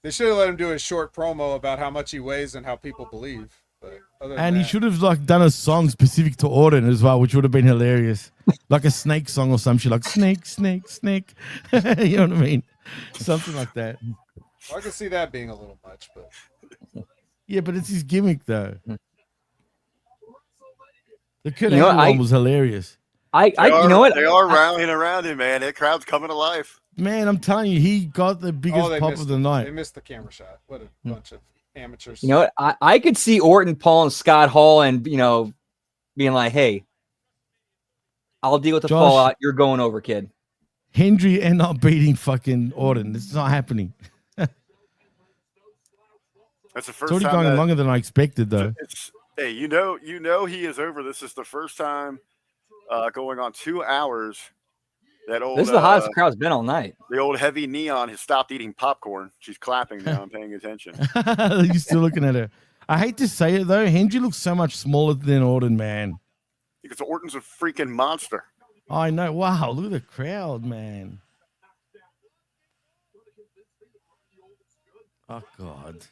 They should have let him do a short promo about how much he weighs and how people believe. But other than And he that- should have like done a song specific to Orton as well, which would have been hilarious. Like a snake song or some shit, like snake, snake, snake. You know what I mean? Something like that. I can see that being a little much, but Yeah, but it's his gimmick though. The Kurt You know what, Angle one I- was hilarious. You know what? They are rallying around him, man. That crowd's coming to life. Man, I'm telling you, he got the biggest they pop missed of the it. night. They missed the camera shot. What a bunch of amateurs. You know what? I could see Orton pulling Scott Hall and, being like, hey, I'll deal with the Josh. fallout. You're going over, kid. Hendry and not beating fucking Orton. This is not happening. That's the It's first already time. going that- longer than I expected, though. Hey, you know he is over. This is the first time going on 2 hours. That old. This is the hottest crowd's been all night. The old heavy neon has stopped eating popcorn. She's clapping now and paying attention. You're still looking at her. I hate to say it, though. Hendry looks so much smaller than Orton, man. Because Orton's a freaking monster. I know. Wow, look at the crowd, man. Oh, God.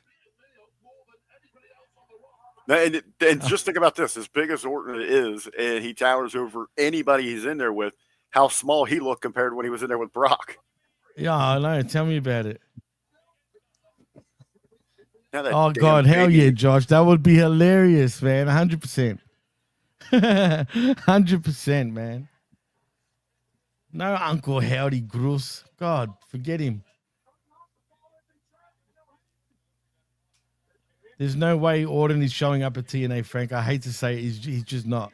Now, and just think about this: as big as Orton is, and he towers over anybody he's in there with, how small he looked compared to when he was in there with Brock. Yeah, I know. Tell me about it. Now that Oh, damn God. Hell baby- yeah, Josh. That would be hilarious, man. 100%. 100%, man. No Uncle Howdy Gross. God, forget him. There's no way Orton is showing up at TNA, Frank. I hate to say it, he's just not.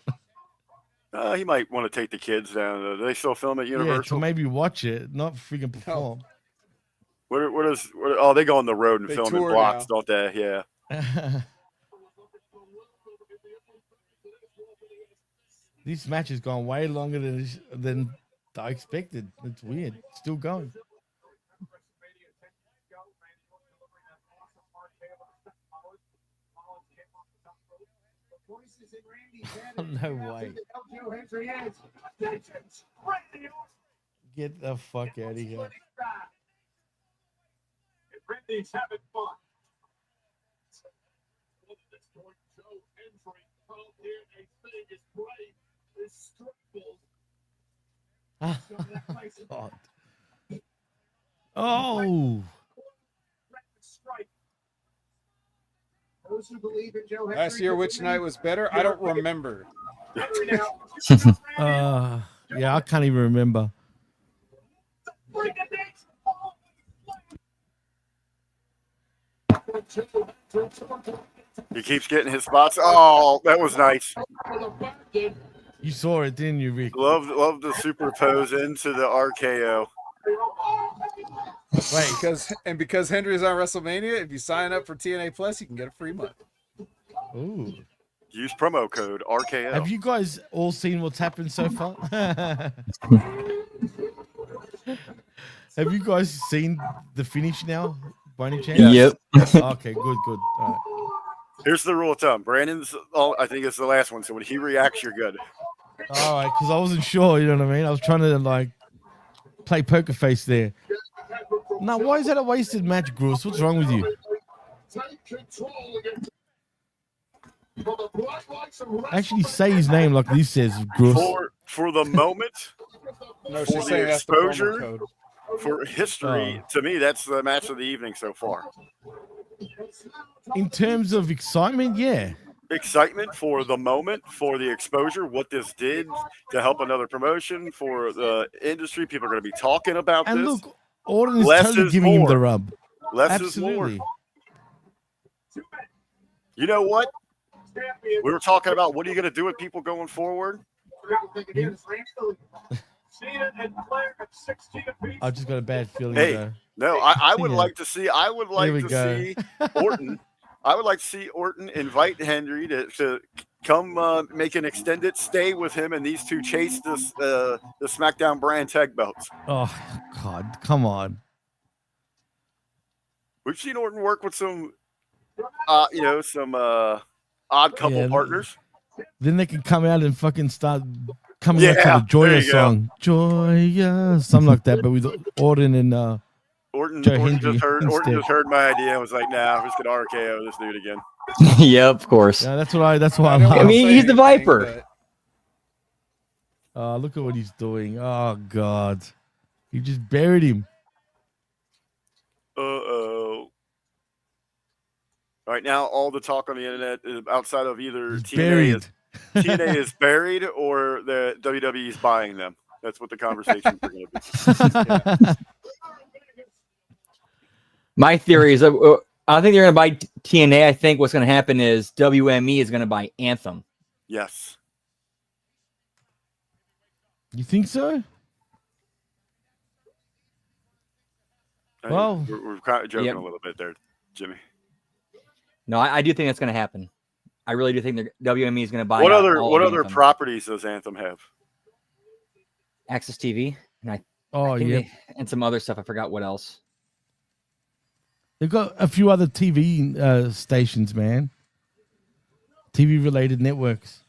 He might want to take the kids down. Do they still film at Yeah, to Universal? maybe watch it, not freaking perform. Oh, they go on the road and They film in tour blocks, now. don't they? Yeah. This match has gone way longer than I expected. It's weird. Still going. No way. Get the fuck out of here. Randy's having fun. God. Oh. Those who believe in Joe Last year, which night was better? I don't remember. Yeah, I can't even remember. He keeps getting his spots. Oh, that was nice. You saw it, didn't you, Rick? Love the superpose into the RKO. Wait. Because Hendry's on WrestleMania, if you sign up for TNA Plus, you can get a free month. Ooh. Use promo code RKO. Have you guys all seen what's happened so far? Have you guys seen the finish now, by any chance? Yep. Okay, good. All right. Here's the rule of thumb. Brandon's, I think it's the last one. So when he reacts, you're good. All right, because I wasn't sure, you know what I mean? I was trying to, play poker face there. Now, why is that a wasted match, Bruce? What's wrong with you? Actually say his name like this says, Bruce. For the moment, No, For she's the saying that's the promo exposure? code. for history, to me, that's the match of the evening so far. In terms of excitement, yeah. Excitement for the moment, for the exposure, what this did to help another promotion, for the industry. People are going to be talking about And this. look, Orton is Less totally is giving him more. the rub. Less Absolutely. is more. You know what? We were talking about what are you going to do with people going forward? I just got a bad feeling. Hey, though. No, I would Yeah. like to see. I would like we to go. see Orton. I would like to see Orton invite Henry to come make an extended stay with him, and these two chase the SmackDown brand tag belts. Oh God, come on. We've seen Orton work with some, some odd couple partners. Then they can come out and fucking start coming out to Yeah, the Joya there you go. song, Joya, something like that. But with Orton and Orton Joe just Hendry heard instead. my idea and was like, "Nah, I'm just gonna RKO this dude again." Yep, of course. Yeah, that's why I don't love. I mean, say he's the anything, Viper. but Look at what he's doing. Oh God, he just buried him. Uh-oh. Right now, all the talk on the internet is outside of either He's TNA buried. is buried or the WWE is buying them. That's what the conversations are going to be. My theory is, I don't think they're going to buy TNA. I think what's going to happen is WME is going to buy Anthem. Yes. You think so? Well, we're kind of joking Yep. a little bit there, Jimmy. No, I do think that's going to happen. I really do think WME is going to buy. What out other all of other Anthem. properties does Anthem have? Access TV, and I oh think yeah, and some other stuff. I forgot what else. they've got a few other TV stations, man. TV related networks.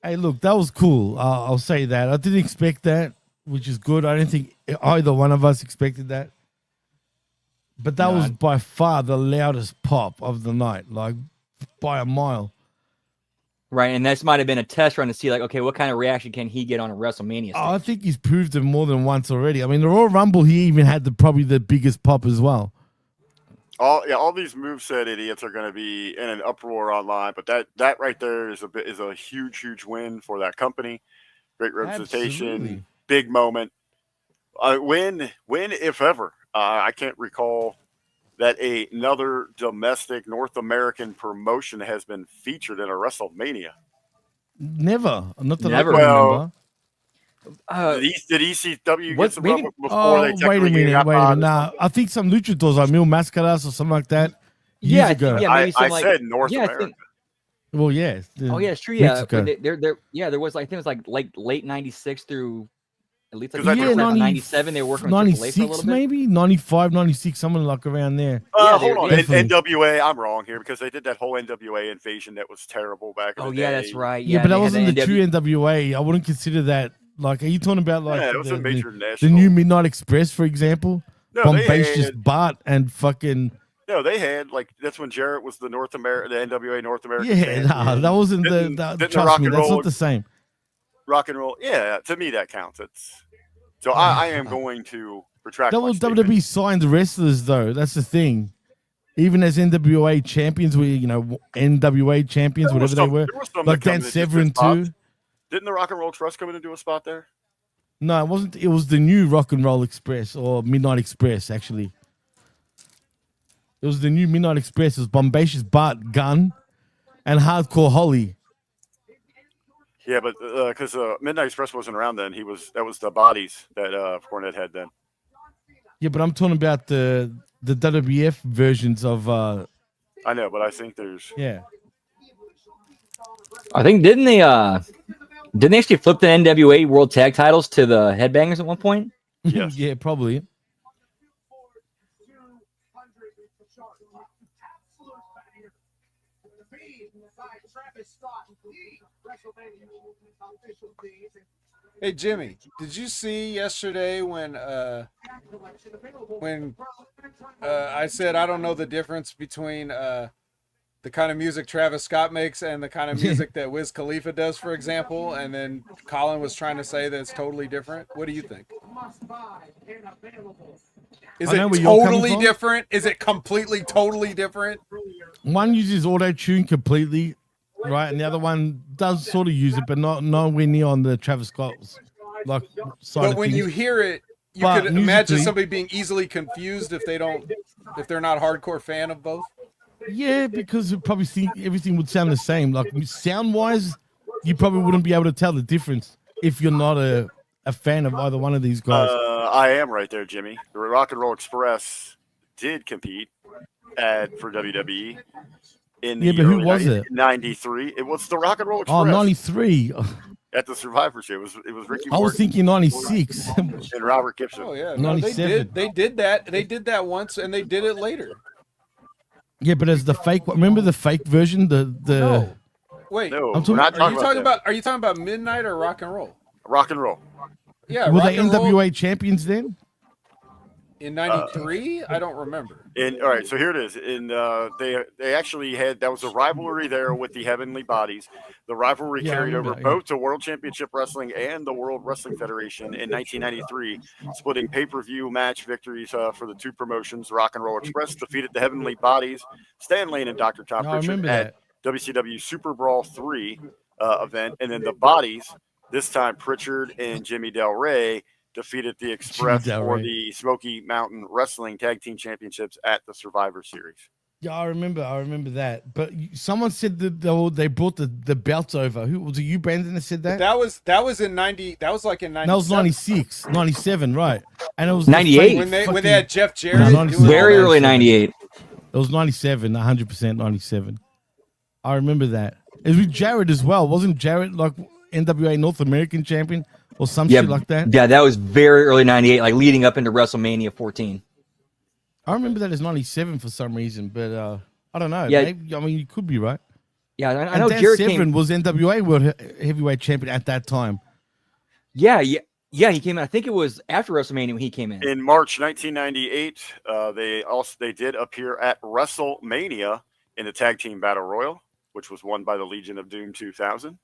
Hey, look, that was cool. I'll say that. I didn't expect that, which is good. I don't think either one of us expected that. But that was by far the loudest pop of the night, like by a mile. Right, and this might have been a test run to see, like, okay, what kind of reaction can he get on a WrestleMania stage? Oh, I think he's proved it more than once already. I mean, the Royal Rumble, he even had probably the biggest pop as well. All these moveset idiots are going to be in an uproar online, but that right there is a huge win for that company. Great representation, Absolutely. big moment. When if ever, I can't recall that another domestic North American promotion has been featured in a WrestleMania. Never. Not that Never. I can remember. Did ECW what- get some maybe- rub before they Wait a technically minute. got Wait a bought minute. or Nah, something? I think some luchadors like Mil Mascaras or something like that Yeah, years ago. yeah, maybe some I like said North yeah, I America. think, Well, yeah. oh yeah, it's true. Yeah, Mexico. there was like, I think it was like late '96 through at least like 'Cause I Yeah, think 97. They were working with Triple A for a 96 little bit. maybe? 95, 96, something like around there. Yeah, Hold on. definitely. NWA, I'm wrong here because they did that whole NWA invasion that was terrible back in Oh the yeah, day. that's right. Yeah, but that they had wasn't the true NW NWA. I wouldn't consider that. Like, are you talking about like Yeah, it was a major the national. new Midnight Express, for example? No, they Bombacious had, Bart and fucking they had like that's when Jarrett was the NWA North American. yeah. champion. Nah, that wasn't Didn't the the trust rock me, and that's roll not the same. rock and roll. Yeah, to me that counts. So I am going to retract. That my was statement. WWE signed wrestlers though. That's the thing. Even as NWA champions, NWA champions, There was whatever they some- were, there was some like that come Dan in and do Severn spots. too. Didn't the Rock and Roll Trust come in and do a spot there? No, it wasn't. It was the new Rock and Roll Express or Midnight Express, actually. It was the new Midnight Express. It was Bombacious Bart Gunn and Hardcore Holly. Yeah, but because Midnight Express wasn't around then, that was the bodies that Cornette had then. Yeah, but I'm talking about the WWF versions of I know, but I think there's yeah. I think didn't they actually flip the NWA World Tag Titles to the Headbangers at one point? Yes. Yeah, probably. hey Jimmy, did you see yesterday when I said I don't know the difference between the kind of music Travis Scott makes and the kind of music that Wiz Khalifa does, for example, and then Colin was trying to say that it's totally different? What do you think? Is I know it where you're coming totally from. different? Is it completely, totally different? One uses auto tune completely, right, and the other one does sort of use it, but nowhere near on the Travis Scott's like side But of when things. you hear it, you But could imagine musically- somebody being easily confused if they're not a hardcore fan of both. Yeah, because you probably think everything would sound the same. Like sound wise, you probably wouldn't be able to tell the difference if you're not a fan of either one of these guys. I am right there, Jimmy. The Rock and Roll Express did compete ad for WWE. In the Yeah, but who early was it? 93. It was the Rock and Roll Oh, Express 93. at the Survivor Series. It was Ricky I was Morton thinking 96. and Robert Gibson. Oh yeah, no, they 97. did. They did that. They did that once, and they did it later. Yeah, but as the fake, remember the fake version? The No, wait. No, I'm talking- we're not Are you talking talking about about? Are you talking about Midnight or Rock and Roll? that. Rock and Roll? Yeah, were Rock they and Roll NWA champions then? in '93. I don't remember. All right, so here it is. They actually had that was a rivalry there with the Heavenly Bodies. The rivalry Yeah, I carried remember over that, yeah. both to World Championship Wrestling and the World Wrestling Federation in 1993, splitting pay-per-view match victories for the two promotions. Rock and Roll Express defeated the Heavenly Bodies, Stan Lane and Dr. Tom No, I Pritchard remember at that. WCW Super Brawl 3 event, and then the Bodies, this time Pritchard and Jimmy Del Rey, defeated the Express Del for Rey. the Smoky Mountain Wrestling Tag Team Championships at the Survivor Series. Yeah, I remember that. But someone said that they brought the belts over. Who was it? You, Brandon, that said that? That was in '90. That was like in '90. That was 96, 97, right? And it was 98. when they had Jeff Jarrett. No, doing 97. all Very that early shit. 98. It was 97, 100% 97. I remember that. It was with Jarrett as well. Wasn't Jarrett like NWA North American champion or some Yeah, shit like that? Yeah, that was very early 98, like leading up into WrestleMania 14. I remember that as 97 for some reason, but I don't know. Yeah. Maybe, I mean, you could be right. Yeah, I And know Dan Jarrett Severn came. was NWA World Heavyweight Champion at that time. Yeah, he came in. I think it was after WrestleMania when he came in. In March 1998, they did appear at WrestleMania in the Tag Team Battle Royal, which was won by the Legion of Doom 2000.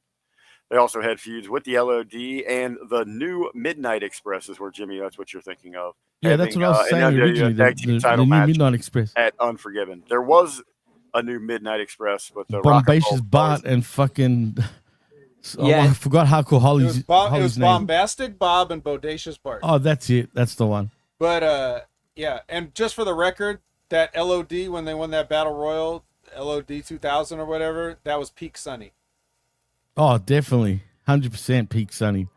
They also had feuds with the LOD and the new Midnight Express, is where Jimmy, that's what you're thinking of. Yeah, that's what I was saying originally. Tag Team title the new match Midnight Express. at Unforgiven. There was a new Midnight Express, but the Rock and Roll Bombacious Bart and fucking. Yeah. I forgot Hardcore It Holly's, was, Holly's name. Bombastic Bob and Bodacious Bart. Oh, that's it. That's the one. But yeah, and just for the record, that LOD when they won that Battle Royal, LOD 2000 or whatever, that was peak Sunny. Oh, definitely. 100% peak Sunny.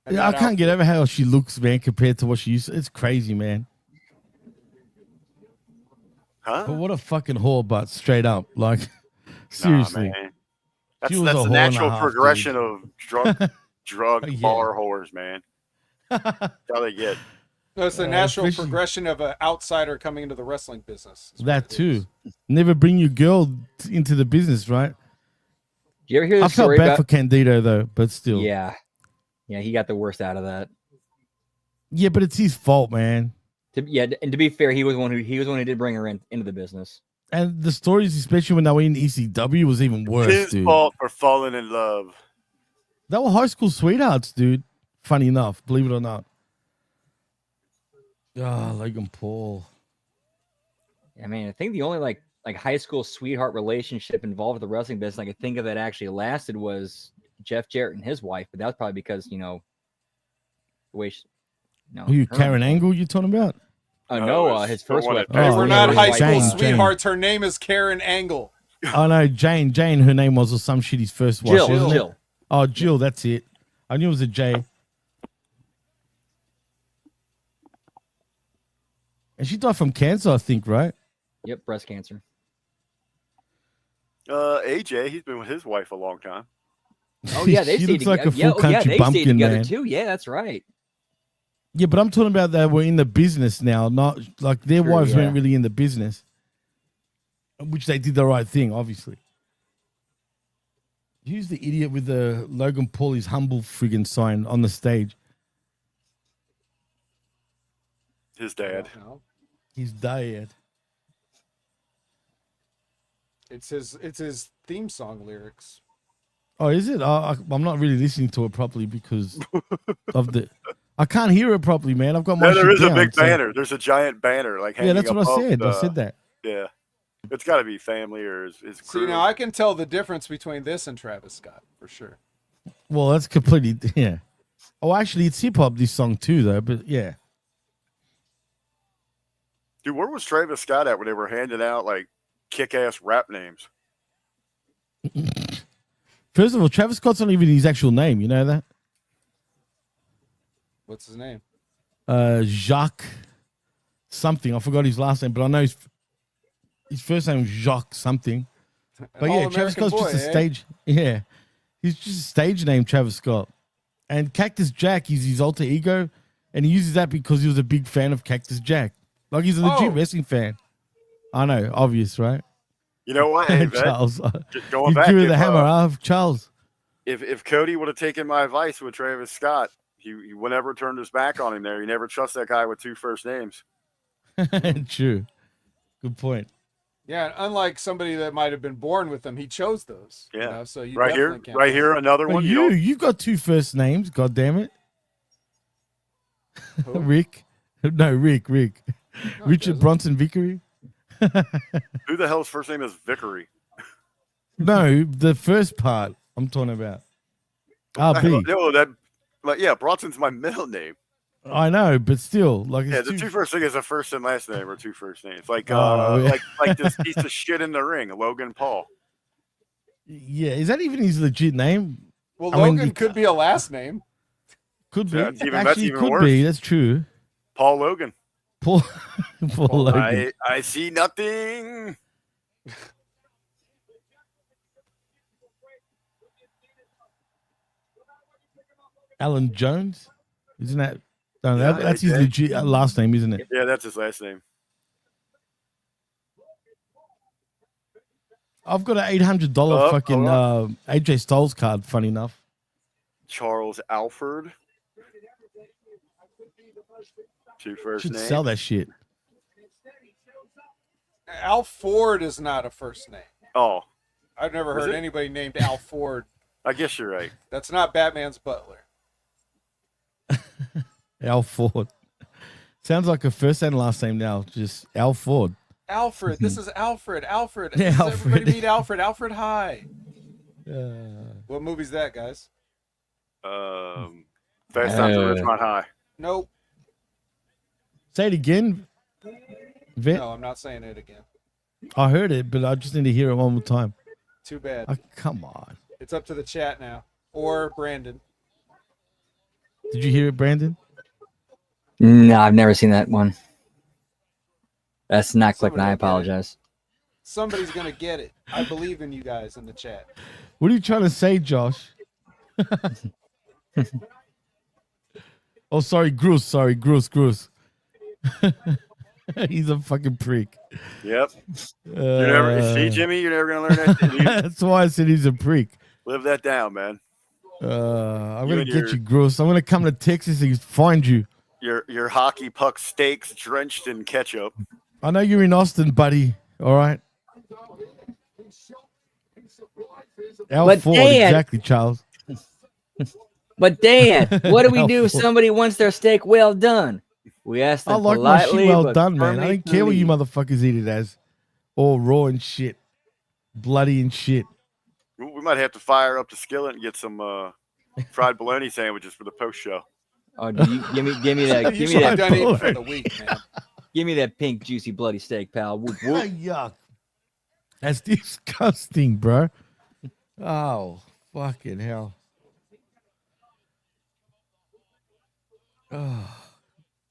And Yeah, I that can't get outfit. over how she looks, man, compared to what she used to. It's crazy, man. Huh? But what a fucking whore, but straight up. Like, seriously. Nah, man. That's She was a the whore and a natural half, progression of drug Yeah. bar whores, man. That's how they get. No, it's the natural especially- progression of an outsider coming into the wrestling business. Is what That it too. is. Never bring your girl into the business, right? Do you ever hear the I felt story bad about? for Candido, though, but still. Yeah, he got the worst out of that. Yeah, but it's his fault, man. And to be fair, he was one who did bring her into the business. And the stories, especially when they were in ECW, was even worse, His dude. fault for falling in love. They were high school sweethearts, dude. Funny enough, believe it or not. Ah, Logan Paul. I mean, I think the only like high school sweetheart relationship involved with the wrestling business I could think of that actually lasted was Jeff Jarrett and his wife, but that's probably because the way she, no, Who you, her- Karen Angle, you talking about? No, his first one wife. at They Oh, were yeah, not yeah, high school Jane, sweethearts. Her name is Karen Angle. Oh no, Jane, her name was, or some shit. His first wife, wasn't it? Jill. Oh, Jill, that's it. I knew it was a J. And she died from cancer, I think, right? Yep, breast cancer. AJ, he's been with his wife a long time. Oh yeah, they She stayed looks like together. a full country they bumpkin, stayed together man. too. Yeah, that's right. Yeah, but I'm talking about that we're in the business now, not like their Sure, wives yeah. weren't really in the business, which they did the right thing, obviously. Who's the idiot with the Logan Paul is humble friggin' sign on the stage? His dad. No, His dad. it's his theme song lyrics. Oh, is it? I'm not really listening to it properly because of the. I can't hear it properly, man. I've got my. No, there shit is a down, big so- banner. There's a giant banner, like Yeah, hanging that's what I above said. I the- said that. Yeah, it's got to be family or his See, crew. now I can tell the difference between this and Travis Scott for sure. Well, that's completely yeah. Oh, actually, it's hip hop. This song too, though. But yeah, Dude, where was Travis Scott at when they were handing out like kick-ass rap names? first of all, Travis Scott's not even his actual name. You know that? What's his name? Jacques something. I forgot his last name, but I know his first name was Jacques something. But An yeah, Travis all-American Scott's just a boy, eh? stage. Yeah, he's just a stage name, Travis Scott. And Cactus Jack is his alter ego, and he uses that because he was a big fan of Cactus Jack. Like he's a legit Oh. wrestling fan. I know, obvious, right? You know what, hey, Vet, Charles, going you back, drew if, the hammer off, Charles. if Cody would have taken my advice with Travis Scott, he would never turned his back on him there. You never trust that guy with 2 first names. True. Good point. Yeah, and unlike somebody that might have been born with them, he chose those. Yeah. You know, so you Right here, definitely can't right blame here, another But one. you got 2 first names, god damn it. Who? Rick. No, Rick. No, he Richard doesn't. Bronson Vickery. Who the hell's first name is Vickery? No, the first part I'm talking about. RB. No, yeah, Bronson's my middle name. I know, but still, like Yeah, it's the 2 first thing is a first and last name or 2 first names. Like Oh, yeah. like this piece of shit in the ring, Logan Paul. Yeah, is that even his legit name? Well, I mean, Logan could be a last name. Could be. Yeah, that's Actually, even could worse. be. That's true. Paul Logan. Paul Logan. I see nothing. Alan Jones, isn't that? No, Yeah, that's his yeah. legit last name, isn't it? Yeah, that's his last name. I've got an $800 Oh, fucking hold AJ Styles card. Funny enough, Charles Alford. 2 first should names. sell that shit. Al Ford is not a first name. Oh, I've never Was heard it? anybody named Al Ford. I guess you're right. That's not Batman's butler. Al Ford sounds like a first and last name now. Just Al Ford. Alfred. This is Alfred. Alfred. Yeah, Does Alfred. everybody meet Alfred? Alfred High. What movie's that, guys? Fast Times at Ridgemont High. Nope. Say it again. Vet. No, I'm not saying it again. I heard it, but I just need to hear it one more time. Too bad. Oh, come on. It's up to the chat now. Or Brandon. Did you hear it, Brandon? No, I've never seen that one. That's not quick, and I Somebody will get it. apologize. Somebody's going to get it. I believe in you guys in the chat. What are you trying to say, Josh? Oh, sorry, Gross. Sorry, Gross. He's a fucking prick. Yep. You're never see, Jimmy. You're never gonna learn that. You That's why I said he's a prick. live that down, man. I'm You gonna and get your- you, Gross. I'm gonna come to Texas and find you. Your hockey puck steaks drenched in ketchup. I know you're in Austin, buddy. All right. Al But Ford, Dan- exactly, Charles. But Dan, what do we do if Helpful. somebody wants their steak well done? We ask them I like my shit politely, well but done, man. I firmly don't care what you believe. motherfuckers eat it as. All raw and shit. Bloody and shit. We might have to fire up the skillet and get some fried bologna sandwiches for the post show. Oh, do you, give me that, You give should me have that, done eating for Lord. the week, man. give me that pink juicy bloody steak, pal. Whoop, whoop. Yuck. That's disgusting, bro. Oh, fucking hell. Oh,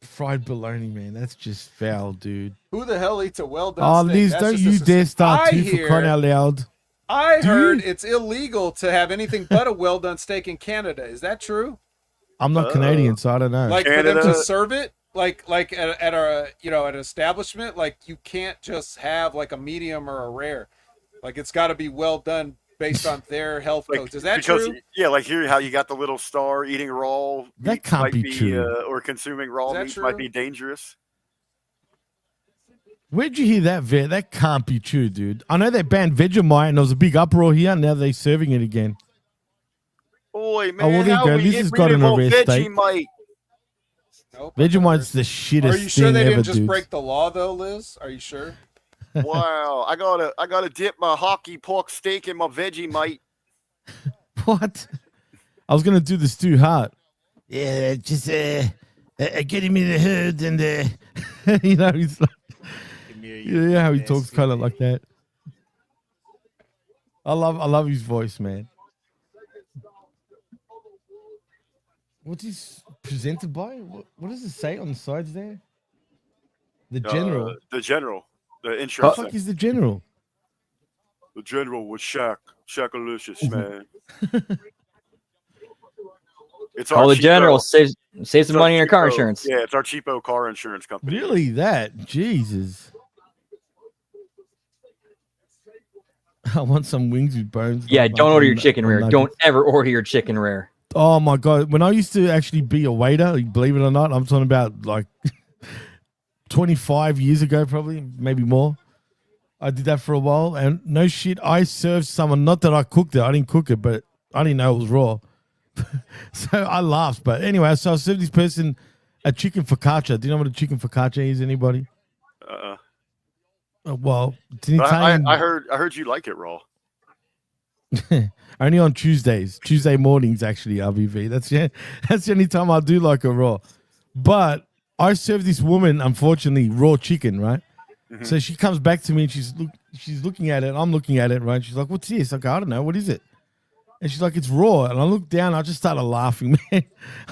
fried bologna, man. That's just foul, dude. Who the hell eats a well-done Oh, steak? Liz, That's don't just you dare start I too for hear- crying out loud. I Do heard you? it's illegal to have anything but a well-done steak in Canada. Is that true? I'm not Canadian, so I don't know. Like for them to Canada- serve it, like at a at an establishment, like you can't just have like a medium or a rare. Like it's got to be well done based on their health Like, codes. Is that because, true? Yeah, like here, how you got the little star eating raw. That meat can't might be true. or consuming raw Is that meat might true? be dangerous. Where'd you hear that, Vet? That can't be true, dude. I know they banned Vegemite and there was a big uproar here. Now they're serving it again. Oi, man, well, there you how go. we Liz get has rid got of an all arrest date. Vegemite? Nope, I've never Vegemite's heard. the shittest Are you sure thing they ever, didn't just dude. break the law though, Liz? Are you sure? Wow, I gotta dip my hockey pork steak in my Vegemite. What? I was gonna do this too hard. Yeah, just get him in the hood and you know he's like, yeah, how he talks kind of like that. I love his voice, man. What's this presented by? What does it say on the sides there? The general. The general. The Who the insurance. fuck is the general? The general was Shaq-alicious, man. It's Call our the general. cheapo- Save some it's our money on your car cheapo- insurance. Yeah, it's our cheapo car insurance company. Really? That? Jesus. I want some wings with bones. Yeah, like don't order your on- chicken on rare. nuggets. Don't ever order your chicken rare. Oh my god! When I used to actually be a waiter, believe it or not, I'm talking about like 25 years ago, probably maybe more. I did that for a while, and no shit, I served someone. Not that I cooked it, I didn't cook it, but I didn't know it was raw, so I laughed. But anyway, so I served this person a chicken focaccia. Do you know what a chicken focaccia is? Anybody? Well, it's an Italian. I heard you like it raw. Only on Tuesday mornings, actually, RBV. That's the only time I do like a raw. But I served this woman, unfortunately, raw chicken, right? Mm-hmm. So she comes back to me and she's looking at it. I'm looking at it, right? She's like, "What's this?" I go, "I don't know. What is it?" And she's like, "It's raw." And I look down. I just started laughing, man.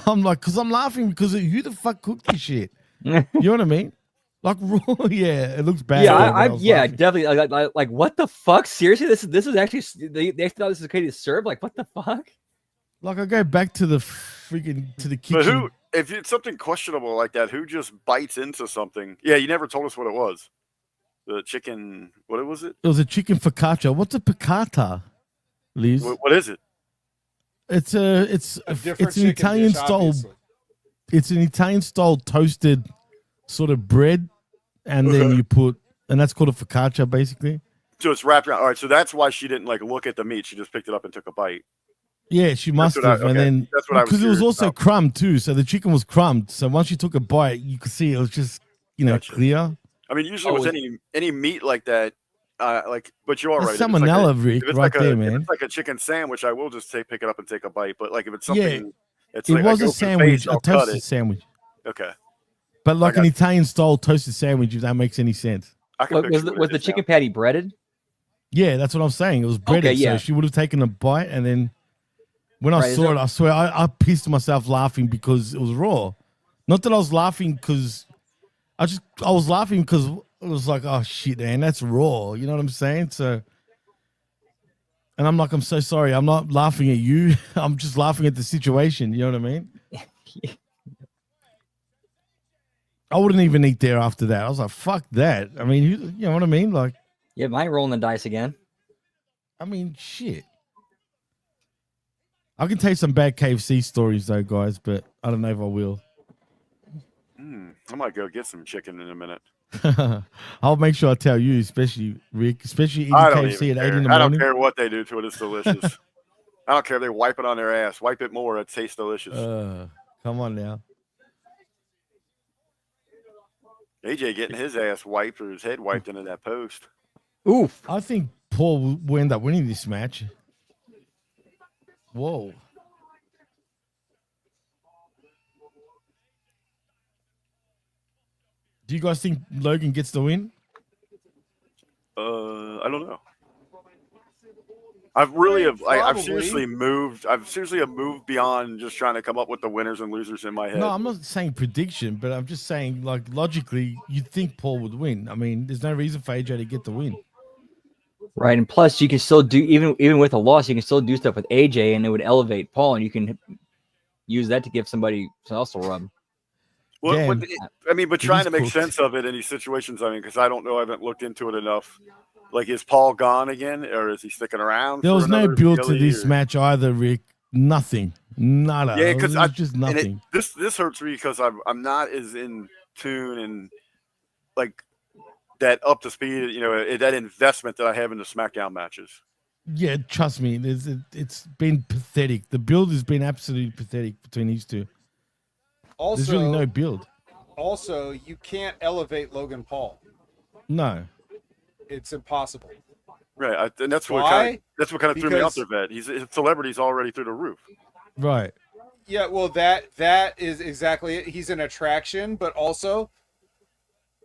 I'm like, I'm laughing because who the fuck cooked this shit? You know what I mean? Like raw, yeah. It looks bad. Yeah, but I was laughing. definitely. Like, what the fuck? Seriously, this is actually they thought this was okay to serve. Like, what the fuck? Like I go back to the kitchen. But who, if it's something questionable like that, who just bites into something? Yeah, you never told us what it was. The chicken, what was it? It was a chicken focaccia. What's a piccata, Liz? What is it? It's A different it's an chicken Italian dish, style. obviously. It's an Italian style toasted sort of bread, and then you put, and that's called a focaccia, basically. So it's wrapped around. All right, so that's why she didn't like look at the meat. She just picked it up and took a bite. Yeah, she must what I- have, and okay. then That's what I was because it was curious also about. crumbed too, so the chicken was crumbed. So once you took a bite, you could see it was just Gotcha. clear. I mean, usually with any meat like that, but you're all right. That's salmonella, Rick, If it's right like there, if man. it's like a chicken sandwich, I will just pick it up and take a bite. But like if it's Yeah, something, it's It like I was go a for the sandwich, face, a I'll cut toasted it. sandwich, Okay, but like got an you. Italian style toasted sandwich, if that makes any sense. I can picture what Was it the is chicken now. patty breaded? Yeah, that's what I'm saying. It was breaded, yeah. so she would have taken a bite, and then when I Right, is saw there- it, I swear I pissed myself laughing because it was raw. Not that I was laughing because I was laughing because it was like, oh shit, man, that's raw. You know what I'm saying? So, and I'm like, I'm so sorry. I'm not laughing at you. I'm just laughing at the situation. You know what I mean? I wouldn't even eat there after that. I was like, fuck that. I mean, you know what I mean? Like, Yeah, mine rolling the dice again. I mean, shit. I can tell you some bad KFC stories though, guys, but I don't know if I will. I might go get some chicken in a minute. I'll make sure I tell you, especially Rick, especially eating I don't KFC even at 8 in care. the I don't morning. care what they do to it. It's delicious. I don't care if they wipe it on their ass. Wipe it more. It tastes delicious. Come on now. AJ getting his ass wiped or his head wiped into that post. Oof. I think Paul will end up winning this match. Whoa. Do you guys think Logan gets the win? I don't know. I've seriously moved. I've moved beyond just trying to come up with the winners and losers in my head. No, I'm not saying prediction, but I'm just saying, like, logically, you'd think Paul would win. I mean, there's no reason for AJ to get the win. Right, and plus you can still do even with a loss, you can still do stuff with AJ, and it would elevate Paul, and you can use that to give somebody else a rub. Well, Damn. but trying to make sense of it in these situations. I mean, because I don't know, I haven't looked into it enough. Like, is Paul gone again, or is he sticking around? There was no build to Philly, this or... match either, Rick. Nothing. Nada. Yeah, It because was just nothing. This hurts me because I'm not as in tune and like that up to speed. You know, that investment that I have in the SmackDown matches. Yeah, trust me. It's been pathetic. The build has been absolutely pathetic between these two. Also, There's really no build. Also, you can't elevate Logan Paul. No. It's impossible. Right, and that's what Why? kind of threw me off Because- there, Vet. His celebrity's already through the roof. Right. Yeah, well, that is exactly it. He's an attraction, but also,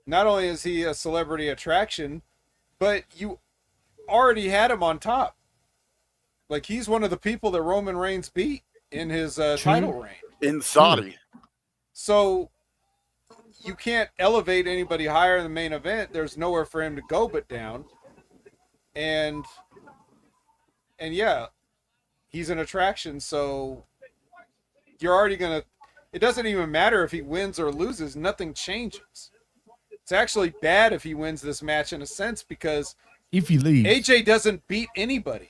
not only is he a celebrity attraction, but you already had him on top. Like, he's one of the people that Roman Reigns beat in his title reign. In Saudi. So, you can't elevate anybody higher in the main event. There's nowhere for him to go but down. And yeah, he's an attraction, so you're already going to, it doesn't even matter if he wins or loses, nothing changes. It's actually bad if he wins this match in a sense, because if he leaves, AJ doesn't beat anybody.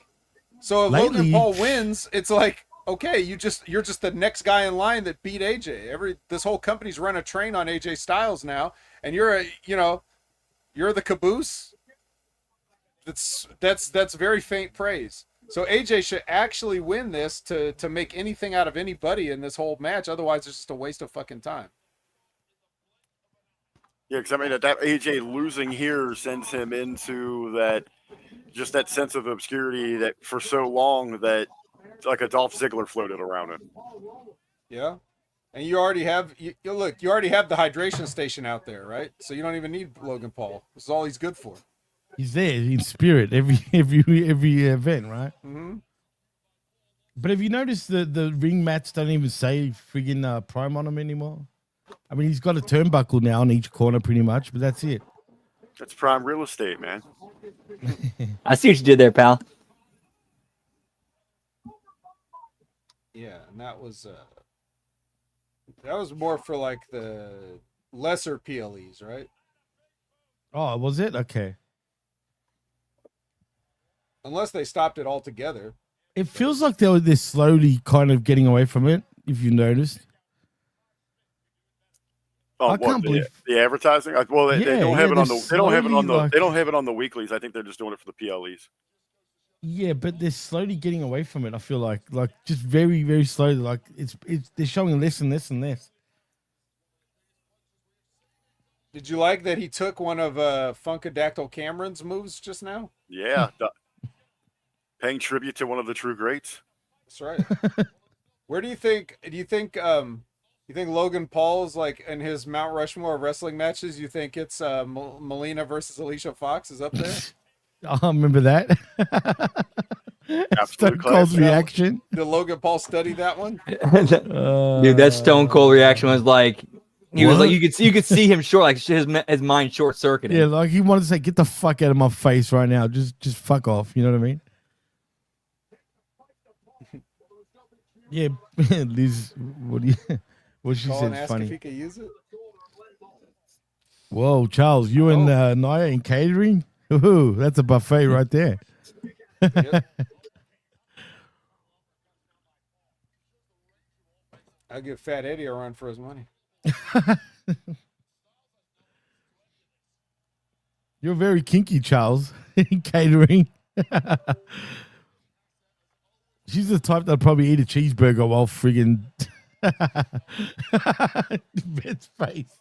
So if Lately, Logan Paul wins, it's like, okay, you're just the next guy in line that beat AJ. This whole company's run a train on AJ Styles now, and you're the caboose. That's very faint praise. So AJ should actually win this to make anything out of anybody in this whole match. Otherwise, it's just a waste of fucking time. Yeah, because I mean, that AJ losing here sends him into that sense of obscurity that for so long that like a Dolph Ziggler floated around him. Yeah, and you already have you already have the hydration station out there, right? So you don't even need Logan Paul. This is all he's good for. he's there in spirit every event, right? Mm-hmm. But have you noticed the ring mats don't even say friggin' Prime on them anymore? I mean, he's got a turnbuckle now on each corner pretty much, but that's it. That's prime real estate, man. I see what you did there, pal. Yeah, and that was more for like the lesser PLEs, right? Oh, was it? Okay. Unless they stopped it altogether. It feels like they're slowly kind of getting away from it, if you noticed. Oh, I can't believe the advertising. Well, they don't have it on the. They don't have it on the. like- They don't have it on the weeklies. I think they're just doing it for the PLEs. Yeah, but they're slowly getting away from it. I feel like just very, very slowly. Like it's they're showing this and this and this. Did you like that he took one of Funkadactyl Cameron's moves just now? Yeah, paying tribute to one of the true greats. That's right. Where do you think Logan Paul's like in his Mount Rushmore of wrestling matches? You think it's Melina versus Alicia Fox is up there? I remember that. Stone Cold's reaction. Did Logan Paul study that one? Dude, that Stone Cold reaction was like, he was like, you could see him short, like his mind short circuiting. Yeah, like he wanted to say, "Get the fuck out of my face right now! Just fuck off." You know what I mean? Yeah, Liz, what she said is funny. If he could use it. Whoa, Charles, you and Naya in catering? Ooh, that's a buffet right there. Yep. I'll give Fat Eddie a run for his money. You're very kinky, Charles, in catering. She's the type that'll probably eat a cheeseburger while friggin' Ben's face.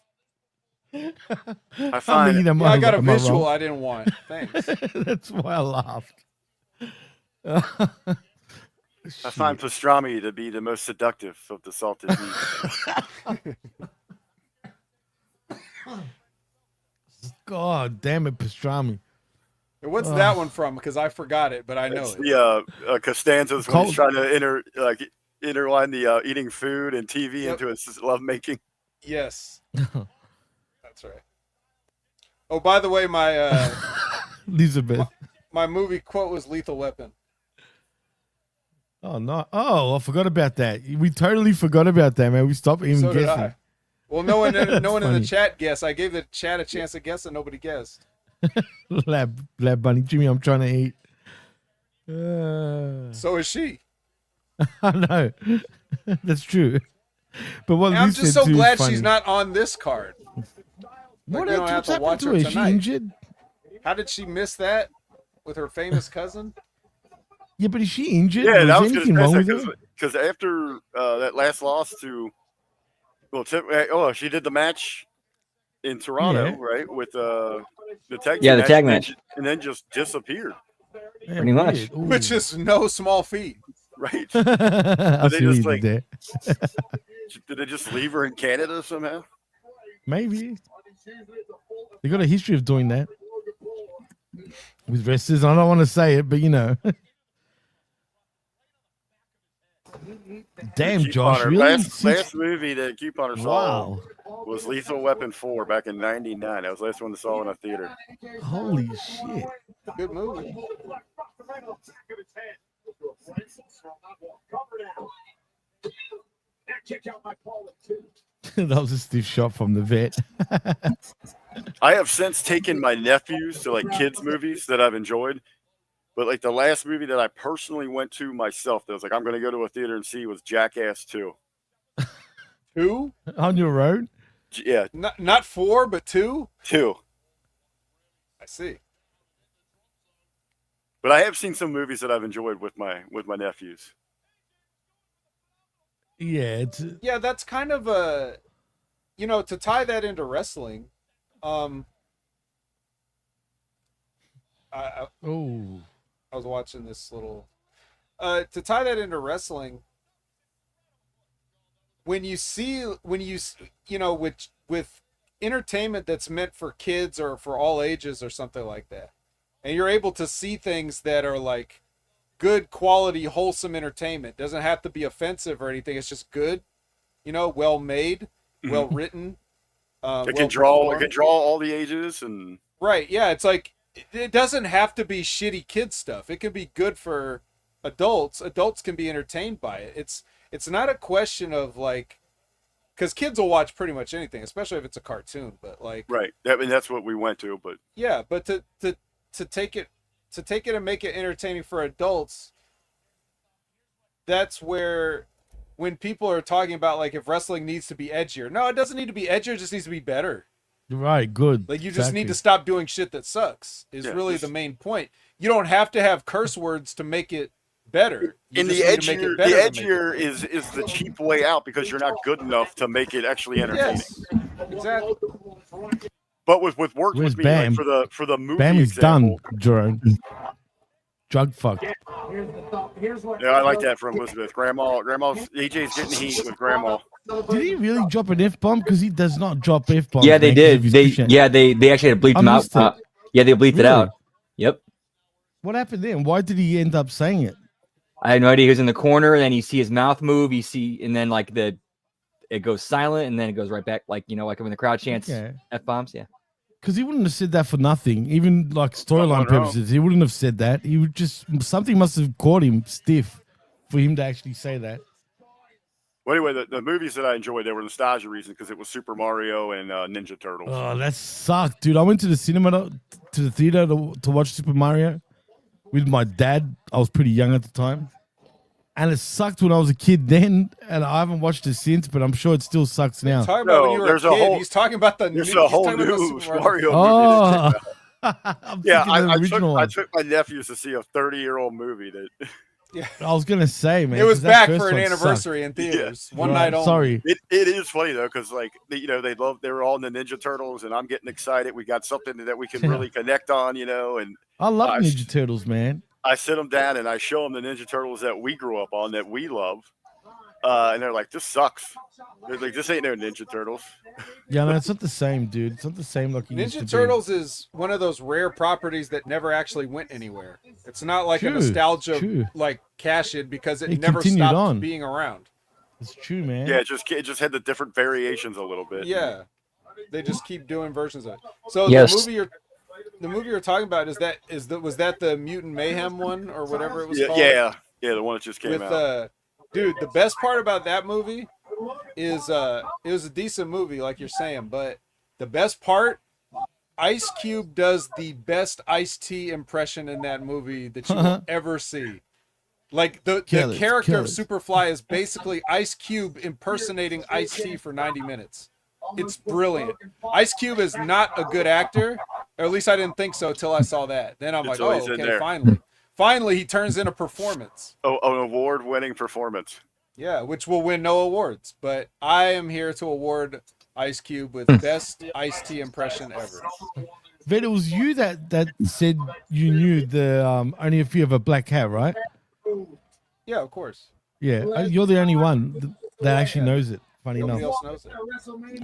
I find I got a visual I didn't want. Thanks. That's why I laughed. I find pastrami to be the most seductive of the salted meat. God damn it, pastrami. What's that one from? Because I forgot it, but I know It's it. the Costanza's when he's trying to interline the eating food and TV into his lovemaking. Yes. That's right. Oh, by the way, my Elizabeth. My movie quote was Lethal Weapon. Oh no! Oh, I forgot about that. We totally forgot about that, man. We stopped even So did guessing. I. Well, no one in funny. the chat guessed. I gave the chat a chance to guess, and nobody guessed. Lab bunny, Jimmy. I'm trying to eat. So is she. I know. That's true. But what And I'm Liz just said so too is glad funny. she's not on this card. What we don't have what's to happened watch to her her? Is she tonight. injured? How did she miss that with her famous cousin? Yeah, but is she injured? Yeah, that was was anything wrong with her? because after that last loss to, she did the match in Toronto, Yeah. right, with the tag. Yeah, team the tag match. and then just disappeared. Yeah, Pretty much. weird. Ooh. Which is no small feat. Right? I they see what just, you did there. Did they just leave her in Canada somehow? Maybe. They got a history of doing that with wrestlers. I don't want to say it, but you know. Damn, The Josh, couponer. really? Last movie that couponer saw Wow. was Lethal Weapon 4 back in '99. That was the last one I saw in a theater. Holy shit. Good movie. That was a stiff shot from the vet. I have since taken my nephews to like kids movies that I've enjoyed, but like the last movie that I personally went to myself that was like I'm going to go to a theater and see was Jackass 2. 2? On your own? Yeah, Not 4, but 2? 2. I see. But I have seen some movies that I've enjoyed with my nephews. Yeah, Yeah, that's kind of a, to tie that into wrestling. I was watching this little. To tie that into wrestling. When you with entertainment that's meant for kids or for all ages or something like that, and you're able to see things that are like good quality, wholesome entertainment. Doesn't have to be offensive or anything. It's just good, well made, well written. It can draw all the ages and right. Yeah, it's like it doesn't have to be shitty kid stuff. It can be good for adults. Adults can be entertained by it. It's not a question of like, because kids will watch pretty much anything, especially if it's a cartoon. But like, right. I mean, that's what we went to. But yeah, but to take it and make it entertaining for adults, that's where when people are talking about like if wrestling needs to be edgier. No, it doesn't need to be edgier, it just needs to be better. Right, good. Like you just need to stop doing shit that sucks is really the main point. You don't have to have curse words to make it better. And the edgier is the cheap way out because you're not good enough to make it actually entertaining. Yes, exactly. But with worked Where's with me like, Bam? for the movie Bam is example, done, Jerome. Drug fuck. Yeah, I like that from Elizabeth. Grandma's AJ's getting heat with Grandma. Did he really drop an F-bomb? Because he does not drop F-bombs. Yeah, they did. They actually had to bleep them out. Yeah, they bleeped it out. Yep. What happened then? Why did he end up saying it? I had no idea. He was in the corner, and then you see his mouth move. And then like it goes silent, and then it goes right back. Like like when the crowd chants F-bombs. Yeah. Because he wouldn't have said that for nothing. Even like storyline purposes, he wouldn't have said that. He would just something must have caught him stiff for him to actually say that. Well, anyway, the movies that I enjoyed, they were nostalgia reasons because it was Super Mario and Ninja Turtles. Oh, that sucked, dude. I went to the cinema to the theater to watch Super Mario with my dad. I was pretty young at the time. And it sucked when I was a kid then, and I haven't watched it since, but I'm sure it still sucks now. Talking about when you were a kid. He's talking about there's a whole new Mario movie. Yeah, I took my nephews to see a 30-year-old movie that. Yeah. I was gonna say, man, it was back for an anniversary in theaters. Yeah. One night only. Sorry, it is funny though, because like they were all in the Ninja Turtles, and I'm getting excited. We got something that we can really connect on, and I love Ninja Turtles, man. I sit them down and I show them the Ninja Turtles that we grew up on, that we love, and they're like, "This sucks." They're like, "This ain't no Ninja Turtles." Yeah, no, it's not the same, dude. It's not the same. Like Ninja Turtles is one of those rare properties that never actually went anywhere. It's not like a nostalgia like cash in because it never stopped being around. It's true, man. Yeah, it just had the different variations a little bit. Yeah, they just keep doing versions of it. So the movie you're talking about was that the Mutant Mayhem one or whatever it was called? Yeah, the one that just came out. Dude, the best part about that movie is it was a decent movie, like you're saying, but the best part, Ice Cube does the best Ice-T impression in that movie that you will ever see. Like the character of Superfly is basically Ice Cube impersonating Ice-T for 90 minutes. It's brilliant. Ice Cube is not a good actor, or at least I didn't think so till I saw that. Then I'm like, oh, okay, finally he turns in a performance. Oh, an award-winning performance. Yeah, which will win no awards, but I am here to award Ice Cube with best Ice-T impression ever. Vet, it was you that said you knew the Only a Few of a Black Cat, right? Yeah, of course. Yeah, you're the only one that actually knows it. Funny enough. Nobody else knows it.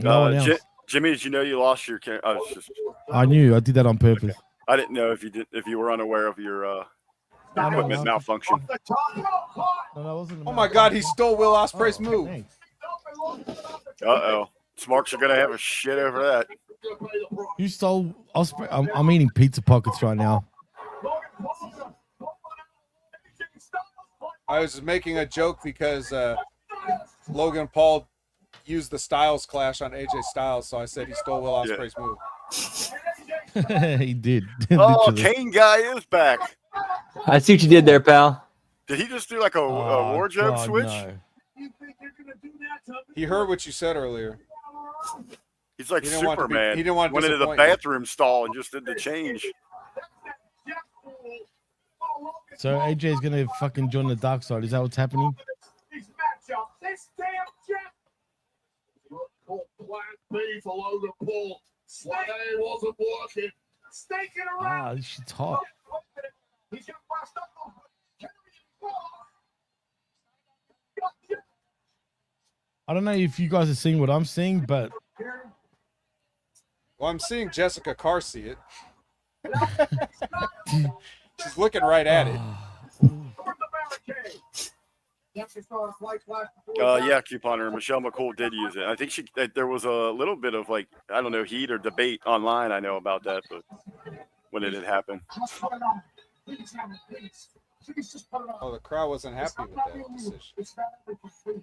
No one else. Jimmy, did you know you lost your? I knew. I did that on purpose. Okay. I didn't know if you were unaware of your equipment malfunction. No, that wasn't the Oh my mouth. God, he stole Will Ospreay's Oh, move. thanks. Uh-oh. Smarks are going to have a shit over that. You stole Osprey. I'm eating pizza pockets right now. I was making a joke because Logan Paul used the Styles Clash on AJ Styles, so I said he stole Will Ospreay's move. He did. Oh, Literally. Kane guy is back. I see what you did there, pal. Did he just do like a Oh, wardrobe God, switch? no. He heard what you said earlier. He's like He didn't want to be- Superman. he didn't want to Went into the disappoint you. bathroom stall and just did the change. So AJ's gonna fucking join the dark side. Is that what's happening? Plan B for Logan Paul. Slay wasn't working. Staking around. Ah, this shit's hot. He's got fast up. I don't know if you guys are seeing what I'm seeing, but Well, I'm seeing Jessica Carr see it. She's looking right at it. Yeah, couponer. Michelle McCool did use it. I think there was a little bit of like, I don't know, heat or debate online. I know about that, but when it had happened. Oh, the crowd wasn't happy with that decision.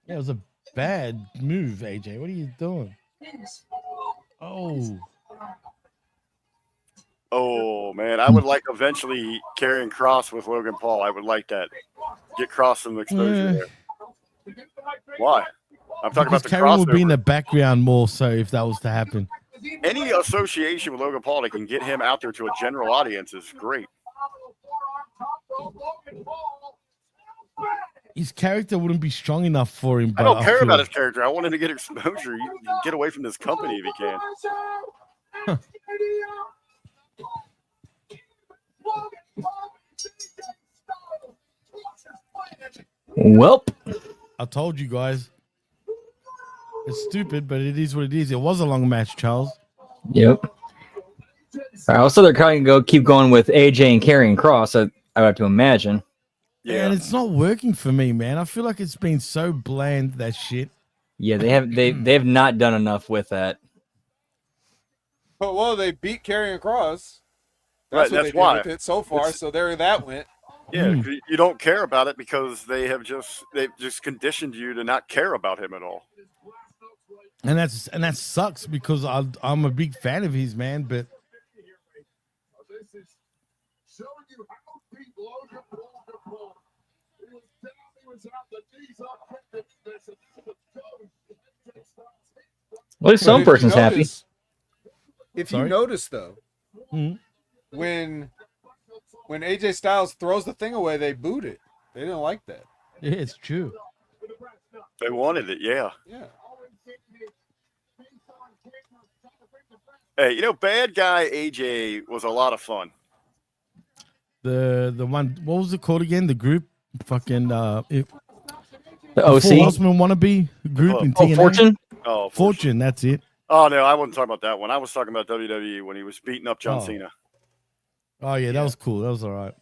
yeah, it was a bad move, AJ. What are you doing? Oh, Oh man, I would like eventually carrying Cross with Logan Paul. I would like that. Get Cross some exposure there. Why? I'm talking because about the Karen would be in crossover. the background more so if that was to happen. Any association with Logan Paul that can get him out there to a general audience is great. His character wouldn't be strong enough for him. I But don't care feel- about his character. I want him to get exposure. You get away from this company if you can. Welp. I told you guys. It's stupid, but it is what it is. It was a long match, Charles. Yep. All right, also, they're going to keep going with AJ and carrying Cross. I would have to imagine. Yeah. And it's not working for me, man. I feel like it's been so bland, that shit. Yeah, they have not done enough with that. But well, they beat Karrion Kross. Right, That's what that's they did why. with it so far. It's- So there that went. Yeah, you don't care about it because they've just conditioned you to not care about him at all. And that sucks because I'm a big fan of his, man. But This is showing you how deep Logan Paul. He was down, he was out, the knees up, this, and now the toe. At least some But if you person's happy. notice- If you Sorry? notice though, Mhm. when AJ Styles throws the thing away, they booed it. They didn't like that. yeah, it's true. They wanted it, yeah. Yeah. Hey, bad guy AJ was a lot of fun. The one, what was it called again? The group, fucking The Four OC. Horsemen wannabe group in Oh, TNA. Fortune. Oh, Fortune, that's it. Oh no, I wasn't talking about that one. I was talking about WWE when he was beating up John Oh. Cena. Oh yeah, that was cool. That was all right.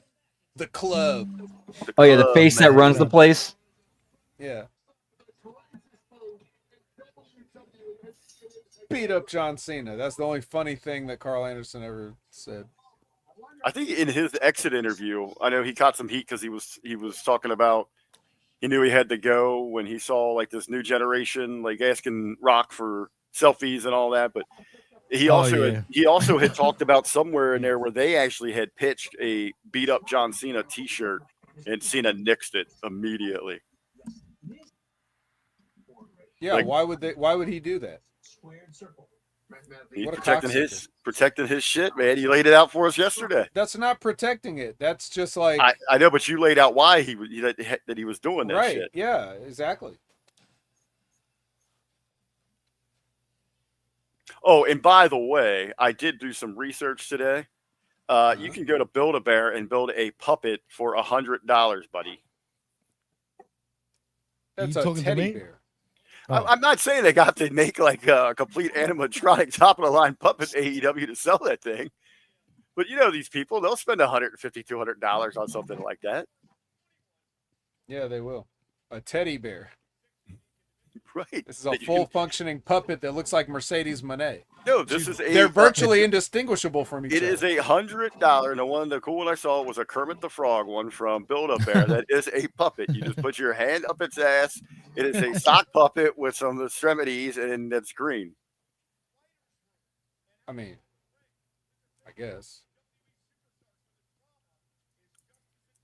The club. Oh yeah, the face that man. runs the place. Yeah. Beat up John Cena. That's the only funny thing that Carl Anderson ever said. I think in his exit interview, I know he caught some heat because he was talking about he knew he had to go when he saw like this new generation like asking Rock for selfies and all that. But he Oh, also yeah. he also had talked about somewhere in there where they actually had pitched a beat up John Cena T-shirt and Cena nixed it immediately. Yeah, Like- why would he do that? He's What a protecting his shit, man. He laid it out for us yesterday. That's not protecting it. That's just like I know, but you laid out why that he was doing that right. shit. Yeah, exactly. Oh, and by the way, I did do some research today. You can go to Build-A-Bear and build a puppet for $100, buddy. That's You a talking to teddy me? bear. Oh. I'm not saying they got to make like a complete animatronic top of the line puppet AEW to sell that thing, but these people, they'll spend $150, $200 on something like that. Yeah, they will. A teddy bear. Right. This is a That you full can- functioning puppet that looks like Mercedes Monet. No, this is a. They're virtually indistinguishable from each It other. is $100, and the one the cool one I saw was a Kermit the Frog one from Build Up Bear. That is a puppet. You just put your hand up its ass. It is a sock puppet with some extremities, and it's green. I mean, I guess.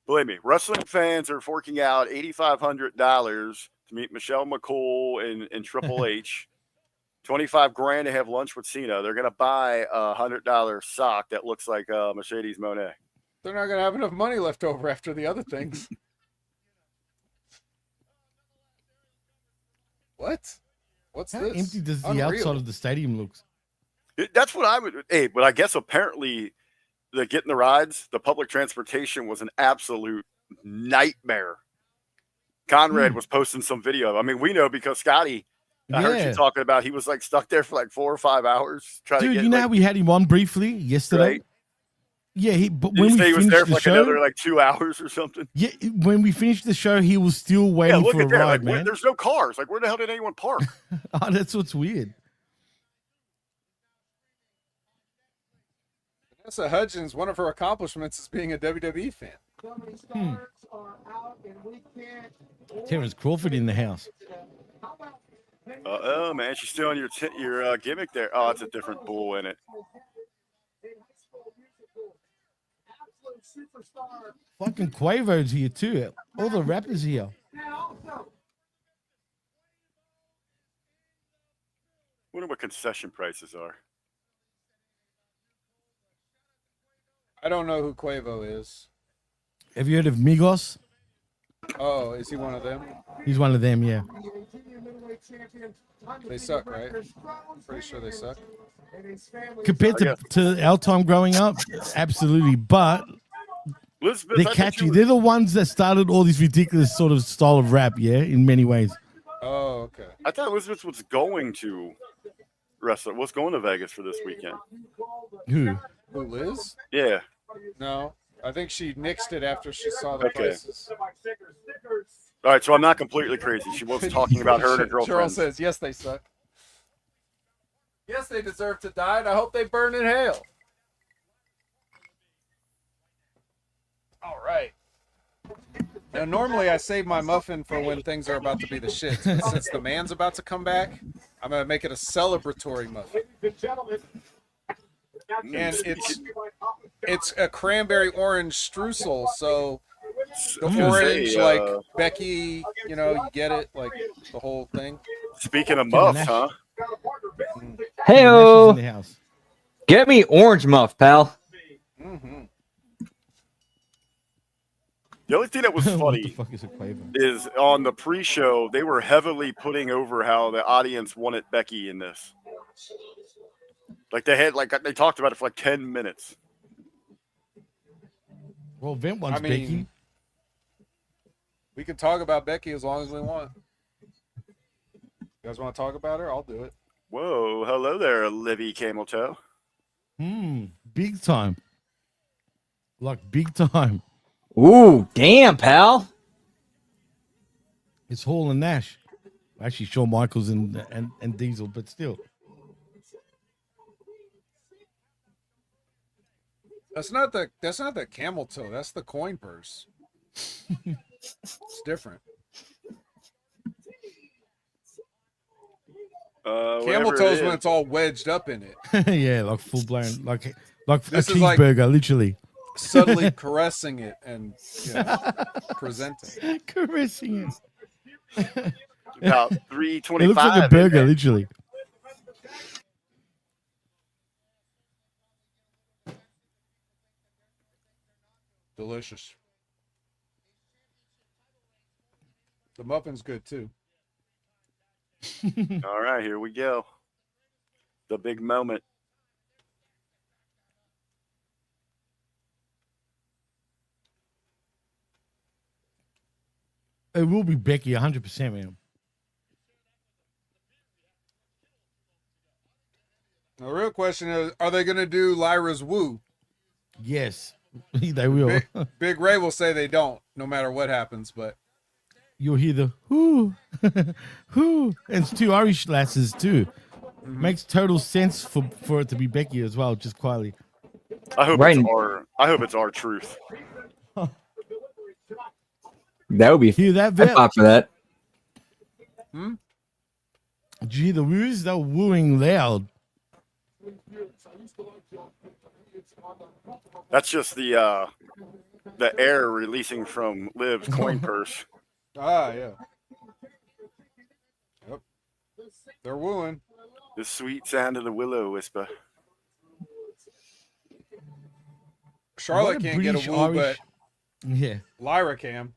Believe me, wrestling fans are forking out $8,500 to meet Michelle McCool and Triple H. $25,000 to have lunch with Cena. They're gonna buy a $100 sock that looks like Mercedes Monet. They're not gonna have enough money left over after the other things. What? What's How this? empty does the Unreal. outside of the stadium looks? That's what I would. Hey, but I guess apparently the getting the rides, the public transportation was an absolute nightmare. Conrad was posting some video. I mean, we know because Scotty. I heard you talking about he was like stuck there for like 4 or 5 hours trying to Dude, get. you know like, how we had him on briefly yesterday? Right. Yeah, but Did when you we say he was finished there the for like show, another like 2 hours or something? yeah, when we finished the show, he was still Yeah, waiting look for a at that. ride, Like, man. there's no cars. Like, where the hell did anyone park? Oh, that's what's weird. Vanessa Hudgens, one of her accomplishments is being a WWE fan. So many stars are out, and we can't. Terrence Crawford in the house. How about Oh man, she's still on your gimmick there. Oh, it's a different bull in it. in high school musical, absolute superstar. Fucking Quavo's here too. All the rappers here. And also, Wonder what concession prices are. I don't know who Quavo is. Have you heard of Migos? Oh, is he one of them? He's one of them, yeah. the 18-year middleweight champion, They suck, right? Pretty sure they suck. and his family. Compared to our time growing up, absolutely. But Elizabeth, they're I thought catchy. you were- They're the ones that started all this ridiculous sort of style of rap, yeah, in many ways. Oh, okay. I thought Elizabeth was going to wrestle. Was going to Vegas for this weekend. Who? Who, Liz? Yeah. No. I think she nixed it after she saw the Okay. prices. All right, so I'm not completely crazy. She was talking about her and her Cheryl girlfriend. says, yes, they suck. Yes, they deserve to die, and I hope they burn in hell. All right. Now, normally I save my muffin for when things are about to be the shits, but since the man's about to come back, I'm going to make it a celebratory muffin. And it's a cranberry orange streusel, so the I was gonna orange, say, like Becky, you know, you get it, like the whole thing. Speaking of muffs, huh? Heyo, In the house. get me orange muff, pal. Mm-hmm. The only thing that was What the funny fuck is a Quavo? is on the pre-show they were heavily putting over how the audience wanted Becky in this. Like they talked about it for like 10 minutes. Well, Vent wants I mean, Becky. we can talk about Becky as long as we want. You guys want to talk about her? I'll do it. Whoa, hello there, Livy Camel Toe. Big time. Like big time. Ooh, damn, pal. It's Hall and Nash. Actually, Shawn Michaels and Diesel, but still. That's not the camel toe. That's the coin purse. It's different. Camel Whatever toe it is when is. it's all wedged up in it, Yeah, like full blown, like a This is like- cheeseburger, literally. subtly caressing it and presenting. Caressing it. About It 325. looks like a in burger, there. literally. Delicious. The muffin's good too. All right, here we go. The big moment. It will be Becky, 100%, man. The real question is, are they going to do Lyra's Woo? Yes, they will. Big Ray will say they don't, no matter what happens. But you'll hear the whoo, whoo, and it's two Irish lasses too. Makes total sense for it to be Becky as well, just quietly. I hope Right. I hope it's our truth. That would be. Hear that, I'd Vet? pop for that. Did you hear the woos? They were wooing loud. That's just the air releasing from Liv's coin purse. Ah, yeah. Yep. They're wooing. The sweet sound of the willow whisper. Charlotte What a can't get British a woo, Irish- Yeah. but Lyra can.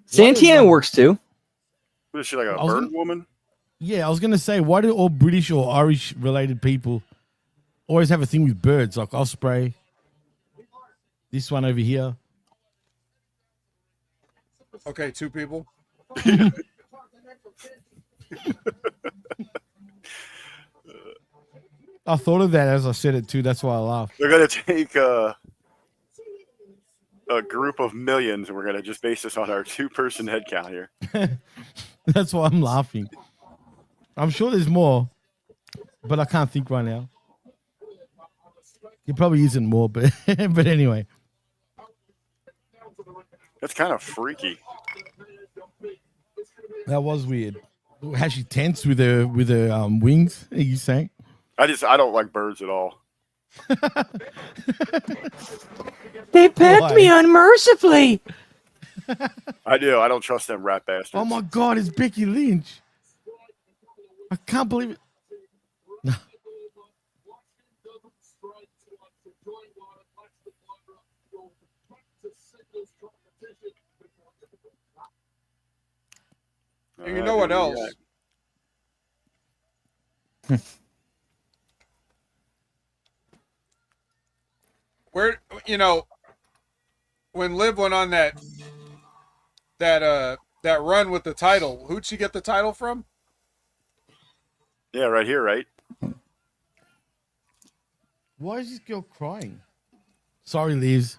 Santana works too. What is she, like a I was bird gonna- woman? Yeah, I was gonna say, why do all British or Irish related people always have a thing with birds? Like Osprey, this one over here. Okay, 2 people. I thought of that as I said it too. That's why I laughed. They're gonna take a group of millions, and we're gonna just base this on our 2-person head count here. That's why I'm laughing. I'm sure there's more, but I can't think right now. It probably isn't more, but but anyway. That's kind of freaky. That was weird. How she tensed with her wings? Are you saying? I don't like birds at all. They pecked Why? me unmercifully. I do. I don't trust them rat bastards. Oh my God! It's Becky Lynch. I can't believe it. And you know what else? Where, when Liv went on that run with the title, who'd she get the title from? Yeah, right here, right? Why is this girl crying? Sorry, Liz.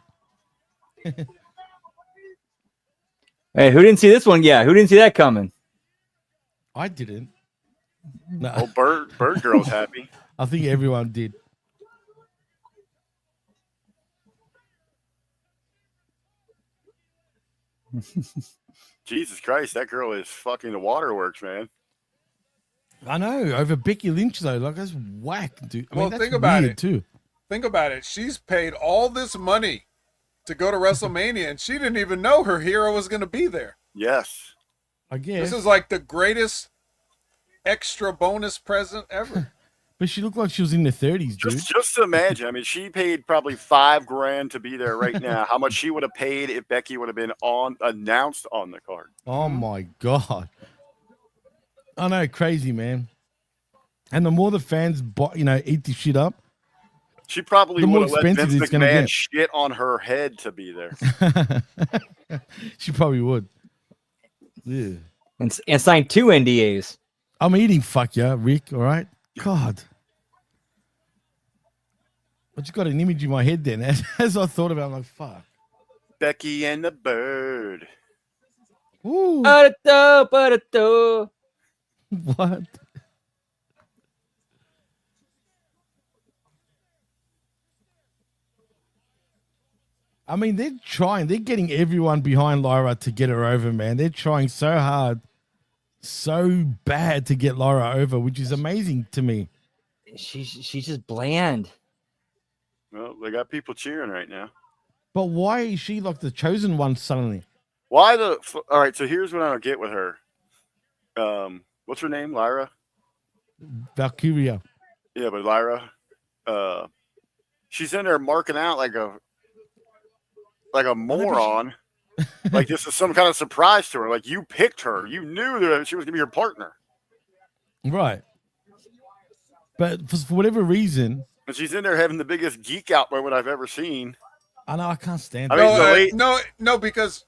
Hey, who didn't see this one? Yeah, who didn't see that coming? I didn't. No, Oh, bird girl's happy. I think everyone did. Jesus Christ, that girl is fucking the waterworks, man. I know, over Becky Lynch though, like that's whack, dude. I mean, Well, that's think about weird, it. too. Think about it. She's paid all this money to go to WrestleMania, and she didn't even know her hero was going to be there. Yes. I guess. This is like the greatest extra bonus present ever. But she looked like she was in the 30s, dude. Just imagine. I mean, she paid probably $5,000 to be there right now. How much she would have paid if Becky would have been announced on the card? Oh my God. I know, crazy, man. And the more the fans, eat this shit up, She probably The more would have let Vince expensive it's gonna McMahon get. shit on her head to be there. she probably would. Yeah. And signed 2 NDAs. I'm eating, fuck yeah, Rick, all right? God. I just got an image in my head then. As I thought about it, I'm like, fuck. Becky and the Bird. Ooh, Ba-da-do. what? I mean, they're trying. They're getting everyone behind Lyra to get her over, man. They're trying so hard, so bad to get Lyra over, which is amazing to me. She's just bland. Well, they got people cheering right now. But why is she like the chosen one suddenly? Why the? All right, so here's what I don't get with her. What's her name? Lyra. Valkyria. Yeah, but Lyra. She's in there marking out like a moron. Like this is some kind of surprise to her. Like you picked her. You knew that she was gonna be your partner. Right. But for whatever reason, And she's in there having the biggest geek out moment I've ever seen. I know I can't stand I it. mean, the late-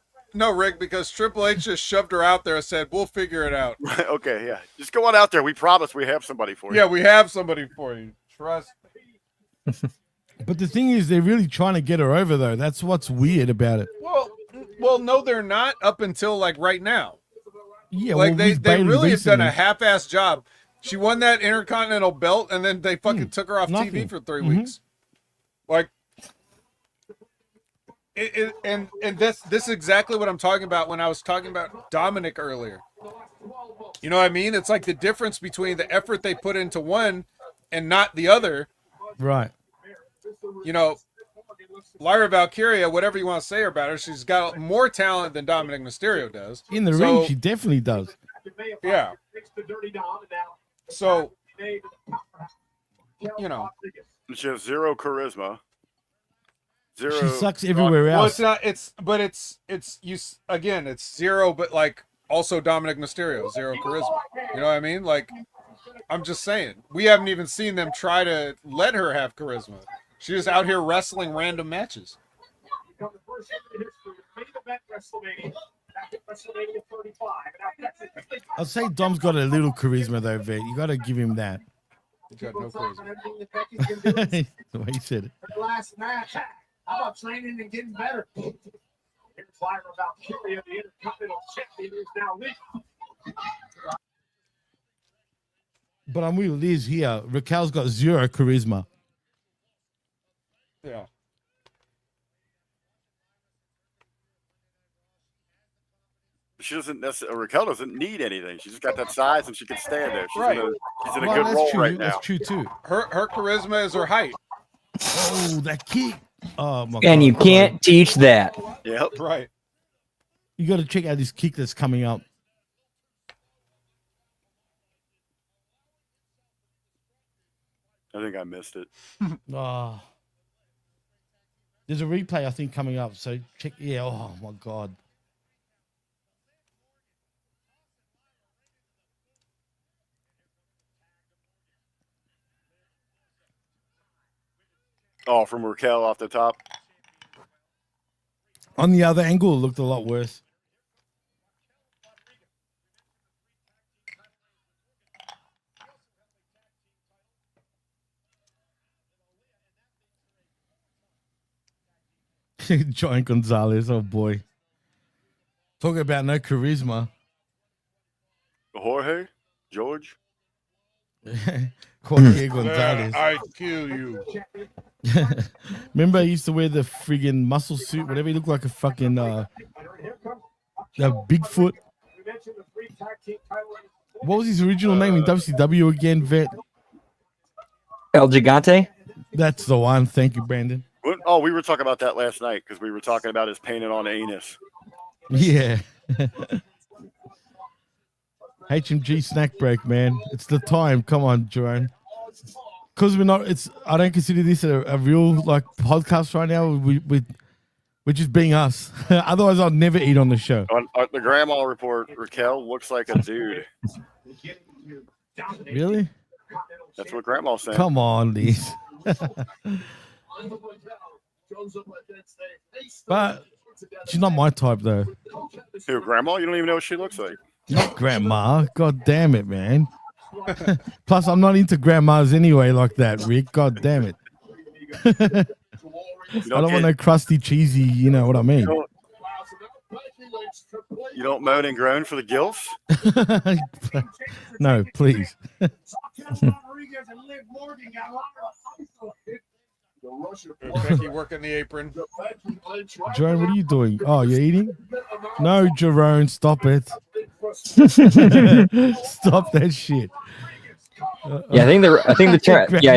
Rick, because Triple H just shoved her out there and said, "We'll figure it out." Okay, yeah. Just go on out there. We promise we have somebody for you. Yeah, we have somebody for you. Trust. But the thing is, they're really trying to get her over, though. That's what's weird about it. Well, no, they're not up until like right now. Yeah, Like well, they with Bayley really have done a recently, half-ass job. She won that Intercontinental belt, and then they fucking took her off nothing. TV for 3 Mhm. weeks. Like, and this is exactly what I'm talking about when I was talking about Dominic earlier. You know what I mean? It's like the difference between the effort they put into one and not the other. Right. You know, Lyra Valkyria, whatever you want to say about her, she's got more talent than Dominic Mysterio does. In the So, ring, she definitely does. yeah. So, you know, She has zero charisma. Zero. She sucks everywhere well, else. it's not. It's you again. It's zero, but like also Dominic Mysterio, zero charisma. You know what I mean? Like, I'm just saying, we haven't even seen them try to let her have charisma. She's just out here wrestling random matches. I'd say Dom's got a little charisma though, Vet. You got to give him that. He's got no charisma. The way he said it. Last match. How about training and getting better? Here's Lyra Valkyria, the Intercontinental Champion, is now legal. But I'm with Liz here. Raquel's got zero charisma. Yeah. She doesn't necessarily. Raquel doesn't need anything. She's just got that size, and she can stand there. She's Right. she's in a Well, good that's role true. right now. That's true too. Her charisma is her height. Oh, that kick. Oh my god. And you can't teach that. Yep. Right. You got to check out this kick that's coming up. I think I missed it. Oh. There's a replay I think coming up. So check. Yeah. Oh my god. Oh, from Raquel off the top. On the other angle, it looked a lot worse. Giant Gonzalez, oh boy. Talking about no charisma. Jorge, George. Jorge Gonzalez. I kill you. Remember, he used to wear the friggin' muscle suit, whatever. He looked like a fucking the Bigfoot. What was his original name in WCW again, Vet? El Gigante. That's the one. Thank you, Brandon. Oh, we were talking about that last night because we were talking about his painted on anus. Yeah. HMG snack break, man. It's the time. Come on, Jerome. Because we're not. I don't consider this a real like podcast right now. We're just being us. Otherwise, I'd never eat on the show. On the grandma report, Raquel looks like a dude. Really? That's what Grandma said. Come on, Liz. But she's not my type, though. Who, Grandma? You don't even know what she looks like. Not grandma. God damn it, man. Plus, I'm not into grandmas anyway like that, Rick. God damn it. I don't want no crusty, cheesy, you know what I mean. You don't moan and groan for the gilfs? No, please. Becky working the apron. Jerome, what are you doing? Oh, you're eating? No, Jerome, stop it. Stop that shit. Yeah, I think the term. Yeah,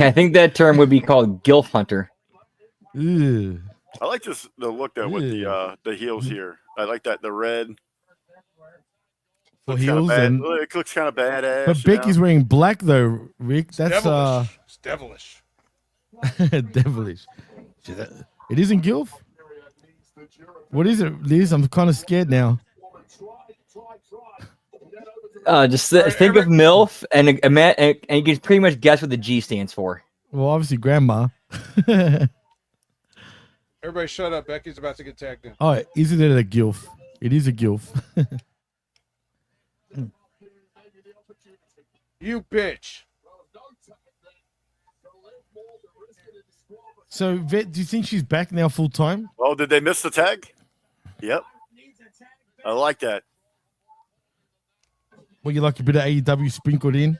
I think that term would be called gilf hunter. Ew. I like the look though with the heels here. I like that the red. For heels and it looks kind of badass. but Becky's wearing black though, Rick. That's It's devilish. devilish. It isn't gilf. What is it, Liz? I'm kind of scared now. Just think of MILF and you can pretty much guess what the G stands for. Well, obviously, grandma. Everybody shut up. Becky's about to get tagged in. Oh, isn't it a gilf? It is a gilf. You bitch. So, Vet, do you think she's back now full time? Oh, did they miss the tag? Yep. I like that. Well, you like a bit of AEW sprinkled in,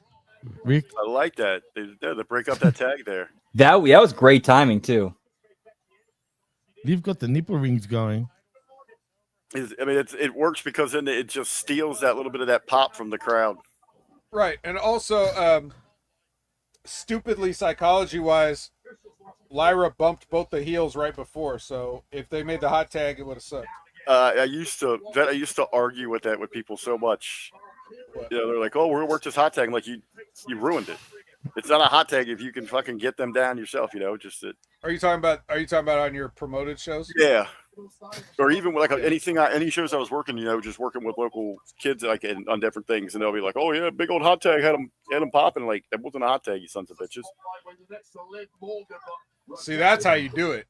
Rick? I like that. They break up that tag there. That was great timing too. You've got the nipple rings going. It works because then it just steals that little bit of that pop from the crowd. Right, and also, stupidly psychology-wise, Lyra bumped both the heels right before. So if they made the hot tag, it would have sucked. I used to argue with that with people so much. You know, they're like, "Oh, we're gonna work this hot tag." I'm like, you ruined it. It's not a hot tag if you can fucking get them down yourself. You know, just that. Are you talking about on your promoted shows? Yeah. Or even like any shows I was working, you know, just working with local kids like on different things, and they'll be like, "Oh yeah, big old hot tag had them popping." Like that wasn't a hot tag, you sons of bitches. See, that's how you do it.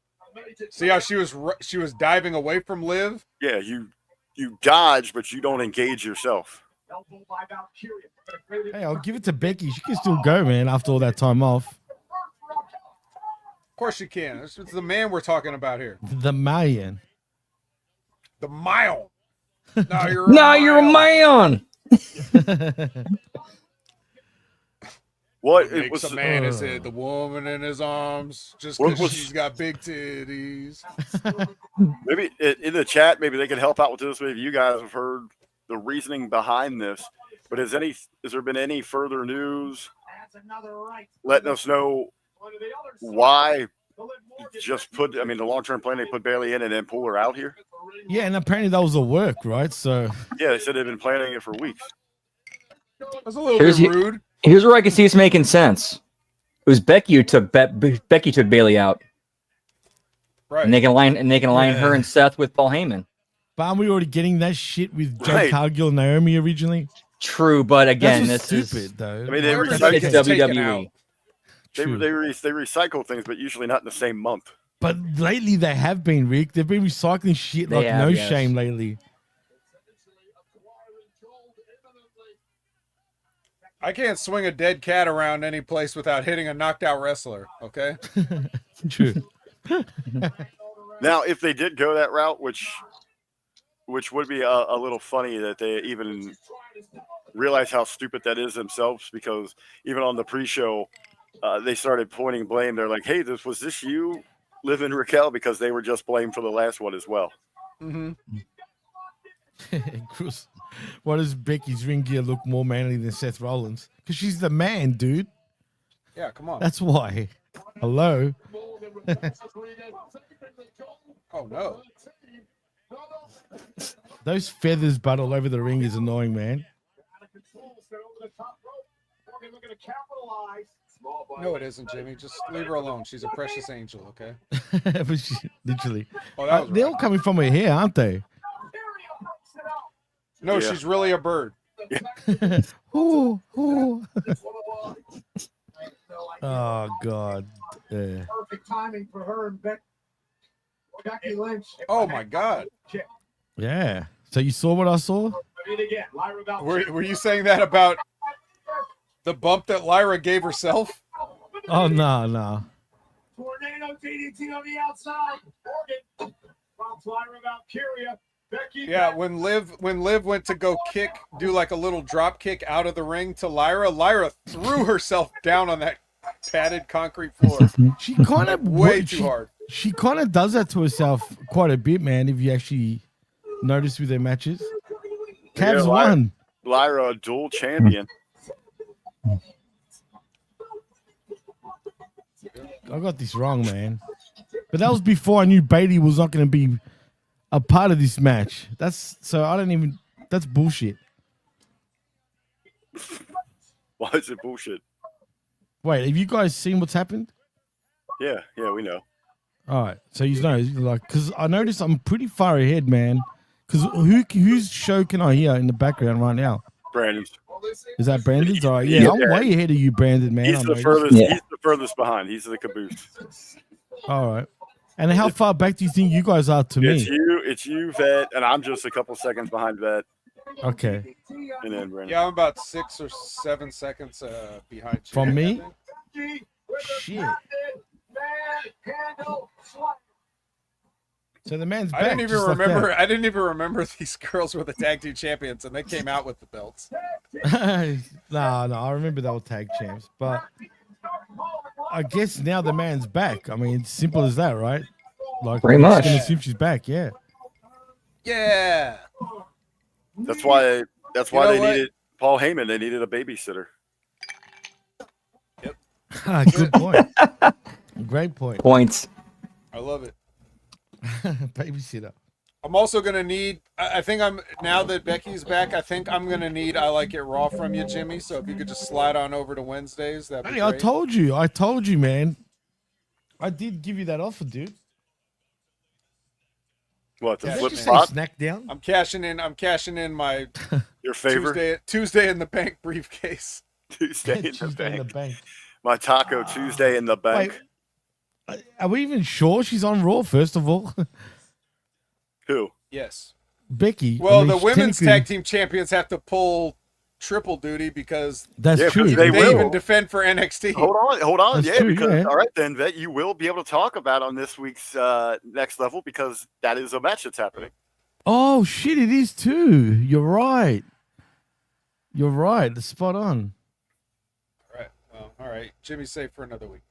See how she was diving away from Liv? Yeah, you dodge, but you don't engage yourself. Hey, I'll give it to Becky. She can still go, man, after all that time off. Of course you can. It's the man we're talking about here. The man. The mile. Now You're a man. What makes a man is it the woman in his arms just because she's got big titties. Maybe in the chat, maybe they can help out with this. Maybe you guys have heard the reasoning behind this. But has there been any further news letting us know why the long-term plan, they put Bailey in and then pull her out here? Yeah, and apparently that was a work, right? So yeah, they said they've been planning it for weeks. That's a little bit rude. Here's where I can see it's making sense. It was Becky who took Bailey out, right? And they can align her and Seth with Paul Heyman. But aren't we already getting that shit with Jade Cargill and Naomi originally? True, but again, this is stupid though. I mean, it's WWE. They recycle things, but usually not in the same month. But lately they have been, Rick. They've been recycling shit like no shame lately. I can't swing a dead cat around any place without hitting a knocked out wrestler, okay? True. Now, if they did go that route, which would be a little funny that they even realize how stupid that is themselves, because even on the pre-show, they started pointing blame. They're like, "Hey, was this you, Liv and Raquel?" Because they were just blamed for the last one as well. Mm-hmm. Chris, why does Becky's ring gear look more manly than Seth Rollins? Because she's the man, dude. Yeah, come on. That's why. Hello. Oh no. Those feathers butt all over the ring is annoying, man. No, it isn't, Jimmy. Just leave her alone. She's a precious angel, okay? But literally. Oh, that was they're all coming from her hair, aren't they? No, Yeah. She's really a bird. Ooh, ooh. Oh, God. Yeah. Perfect timing for her and Becky Lynch. Oh, my God. Yeah. So you saw what I saw? Were you saying that about the bump that Lyra gave herself? Oh, no. Tornado DDT on the outside. Morgan bumps Lyra Valkyria. Becky. Yeah, when Liv went to go do like a little drop kick out of the ring to Lyra threw herself down on that padded concrete floor. She kind of way too hard. She kind of does that to herself quite a bit, man, if you actually notice with their matches. Cavs won. Lyra, dual champion. I got this wrong, man. But that was before I knew Bailey was not going to be a part of this match. That's bullshit. Why is it bullshit? Wait, have you guys seen what's happened? Yeah, we know. All right, so you know, like, because I noticed I'm pretty far ahead, man. Because whose show can I hear in the background right now? Brandon's. Is that Brandon's? All right, yeah, I'm way ahead of you, Brandon, man. He's the furthest. Yeah. He's the furthest behind. He's the caboose. All right. And how far back do you think you guys are to me? It's you, Vet, and I'm just a couple seconds behind Vet. Okay. And then Brandon. Yeah, I'm about 6 or 7 seconds behind you. From me? Shit. So the man's back. I didn't even just like that. remember. I didn't even remember these girls were the tag team champions, and they came out with the belts. No, I remember they were tag champs, but I guess now the man's back. I mean, it's simple as that, right? Like, Pretty we're just much. gonna assume she's back. Yeah. Yeah. That's why. That's why know they what? needed Paul Heyman. They needed a babysitter. Good point. Great point. Points. I love it. Babysitter. I'm also gonna need. I think I'm now that Becky's back. I think I'm gonna need I Like It Raw from you, Jimmy. So if you could just slide on over to Wednesdays, that'd be Hey, I great. told you, man. I did give you that offer, dude. What, the Yeah, Did flip you say flop? snack down? I'm cashing in my Your favorite? Tuesday in the bank briefcase. Tuesday in the Tuesday in the bank. bank. My Taco Tuesday in the bank. Wait, are we even sure she's on Raw? First of all, Who? Yes. Becky. I Well, mean, the she women's technically- tag team champions have to pull triple duty because That's Yeah, true. because they will. even defend for NXT. Hold on. That's Yeah, true, because yeah. all right then, Vet, you will be able to talk about on this week's next level because that is a match that's happening. Oh shit! It is too. You're right. You're right. It's spot on. All right. Well, all right. Jimmy's safe for another week.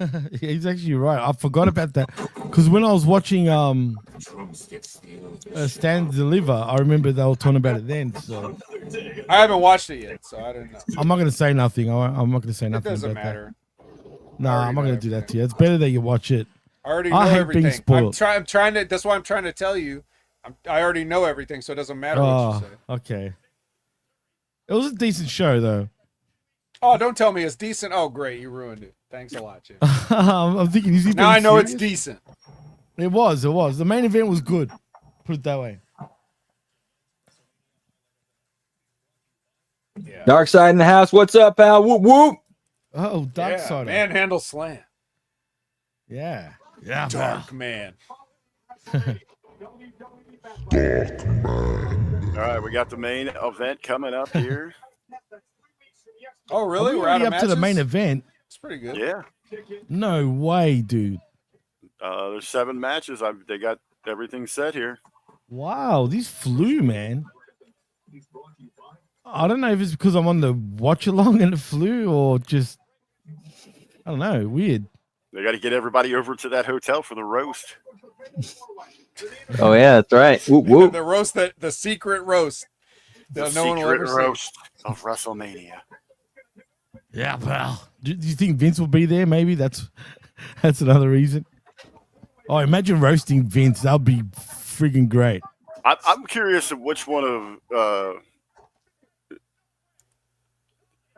Yeah, he's actually right. I forgot about that because when I was watching Stand Deliver, I remember they were talking about it then. So I haven't watched it yet, so I don't know. I'm not gonna say nothing. I'm not gonna say It nothing doesn't about matter. that. No, I already I'm not know gonna do that everything. to you. It's better that you watch it. I already know I hate being everything. spoiled. I'm trying to. That's why I'm trying to tell you. I already know everything, so it doesn't matter what you Oh, say. okay. It was a decent show though. Oh, don't tell me it's decent. Oh, great, you ruined it. Thanks a lot, Jim. I'm thinking, is he Now I being know it's serious? decent. It was. The main event was good. Put it that way. Yeah. Dark side in the house. What's up, pal? Whoop whoop. Oh, Dark Yeah, Side. Manhandle Slam. Yeah. Yeah. Dark man. All right, we got the main event coming up here. Oh, really? Are we We're out already of up to the main matches? event. It's pretty good. Yeah, No way, dude. there's 7 matches. They got everything set here. Wow, these flew, man. I don't know if it's because I'm on the watch along and it flew or just, I don't know, weird. They got to get everybody over to that hotel for the roast. Oh yeah, that's right. Whoop whoop. The roast, the secret roast. The that no one will secret ever see. roast of WrestleMania. Yeah, pal. Do you think Vince will be there? Maybe that's another reason. Oh, imagine roasting Vince. That would be freaking great. I'm curious of which one of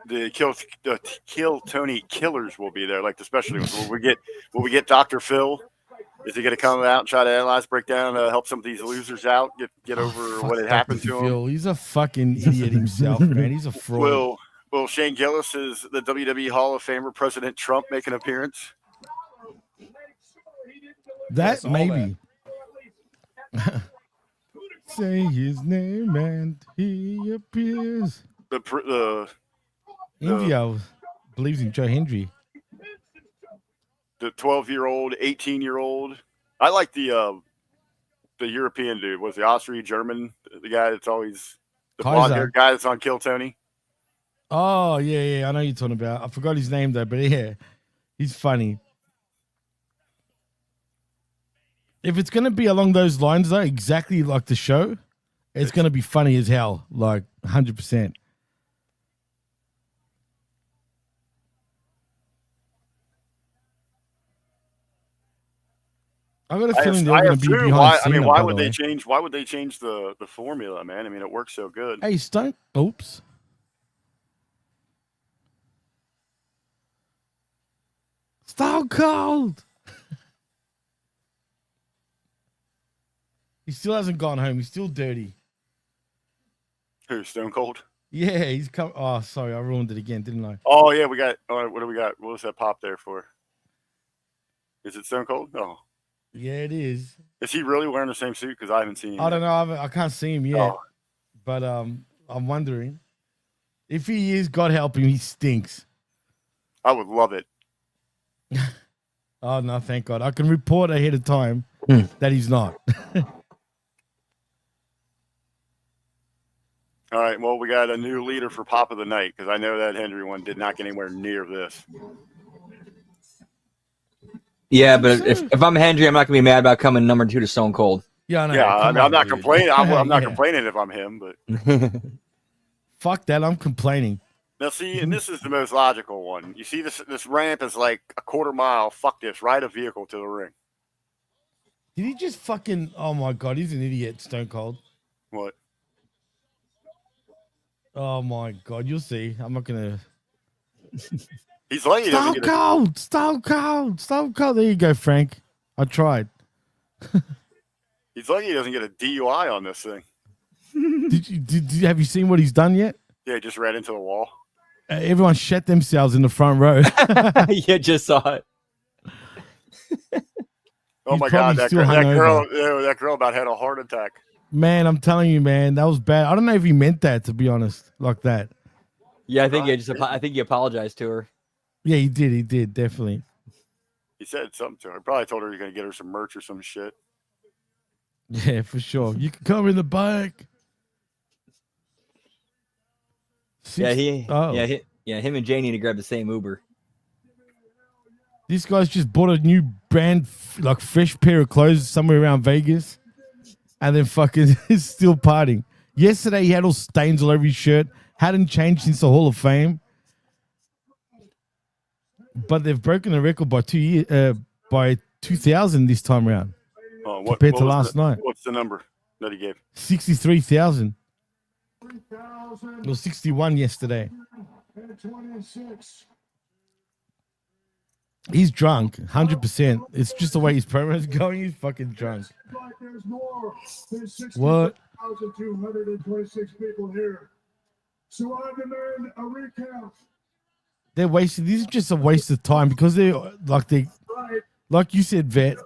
the Kill Tony killers will be there. Like the special ones. Will we get Dr. Phil? Is he going to come out and try to analyze, break down, help some of these losers out, get over Fuck what had Dr. happened to him? Phil. He's a fucking idiot himself, man. He's a fraud. Will Shane Gillis, is the WWE Hall of Famer President Trump, make an appearance? That all maybe. Say his name and he appears. The India believes in Joe Hendry. the 12-year-old, 18-year-old. I like the European dude. Was the Austrian German, the guy that's always the Kaiser. blonde-haired guy that's on Kill Tony? Oh, yeah. I know you're talking about. I forgot his name, though, but yeah, he's funny. If it's going to be along those lines, though, exactly like the show, it's going to be funny as hell, like 100%. I got a feeling they're going to be behind Cena, why by would the they way. change? Why would they change the formula, man? I mean, it works so good. Hey, Stone. Oops. Stone Cold. He still hasn't gone home. He's still dirty. Who, Stone Cold? Yeah, he's come. Oh, sorry, I ruined it again, didn't I? Oh yeah, we got. What do we got? What was that pop there for? Is it Stone Cold? No. Yeah, it is. Is he really wearing the same suit? Because I haven't seen him. I don't know. I can't see him yet, Oh. but I'm wondering if he is. God help him, he stinks. I would love it. Oh no, thank God. I can report ahead of time. that he's not. All right. Well, we got a new leader for Pop of the Night because I know that Henry one did not get anywhere near this. Yeah, but if I'm Hendry, I'm not gonna be mad about coming number 2 to Stone Cold. Yeah, I know. Yeah, I Come mean, I'm on, not dude. complaining. I'm not Yeah. complaining if I'm him, but Fuck that. I'm complaining. now see, and this is the most logical one. You see, this ramp is like a quarter mile. Fuck this. Ride a vehicle to the ring. Did he just fucking? Oh my god, he's an idiot. Stone Cold. What? Oh my god, you'll see. I'm not gonna. He's lucky he doesn't Stone get a, Cold, Stone Cold, Stone Cold. There you go, Frank. I tried. he's lucky he doesn't get a DUI on this thing. Did you have you seen what he's done yet? Yeah, he just ran into the wall. Everyone shat themselves in the front row. Yeah, just saw it. Oh He's my god, probably that still girl, hungover. that girl about had a heart attack. Man, I'm telling you, man, that was bad. I don't know if he meant that, to be honest, like that. Yeah, I think I think he apologized to her. Yeah, he did. He did, definitely. He said something to her. Probably told her you're gonna get her some merch or some shit. Yeah, for sure. You can come in the back. Oh. Him and Jay need to grab the same Uber. This guy's just bought a new brand, like fresh pair of clothes somewhere around Vegas, and then fucking is still partying. Yesterday, he had all stains all over his shirt. Hadn't changed since the Hall of Fame, but they've broken the record by 2,000 this time around compared to last night. What's the number that he gave? 63,000. It was 61 yesterday. He's drunk, 100%. It's just the way his promo is going. He's fucking drunk. What? 1,226 people here. So I demand a recount. They're wasting. This is just a waste of time because they're like you said, Vet.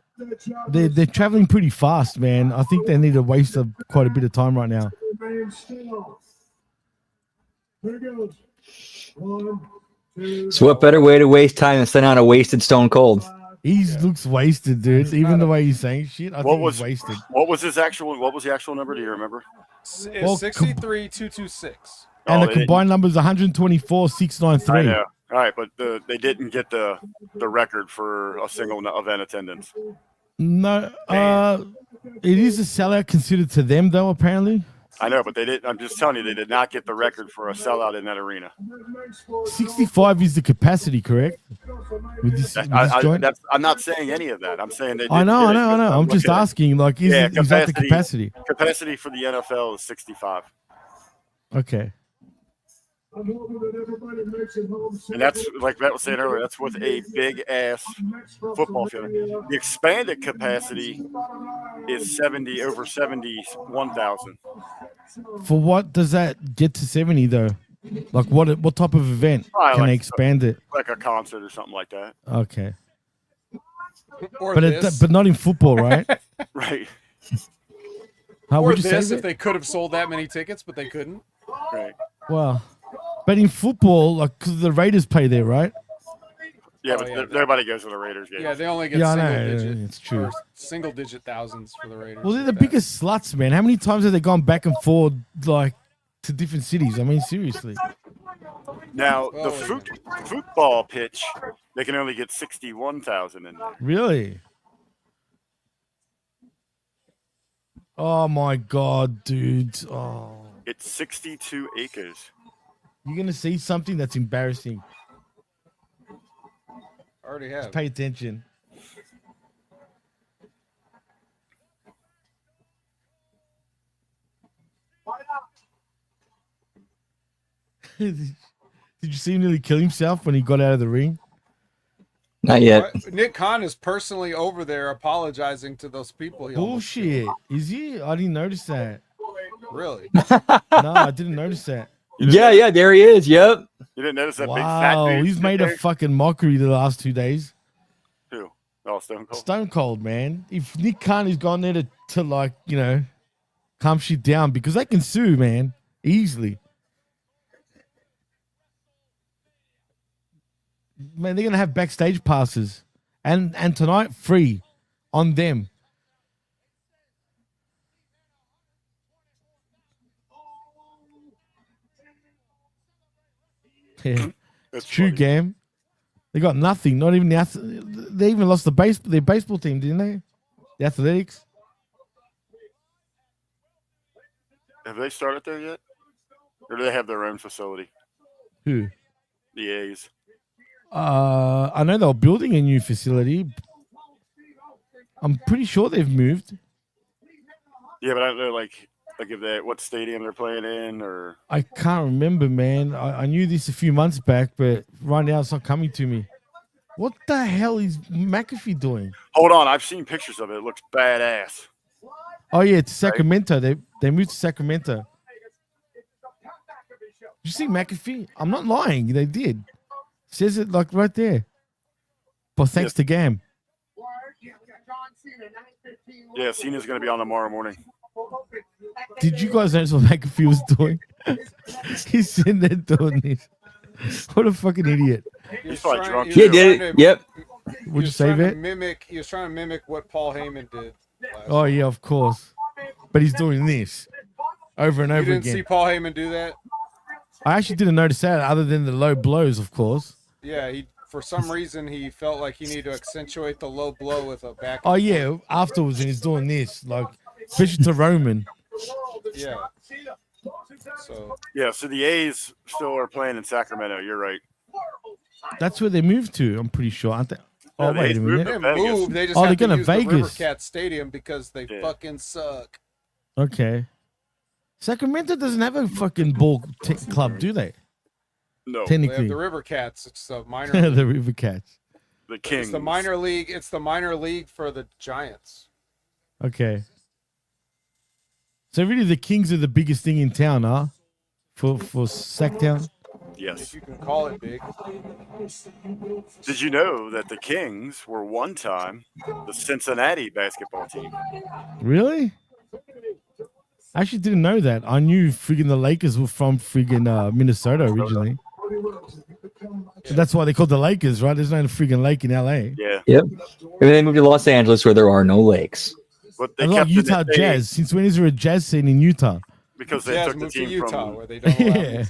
They're traveling pretty fast, man. I think they need to waste quite a bit of time right now. Here goes. 1, 2. So what better way to waste time than send out a wasted Stone Cold? He looks wasted, dude. Even the way he's saying shit, I think was he's wasted. What was the actual number? Do you remember? It's 63,226. And Oh, the combined number is 124,693. I know. All right, but they didn't get the record for a single event attendance. No, it is a sellout considered to them, though, apparently. I know, but they didn't. I'm just telling you, they did not get the record for a sellout in that arena. 65 is the capacity, correct? With this joint? I'm not saying any of that. I'm saying they. I know. I'm I'm just asking, like, is that the capacity? Capacity for the NFL is 65. Okay. And that's like Matt was saying earlier. That's with a big ass football field. The expanded capacity is over 71,000. For what does that get to 70 though? Like what type of event can they expand it? Like a concert or something like that. Okay. Or but not in football, right? Right. How or would you this say if they could have sold that many tickets, but they couldn't. Right. Well, but in football, like, because the Raiders play there, right? Yeah, but everybody goes to the Raiders game. Yeah, they only get single digit thousands for the Raiders. Well, they're the biggest sluts, man. How many times have they gone back and forth, like, to different cities? I mean, seriously. Now, the football pitch, they can only get 61,000 in there. Really? Oh, my God, dude. Oh. It's 62 acres. You're going to see something that's embarrassing. I already have. Just pay attention. Did you see him nearly kill himself when he got out of the ring? Not yet. Nick Khan is personally over there apologizing to those people. Bullshit. Is he? I didn't notice that. Really? No, I didn't notice that. Yeah, there he is. Yep. You didn't notice that big fat dude? He's made a fucking mockery the last 2 days. Who? Oh, Stone Cold. Stone Cold, man. If Nick Khan has gone there to like, you know, calm shit down, because they can sue, man, easily. Man, they're gonna have backstage passes, and tonight free on them. Yeah, That's it's true, funny. Gam. They got nothing. Not even they even lost their baseball team, didn't they? The Athletics. Have they started there yet? Or do they have their own facility? Who? The A's. I know they were building a new facility. I'm pretty sure they've moved. Yeah, but I don't know, like if they what stadium they're playing in, or I can't remember, man. I knew this a few months back, but right now it's not coming to me. What the hell is McAfee doing? hold on, I've seen pictures of it. It looks badass. Oh yeah, it's Sacramento. They moved to Sacramento. Did you see McAfee? I'm not lying. They did. Says it like right there. But thanks to Gam. Yeah, Cena's gonna be on tomorrow morning. Did you guys notice what McAfee was doing? He's sitting there doing this. What a fucking idiot. He's probably drunk. Yeah, did it. Yep. Would you say that? He was trying to mimic what Paul Heyman did. Oh yeah, of course. But he's doing this over and You over didn't again. see Paul Heyman do that? I actually didn't notice that, other than the low blows, of course. Yeah, for some reason he felt like he needed to accentuate the low blow with a back. Oh yeah, afterwards, and he's doing this, like, especially to Roman. Yeah. So So the A's still are playing in Sacramento. You're right. That's where they moved to. I'm pretty sure, aren't they? Oh the wait A's a moved minute. to they didn't Vegas. move. They just Oh, have they're to going to use the Vegas. Rivercat Stadium because they Yeah. fucking suck. Okay. Sacramento doesn't have a fucking ball club, do they? No, They have Technically, the Rivercats. It's the minor. the River Cats. the Kings. It's the minor league. It's the minor league for the Giants. Okay. So really, the Kings are the biggest thing in town, huh? For Sacktown. If Yes. you can call it big. Did you know that the Kings were one time the Cincinnati basketball team? Really? I actually didn't know that. I knew friggin' the Lakers were from friggin' Minnesota originally. That's why they called the Lakers, right? There's no friggin' lake in LA. Yeah. Yep. Maybe they moved to Los Angeles where there are no lakes. But they I like kept Utah it, Jazz. Since when is there a jazz scene in Utah? because they Jazz took the moved to team Utah from where they don't allow Yeah.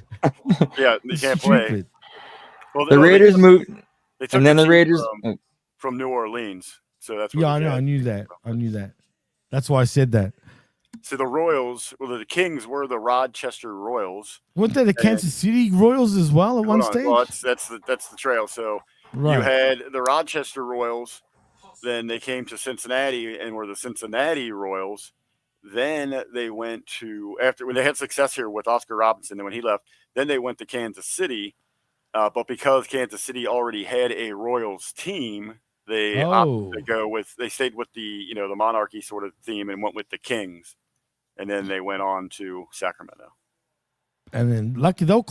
yeah they can't play. Stupid. Well, The Raiders moved, They took and then the team Raiders. from New Orleans, so that's where Yeah, the I know. Jazz I knew came that. from. I knew that. That's why I said that. So the Royals, well, the Kings were the Rochester Royals. Weren't they the Kansas City Royals as well at one Hold on. stage? Well, that's the trail. So you Right. had the Rochester Royals, then they came to Cincinnati and were the Cincinnati Royals. Then they went to when they had success here with Oscar Robinson, and when he left, then they went to Kansas City. But because Kansas City already had a Royals team, they opted to go with. They stayed with the the monarchy sort of theme and went with the Kings, and then they went on to Sacramento. And then lucky they were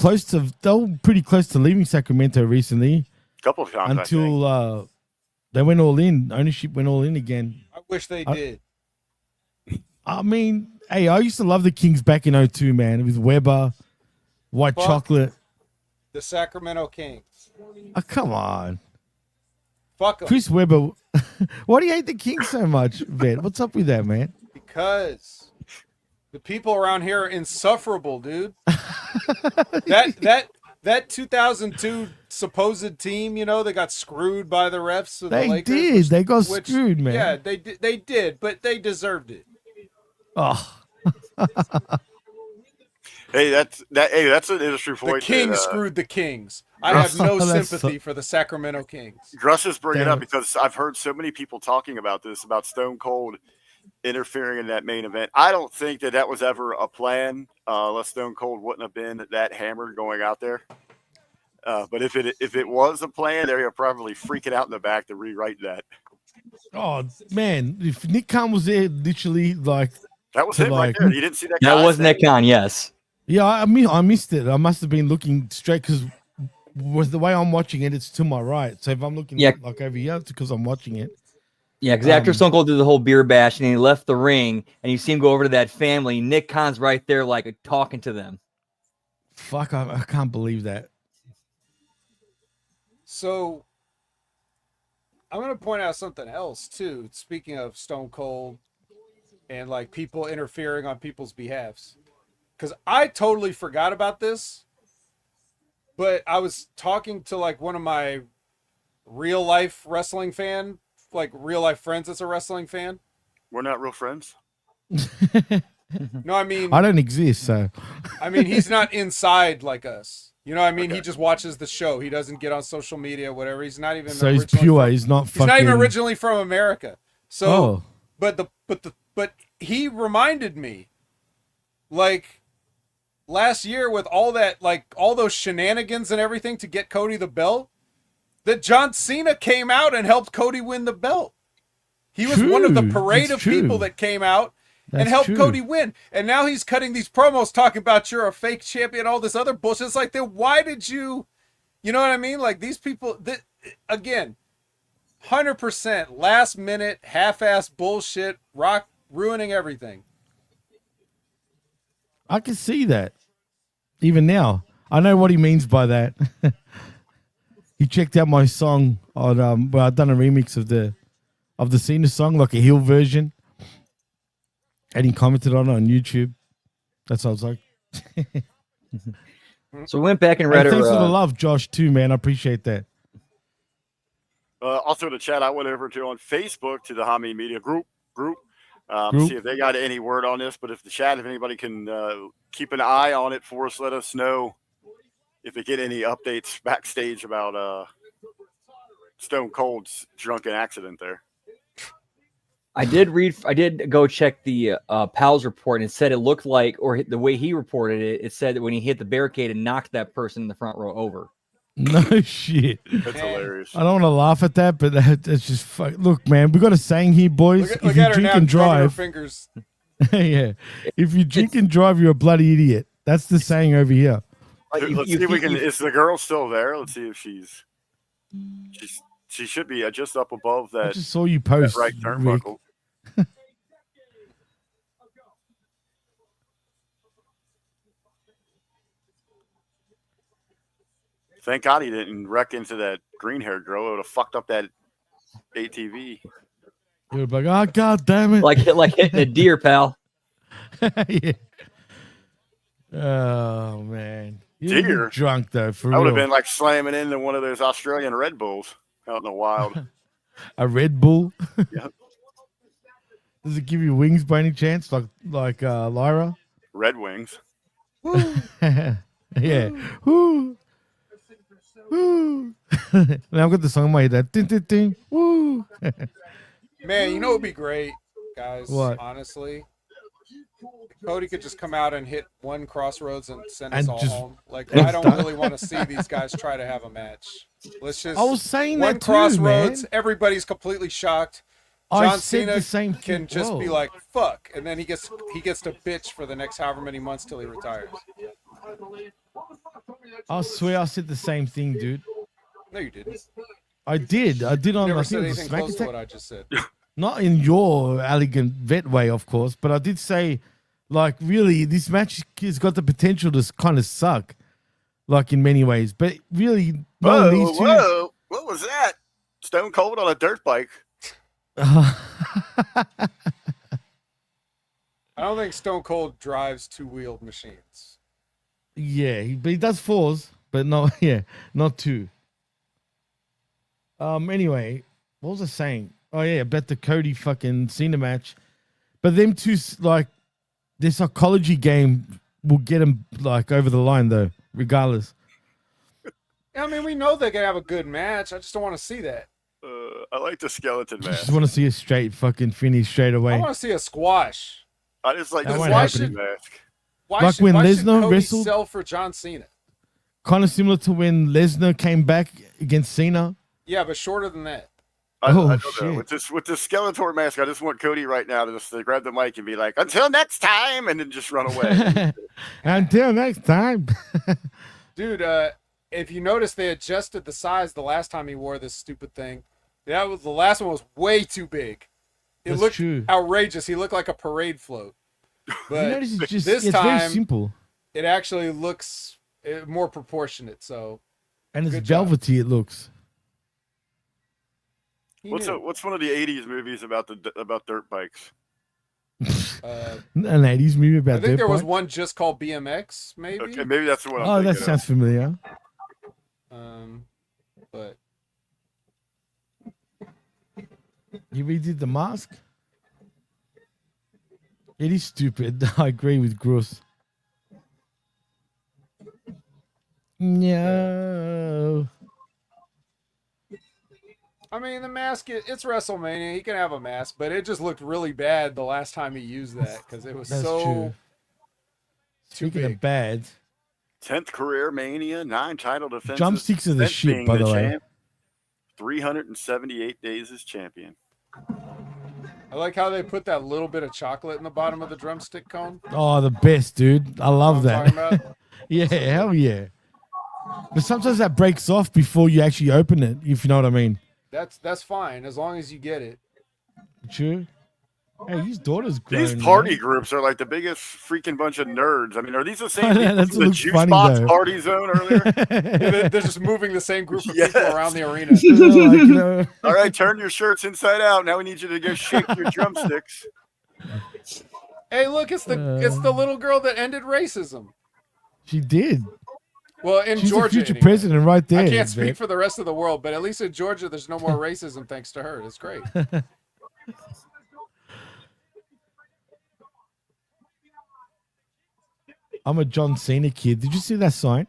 pretty close to leaving Sacramento recently A couple of times until they went all in. Ownership went all in again. I wish they did. I mean, hey, I used to love the Kings back in 02, man. With Weber, White Fuck. Chocolate. The Sacramento Kings. Oh, come on. Fuck 'em. Chris Webber. Why do you hate the Kings so much, Vet? What's up with that, man? Because the people around here are insufferable, dude. that 2002 supposed team, they got screwed by the refs. Of They the Lakers, did. They got screwed, man. Yeah, they did, but they deserved it. Oh, Hey, that's an industry The point. Kings screwed the Kings. I have no That's sympathy for the Sacramento Kings. Russ is bringing it Damn up it. because I've heard so many people talking about this, about Stone Cold interfering in that main event. I don't think that was ever a plan, unless Stone Cold wouldn't have been that hammered going out there. But if it was a plan, they're probably freaking out in the back to rewrite that. oh, man. If Nick Khan was there, literally, like, That was So, him like, right there. You didn't see that. That guy was standing- Nick Khan, yes. yeah, I missed it. I must have been looking straight because with the way I'm watching it, it's to my right. So if I'm looking like over here, it's because I'm watching it. Yeah, because after Stone Cold did the whole beer bash and he left the ring and you see him go over to that family, Nick Khan's right there, like talking to them. Fuck, I can't believe that. So I'm going to point out something else too. Speaking of Stone Cold and like people interfering on people's behalfs, because I totally forgot about this. But I was talking to like one of my real life wrestling fan, like real life friends that's a wrestling fan. We're not real friends. No, I mean, I don't exist, so I mean, he's not inside like us. You know what I mean? Okay. He just watches the show. He doesn't get on social media, whatever. He's not even so he's pure. He's not. He's not even originally from America. So, oh. but he reminded me, like, last year with all that, like all those shenanigans and everything to get Cody the belt, that John Cena came out and helped Cody win the belt. He was one of the parade of people that came out and helped Cody win. And now he's cutting these promos talking about you're a fake champion, all this other bullshit. It's like, then why did you know what I mean? Like these people, again, 100% last minute, half-ass bullshit, Rock ruining everything. I can see that. Even now, I know what he means by that. He checked out my song on where I've done a remix of the Cena song, like a heel version, and he commented on it on YouTube. That's what I was like. So we went back and read it. Thanks for the love, Josh, too, man. I appreciate that. Also, the chat, I went over to on Facebook to the Hami Media group. See if they got any word on this. But if the chat, if anybody can keep an eye on it for us, let us know if they get any updates backstage about Stone Cold's drunken accident there. I did go check the PALS report, and it said it looked like, or the way he reported it, it said that when he hit the barricade and knocked that person in the front row over. No shit. That's hilarious. I don't want to laugh at that, but that's just fuck. Look, man, we got a saying here, boys. Look if you drink and drive, fingers. yeah. If you drink and drive, you're a bloody idiot. That's the saying over here. Let's see if we can. Is the girl still there? Let's see if she should be just up above that. I just saw you post right turnbuckle. Thank God he didn't wreck into that green-haired girl. It would have fucked up that ATV. You would be like, oh, God damn it. Like hitting a deer, pal. Yeah. Oh, man. Deer? Drunk, though, for real. I would have real. been like slamming into one of those Australian Red Bulls out in the wild. A Red Bull? Yeah. Does it give you wings by any chance, like Lyra? Red Wings. Yeah. Woo. Woo. Now I've got the song in my head. That ding, ding, ding. Woo. Man, you know what would be great, guys? What? Honestly, Cody could just come out and hit one Crossroads and send us all home. Like, I don't really want to see these guys try to have a match. Let's just. I was saying one that too, Crossroads. man. Everybody's completely shocked. John Cena can just be like, "Fuck," and then he gets to bitch for the next however many months till he retires. I swear I said the same thing, dude. No, you didn't. I did on. Never I said think it was anything Smack close to Attack. what I just said. Not in your elegant vet way, of course, but I did say, like, really, this match has got the potential to kind of suck, like in many ways. But really, whoa! What was that? Stone Cold on a dirt bike. I don't think Stone Cold drives two-wheeled machines. Yeah, but he does fours, but not not two. Anyway, what was I saying? Oh yeah, about the Cody fucking Cena match. But them two, like, their psychology game will get them like over the line though, regardless. I mean, we know they're gonna have a good match. I just don't want to see that. I like the skeleton I match. just want to see a straight fucking finish straight away. I want to see a squash. I just like That the won't squash happen. mask. Why Like when why should Lesnar Cody wrestled? sell for John Cena? Kind of similar to when Lesnar came back against Cena. Yeah, but shorter than that. I don't know. Shit. With this Skeletor mask, I just want Cody right now to just grab the mic and be like, "Until next time," and then just run away. Until next time. Dude, if you notice, they adjusted the size the last time he wore this stupid thing. That was the last one was way too big. It That's looked true. outrageous. He looked like a parade float. But You notice it's just this it's very time, simple. it actually looks more proportionate. So And it's good job. velvety, it looks. he What's knew. one of the '80s movies about dirt bikes? Uh, An 80s movie I about think there was bike. one just called BMX, maybe. Okay, maybe that's the one. Oh, that sounds familiar. But You redid the mask? It is stupid. I agree with Gross. No. I mean, the mask, it's WrestleMania. He can have a mask, but it just looked really bad the last time he used that because it was That's so true. too Speaking big. of bad, 10th career Mania, 9 title defenses. drumsticks are the Vince shit, being by the way. champ, 378 days as champion. I like how they put that little bit of chocolate in the bottom of the drumstick cone. Oh, the best, dude. I love You know what I'm that. talking about? Yeah, hell yeah. But sometimes that breaks off before you actually open it, if you know what I mean. That's fine as long as you get it. True. Hey, his daughter's grown. These party man. groups are like the biggest freaking bunch of nerds. I mean, are these the I same know, people that's from the looks Juice funny, Box though. party zone earlier? They're just moving the same group of Yes. people around the arena. Like, you know, All right, turn your shirts inside out. Now we need you to go shake your drumsticks. Hey, look, it's the little girl that ended racism. she did. Well, in She's Georgia, the future anyway. president right there. I can't speak Vic. for the rest of the world, but at least in Georgia, there's no more racism thanks to her. It's great. I'm a John Cena kid. Did you see that sign?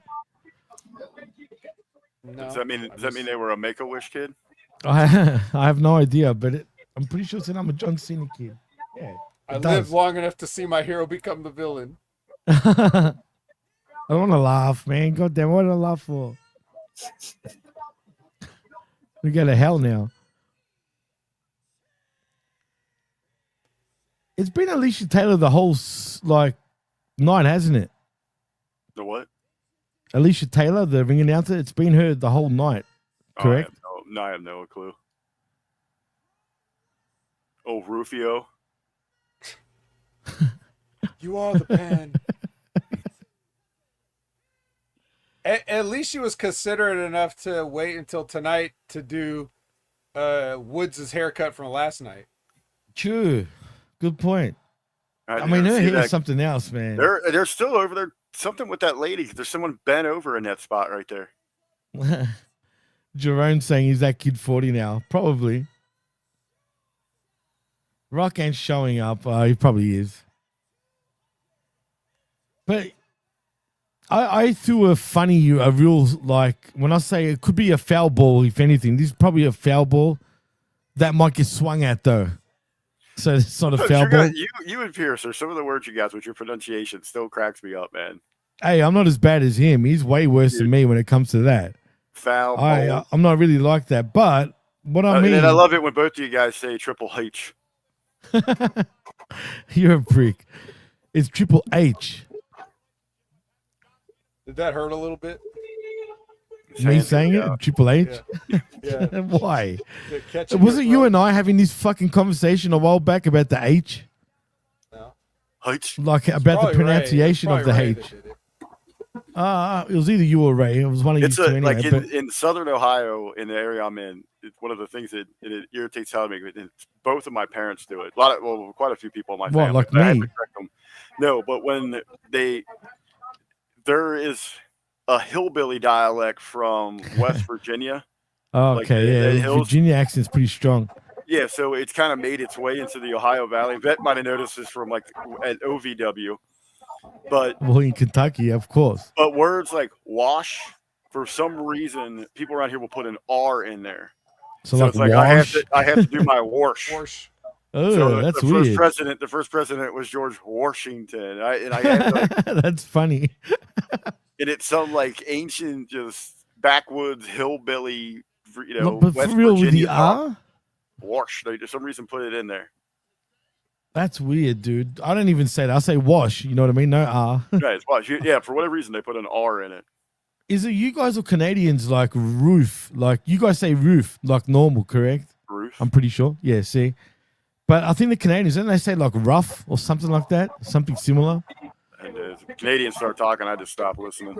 No, Does that mean they were a Make-A-Wish kid? I have no idea, but I'm pretty sure it said I'm a John Cena kid. Yeah. I it lived does. long enough to see my hero become the villain. I don't want to laugh, man. God damn, what did I laugh for? We go to hell now. It's been Alicia Taylor the whole night, hasn't it? The what? Alicia Taylor, the ring announcer. It's been her the whole night. Correct. Oh, I have no clue. Oh, Rufio. You are the pen. At least she was considerate enough to wait until tonight to do Woods' haircut from last night. True. Good point. I didn't mean, her see hair that. is something else, man. They're still over there. Something with that lady. There's someone bent over in that spot right there. Jerome saying, is that kid 40 now? Probably. Rock ain't showing up. He probably is. But I threw a real, like, when I say it could be a foul ball, if anything, this is probably a foul ball that might get swung at, though. So it's not a Look, foul you ball. guys- you and Pierce are some of the words you guys with your pronunciation still cracks me up, man. Hey, I'm not as bad as him. He's way worse than me when it comes to that. Foul ball. I'm not really like that. But what I mean, And I love it when both of you guys say Triple H. you're a prick. It's Triple H. Did that hurt a little bit? Me saying it, Triple H. Yeah. Why? Yeah, catch in Wasn't your you throat. and I having this fucking conversation a while back about the H? No. H. Like about Probably the pronunciation Ray. of the Probably Ray that H. did it. It was either you or Ray. It was one of you It's two anyway. like but in Southern Ohio, in the area I'm in, it's one of the things that it irritates how me. Both of my parents do it. Quite a few people in my What, family. like but I had me? to correct them. No, but when there is a hillbilly dialect from West Virginia. Like okay, the yeah, hills. Virginia accent's pretty strong. Yeah, so it's kind of made its way into the Ohio Valley. Bet might have noticed this from like at OVW, but Well, in Kentucky, of course. words like wash, for some reason, people around here will put an R in there. So, So like it's like wash. I have to do my wash. Wash. Oh, So that's the weird. first president was George Washington. I had like, That's funny. and it's some like ancient, just backwoods hillbilly, But West for real, with Virginia the talk. R, Wash. They for some reason put it in there. that's weird, dude. I don't even say that. I say wash. You know what I mean? No R. Right, it's wash. Yeah, for whatever reason they put an R in it. Is it you guys or Canadians like roof? Like you guys say roof like normal, correct? Roof. I'm pretty sure. Yeah, see. But I think the Canadians, don't they say like rough or something like that? Something similar? And if the Canadians start talking, I just stop listening.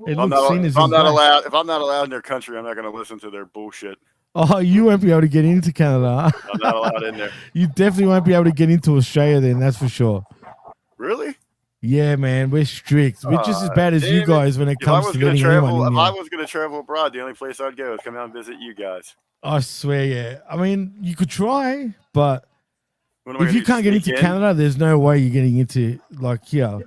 It If I'm looks seen not, as if I'm not invite- allowed, if I'm not allowed in their country, I'm not going to listen to their bullshit. Oh, you won't be able to get into Canada. I'm not allowed in there. You definitely won't be able to get into Australia then, that's for sure. Really? Yeah, man, we're strict. We're just as bad as you damn it. guys when it If I comes was to gonna letting anyone travel, in if I here. was gonna travel abroad, the only place I'd go is come out and visit you guys. I swear, yeah. I mean, you could try, but What am I if gonna you do, can't get sneak into in? Canada, there's no way you're getting into like here.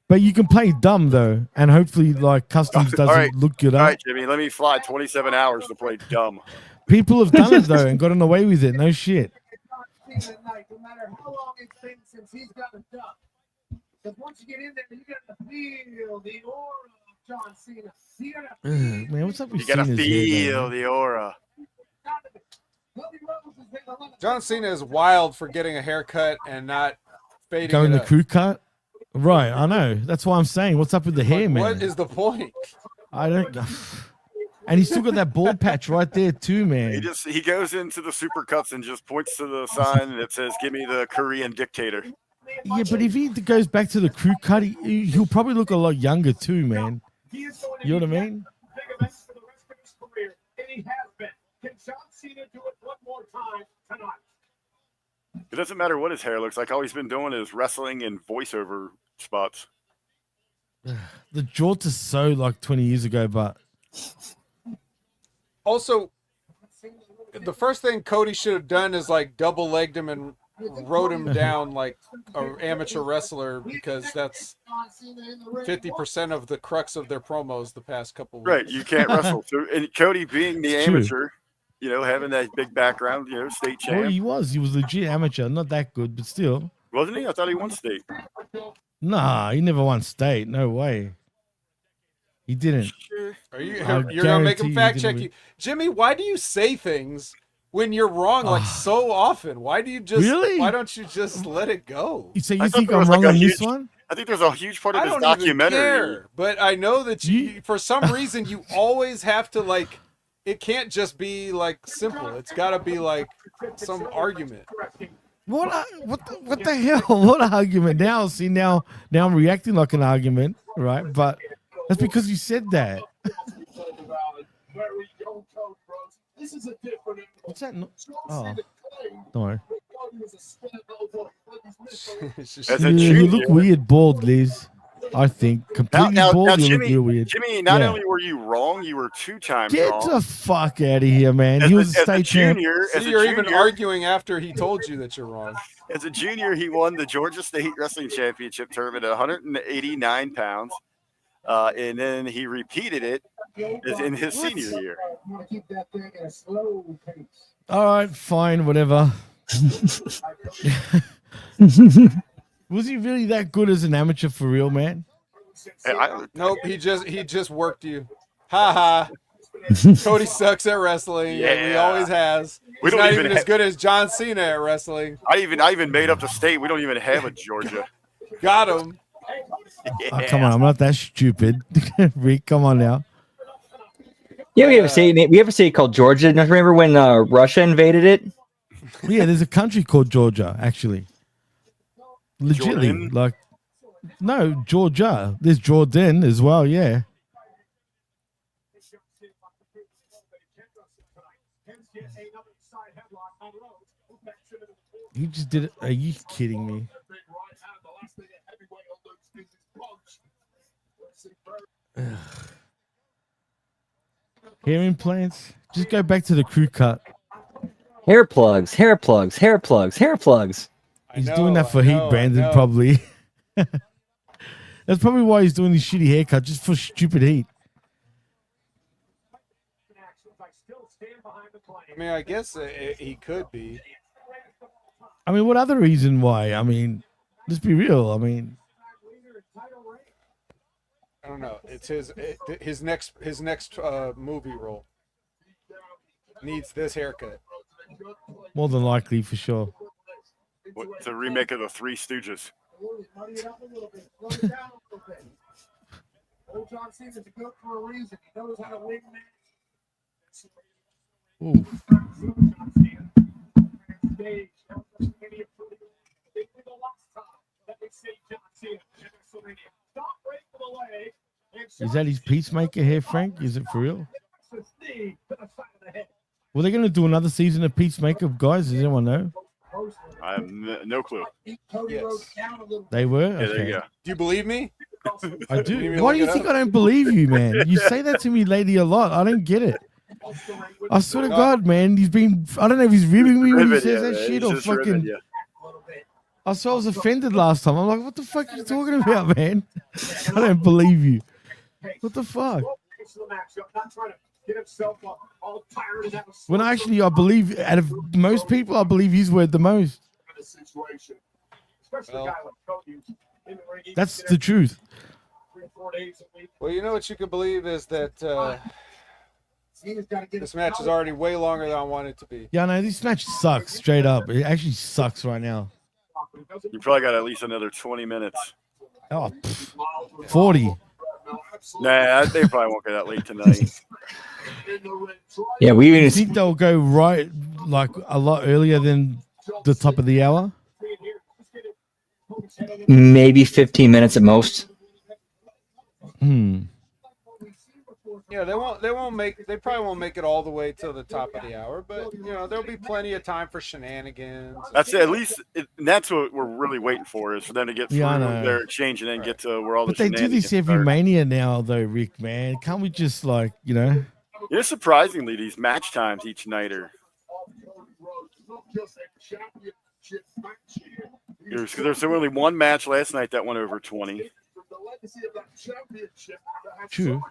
But you can play dumb though, and hopefully, like customs All doesn't right. look it All up. right, Jimmy, let me fly 27 hours to play dumb. People have done it though and gotten away with it. No shit. John Cena tonight, no matter how long it's been since he's got a duck. Because once you get in there, you got to feel the aura of John Cena. You gotta Ugh, man, what's up with You gotta Cena's hair, feel though, man? the aura. John Cena is wild for getting a haircut and not fading Going it the up. crew cut? Right, I know. That's why I'm saying, what's up with the hair, Like, man? what is the point? I don't. And he's still got that bald patch right there too, man. He goes into the supercuts and just points to the sign that says, "Give me the Korean dictator." Yeah, but if he goes back to the crew cut, he'll probably look a lot younger too, man. You know what I mean? Big events for the rest of his career, and he has been. Can John Cena do it one more time tonight? It doesn't matter what his hair looks like. All he's been doing is wrestling and voiceover spots. The jorts are so like 20 years ago, but Also, the first thing Cody should have done is like double legged him and wrote him down like an amateur wrestler, because that's 50% of the crux of their promos the past couple weeks. Right, you can't wrestle. So, and Cody being the It's true. amateur, you know, having that big background, you know, state well, champ, he was legit amateur, not that good, but still. wasn't he? I thought he won state. Nah, he never won state. No way. He didn't. Are you? I You're gonna make guarantee him you fact didn't check win. you, Jimmy? Why do you say things when you're wrong like so often? Why do you just? Really? Why don't you just let it go? So you I thought think there I'm was, like, wrong a on this huge- one? I think there's a huge part of I his don't even documentary. care, but I know that you, for some reason, you always have to like. It can't just be like simple. It's got to be like some argument. What the hell? What argument? Now, see, now I'm reacting like an argument, right? But that's because you said that. What's that? Oh, don't worry. As a You junior, look weird bald, Liz. I think completely bald. You look real weird. Jimmy, not Yeah. only were you wrong, you were 2 times Get wrong. the fuck out of here, man. As He a- was a as a state champ. junior, So as a you're even junior- arguing after he told you that you're wrong. As a junior, he won the Georgia State Wrestling Championship tournament at 189 pounds. And then he repeated it in his senior year. All right, fine, whatever. Was he really that good as an amateur for real, man? Nope, he just worked you. Ha ha. Cody sucks at wrestling. Yeah, he Yeah. always has. We He's don't not even even as ha- good as John Cena at wrestling. I even made up the state. We don't even have a Georgia. Got him. Oh, come on, I'm not that stupid. Rick, come on now. Yeah, we ever say it called Georgia. Don't you remember when Russia invaded it? Yeah, there's a country called Georgia, actually. Legitly, Jordan? like, no, Georgia. There's Jordan as well, yeah. He just did it. Are you kidding me? Ugh. Hair implants? Just go back to the crew cut. Hair plugs, hair plugs, hair plugs, hair plugs. He's doing that for heat, Brandon, probably. That's probably why he's doing this shitty haircut, just for stupid heat. I mean, I guess he could be. I mean, what other reason why? I mean, let's be real. I mean, I don't know. It's his next movie role needs this haircut. more than likely, for sure. It's a remake of the Three Stooges. Old John Cena's a goat for a reason. He knows how to win matches. Ooh. Is that his peacemaker hair, Frank? Is it for real? Well, they're going to do another season of Peacemaker, guys. Does anyone know? I have no clue. Cody Yes. Rhodes down a little. They were? Yeah, there Okay. you go. Do you believe me? I You do. need me to Why look do you it think up? I don't believe you, man? You say that to me lately a lot. I don't get it. I swear to No. God, man, he's been. I don't know if he's ribbing me when he Ribbing says you, that man. shit He's or just ribbing fucking. you. I saw I was offended last time. I'm like, what the fuck are you talking about, man? I don't believe you. What the fuck? When actually, I believe out of most people, I believe he's worth the most. That's the truth. Well, you know what you can believe is that Cena's got to get this match is already way longer than I want it to be. Yeah, no, this match sucks straight up. It actually sucks right now. You probably got at least another 20 minutes. Oh, 40. Nah, they probably won't get that late tonight. Yeah, we You even think they'll go right like a lot earlier than the top of the hour? maybe 15 minutes at most. Yeah, they probably won't make it all the way till the top of the hour, but you know, there'll be plenty of time for shenanigans. That's it. At least that's what we're really waiting for, is for them to get through Yeah, I know. their exchange and then get to where all the But they do shenanigans this every start. Mania now, though, Rick, man. Can't we just, like, you know? Yeah, surprisingly, these match times each night are. There's only one match last night that went over 20. True.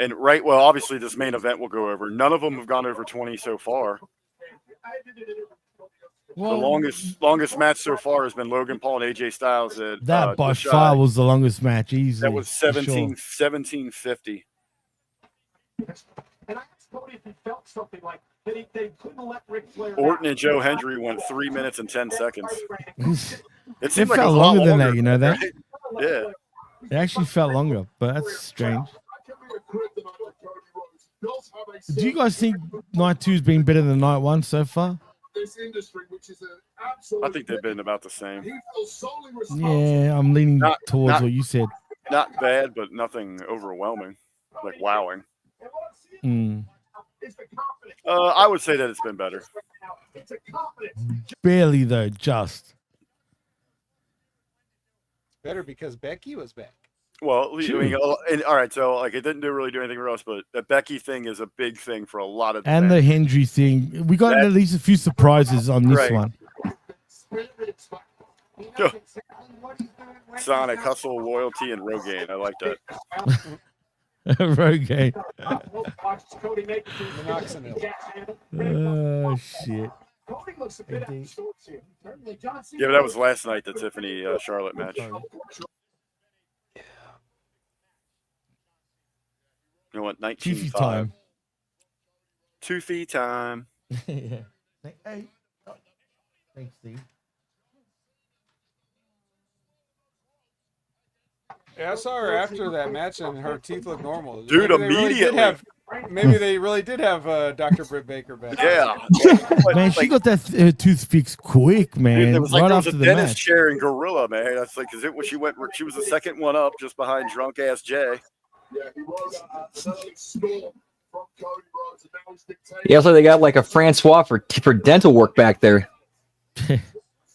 And well, obviously this main event will go over. None of them have gone over 20 so far. Well, The longest match so far has been Logan Paul and AJ Styles at that by just far shy. was the longest match, easily. That was for sure. 1750. And I asked Cody if he felt something like that they couldn't let Ric Flair. Orton and Joe Hendry went 3 minutes and 10 seconds. It It seemed like it felt was a lot longer than that, you know that? right? Yeah. It actually felt longer, but that's strange. Do you guys think night 2's been better than night 1 so far? I think they've been about the same. Yeah, I'm leaning towards not- what you said. Not bad, but nothing overwhelming, like wowing. I would say that it's been better. Barely, though, just. Better because Becky was back. Well, I True. mean, and, all right, so like it didn't really do anything for us, but the Becky thing is a big thing for a lot of And the Hendry thing. We got at least a few surprises on this Right. one. Sonic, Hustle, Loyalty, and Rogaine. I like that. Rogaine. Minoxidil. Oh, shit. Yeah, but that was last night, the Tiffany Charlotte match. You know what? 19 Toothy time. Toothy time. Yeah. Hey. Thanks, Steve. Yeah, I saw her after that match, and her teeth look normal. Dude, Maybe they really did have Dr. Britt Baker back. Yeah. Man, she got that tooth fixed quick, man. Dude, there was like right there was after a the dentist match. chair in Gorilla, man. That's like because she was the second one up, just behind drunk ass Jay. Yeah, so they got like a Francois for dental work back there.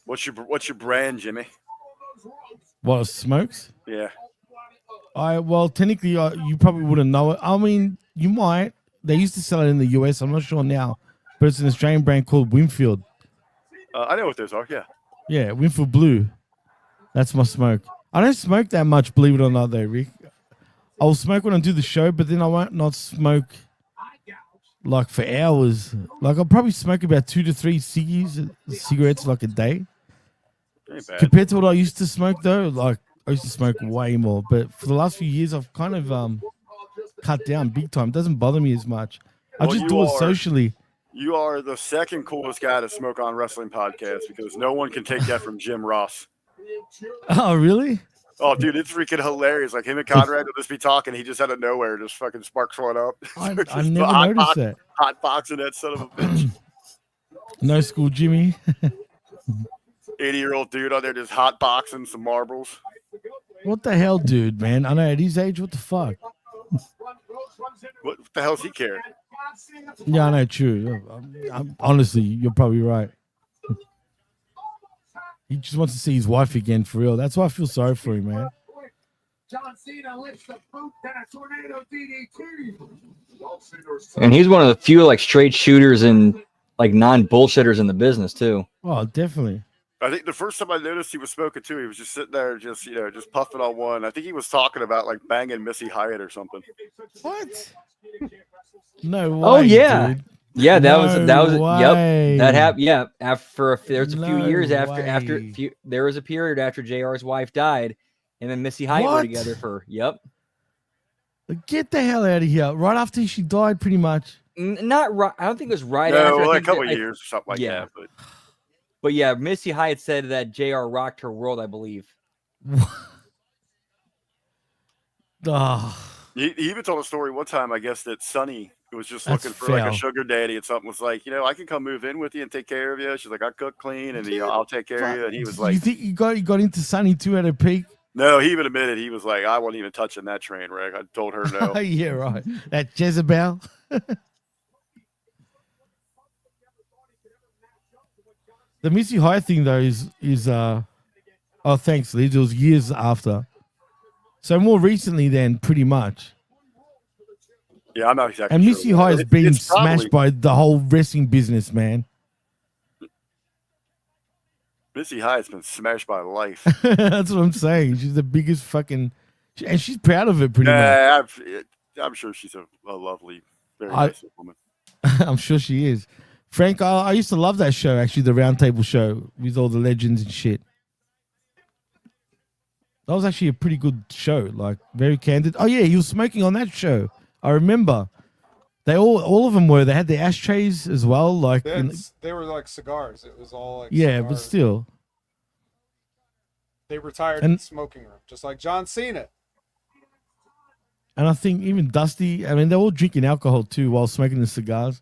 What's your brand, Jimmy? What, smokes? Yeah. Well, technically, you probably wouldn't know it. I mean, you might. They used to sell it in the US. I'm not sure now, but it's an Australian brand called Winfield. I know what those are. Yeah. Yeah, Winfield Blue. That's my smoke. I don't smoke that much, believe it or not, though, Rick. I'll smoke when I do the show, but then I won't not smoke like for hours. Like I'll probably smoke about 2 to 3 cigarettes like a day. Ain't bad. Compared to what I used to smoke, though, like I used to smoke way more. But for the last few years, I've kind of cut down big time. It doesn't bother me as much. I Well, just do it socially. You are the second coolest guy to smoke on wrestling podcast because no one can take that from Jim Ross. Oh, really? Oh, dude, it's freaking hilarious. Like him and Conrad will just be talking. He just out of nowhere just fucking sparks one up. I Just never noticed that. Hot boxing that son of a bitch. No school, Jimmy. 80-year-old dude on there just hot boxing some marbles. What the hell, dude, man? I know at his age, what the fuck? What the hell's he care? Yeah, I know, true. Honestly, you're probably right. He just wants to see his wife again for real. That's why I feel sorry for him, man. John Cena lifts the boot, then a tornado DDT. And he's one of the few like straight shooters and like non-bullshitters in the business too. Oh, definitely. I think the first time I noticed he was smoking too, he was just sitting there, just puffing on one. I think he was talking about like banging Missy Hyatt or something. What? No way. Oh yeah, dude. yeah. That was way. Yep, that happened. Yeah, after there's a few No years way. there was a period after JR's wife died, and then Missy Hyatt were What? together for Get the hell out of here! Right after she died, pretty much. Not right. I don't think it was right No, after. I like a think couple that- years or something like yeah. that. But yeah, Missy Hyatt said that JR rocked her world, I believe. Oh, He even told a story one time, I guess, that Sonny was just That's looking for like foul. a sugar daddy, and something was like, I can come move in with you and take care of you. She's like, I cook clean, and I'll take care of you. And he was you like, think he got into Sunny too at a peak? no, he even admitted, he was like, I wasn't even touching that train wreck. I told her no. Yeah, right. That Jezebel. The Missy Hyatt thing though is oh, thanks, Liz. It was years after. So more recently then, pretty much. Yeah, I'm not exactly And sure. Missy Hyatt's It's been probably- smashed by the whole wrestling business, man. Missy Hyatt's been smashed by life. That's what I'm saying. She's the biggest fucking, and she's proud of it pretty much. Yeah, I'm sure she's a lovely, very nice woman. I'm sure she is. Frank, I used to love that show, actually, the Roundtable show with all the legends and shit. That was actually a pretty good show, like very candid. Oh yeah, he was smoking on that show. I remember. They all of them were. They had their ashtrays as well, like They were like cigars. It was all like yeah, cigar. but still. They retired in And- the smoking room, just like John Cena. And I think even Dusty, I mean, they're all drinking alcohol too while smoking the cigars.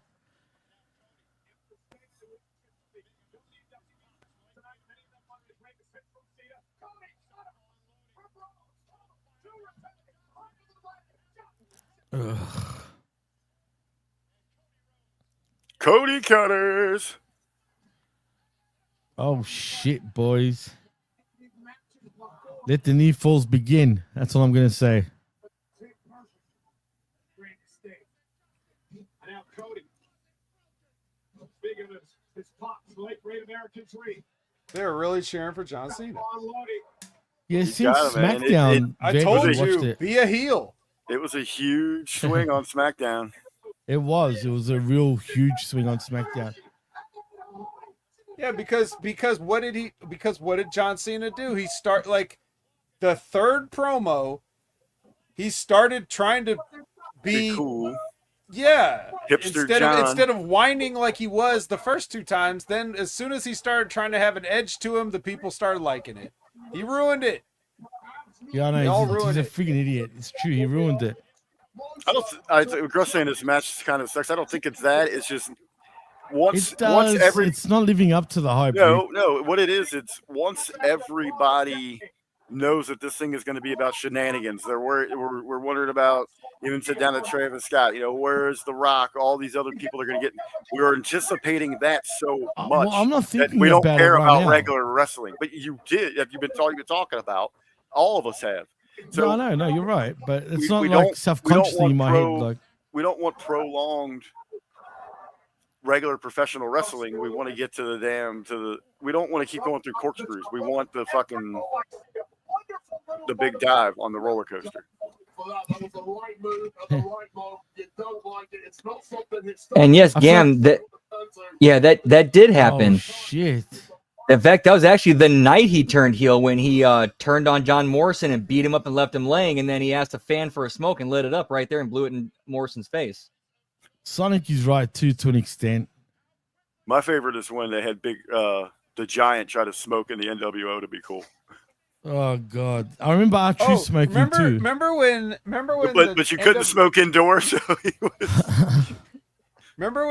Ugh. Cody Cutters. Oh shit, boys. Let the knee falls begin. That's all I'm gonna say. And now Cody. Speaking of his pops, late great American dream. They were really cheering for John Cena. Unloading. Yeah, since got him, man. SmackDown, I Jay told watched you, it. be a heel. It was a huge swing on SmackDown. It was a real huge swing on SmackDown. Yeah, because what did John Cena do? He start like the third promo. He started trying to be cool. Yeah. Hipster John. Instead of whining like he was the first two times, then as soon as he started trying to have an edge to him, the people started liking it. He ruined it. Yeah, I They all know. He's ruined a it. freaking idiot. It's true. He ruined it. I think Gross saying this match kind of sucks. I don't think it's that. It's just once It does. every It's not living up to the hype. no. What it is, it's once everybody knows that this thing is going to be about shenanigans. We're wondering about even sit down to Travis Scott. Where's The Rock? All these other people are going to get. We're anticipating that so much. Well, I'm not that thinking we don't about care it right about now. regular wrestling, but you did. If you've been talking about, all of us have. So No, you're right. But it's we not don't- like self-consciously in my head. Like, we don't want prolonged regular professional wrestling. We want to get to we don't want to keep going through corkscrews. We want the big dive on the roller coaster. That was the right move at the right moment. You don't like it. It's not something And yes, I feel- Gam, that did happen. oh shit. In fact, that was actually the night he turned heel when he turned on John Morrison and beat him up and left him laying, and then he asked a fan for a smoke and lit it up right there and blew it in Morrison's face. Sonic is right too, to an extent. My favorite is when they had the Giant try to smoke in the NWO to be cool. Oh god, I remember our true smoking too. Remember when But you couldn't smoke indoors. So he was, Remember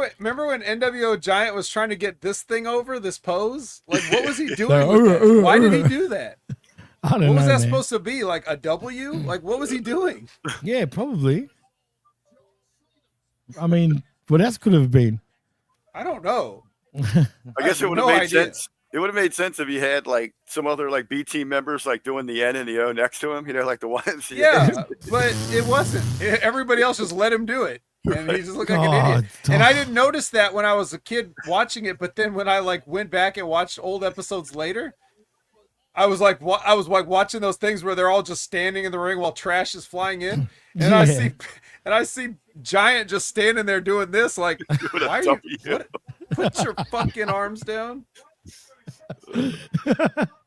when NWO Giant was trying to get this thing over, this pose? Like, what was he doing? Like, with that? Why did he do that? I don't know. What was that man. supposed to be? Like a W? Like, what was he doing? Yeah, probably. I mean, what else could have been? I don't know. I guess it would have no made idea. sense. It would have made sense if he had like some other like B team members like doing the N and the O next to him. You know, like the YMCA. Yeah, but it wasn't. Everybody else just let him do it, and he just looked like an idiot. And I didn't notice that when I was a kid watching it, but then when I like went back and watched old episodes later, I was like watching those things where they're all just standing in the ring while trash is flying in, and I see Giant just standing there doing this. Like, why are you? What, put your fucking arms down. The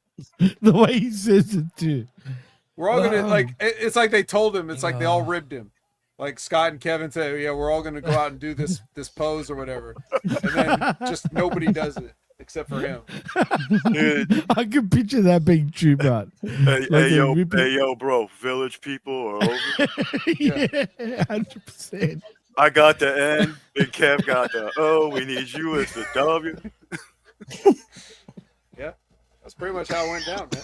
way he says it too. We're all gonna like. It's like they told him. It's like they all ribbed him. Like Scott and Kevin say, "Yeah, we're all gonna go out and do this pose or whatever," and then just nobody does it except for him. Dude. I can picture that being true, bro. Hey, yo, bro. Village people are over. Yeah, 100%. I got the N. Big Kev got the O. We need you as the W. Yeah, that's pretty much how it went down, man.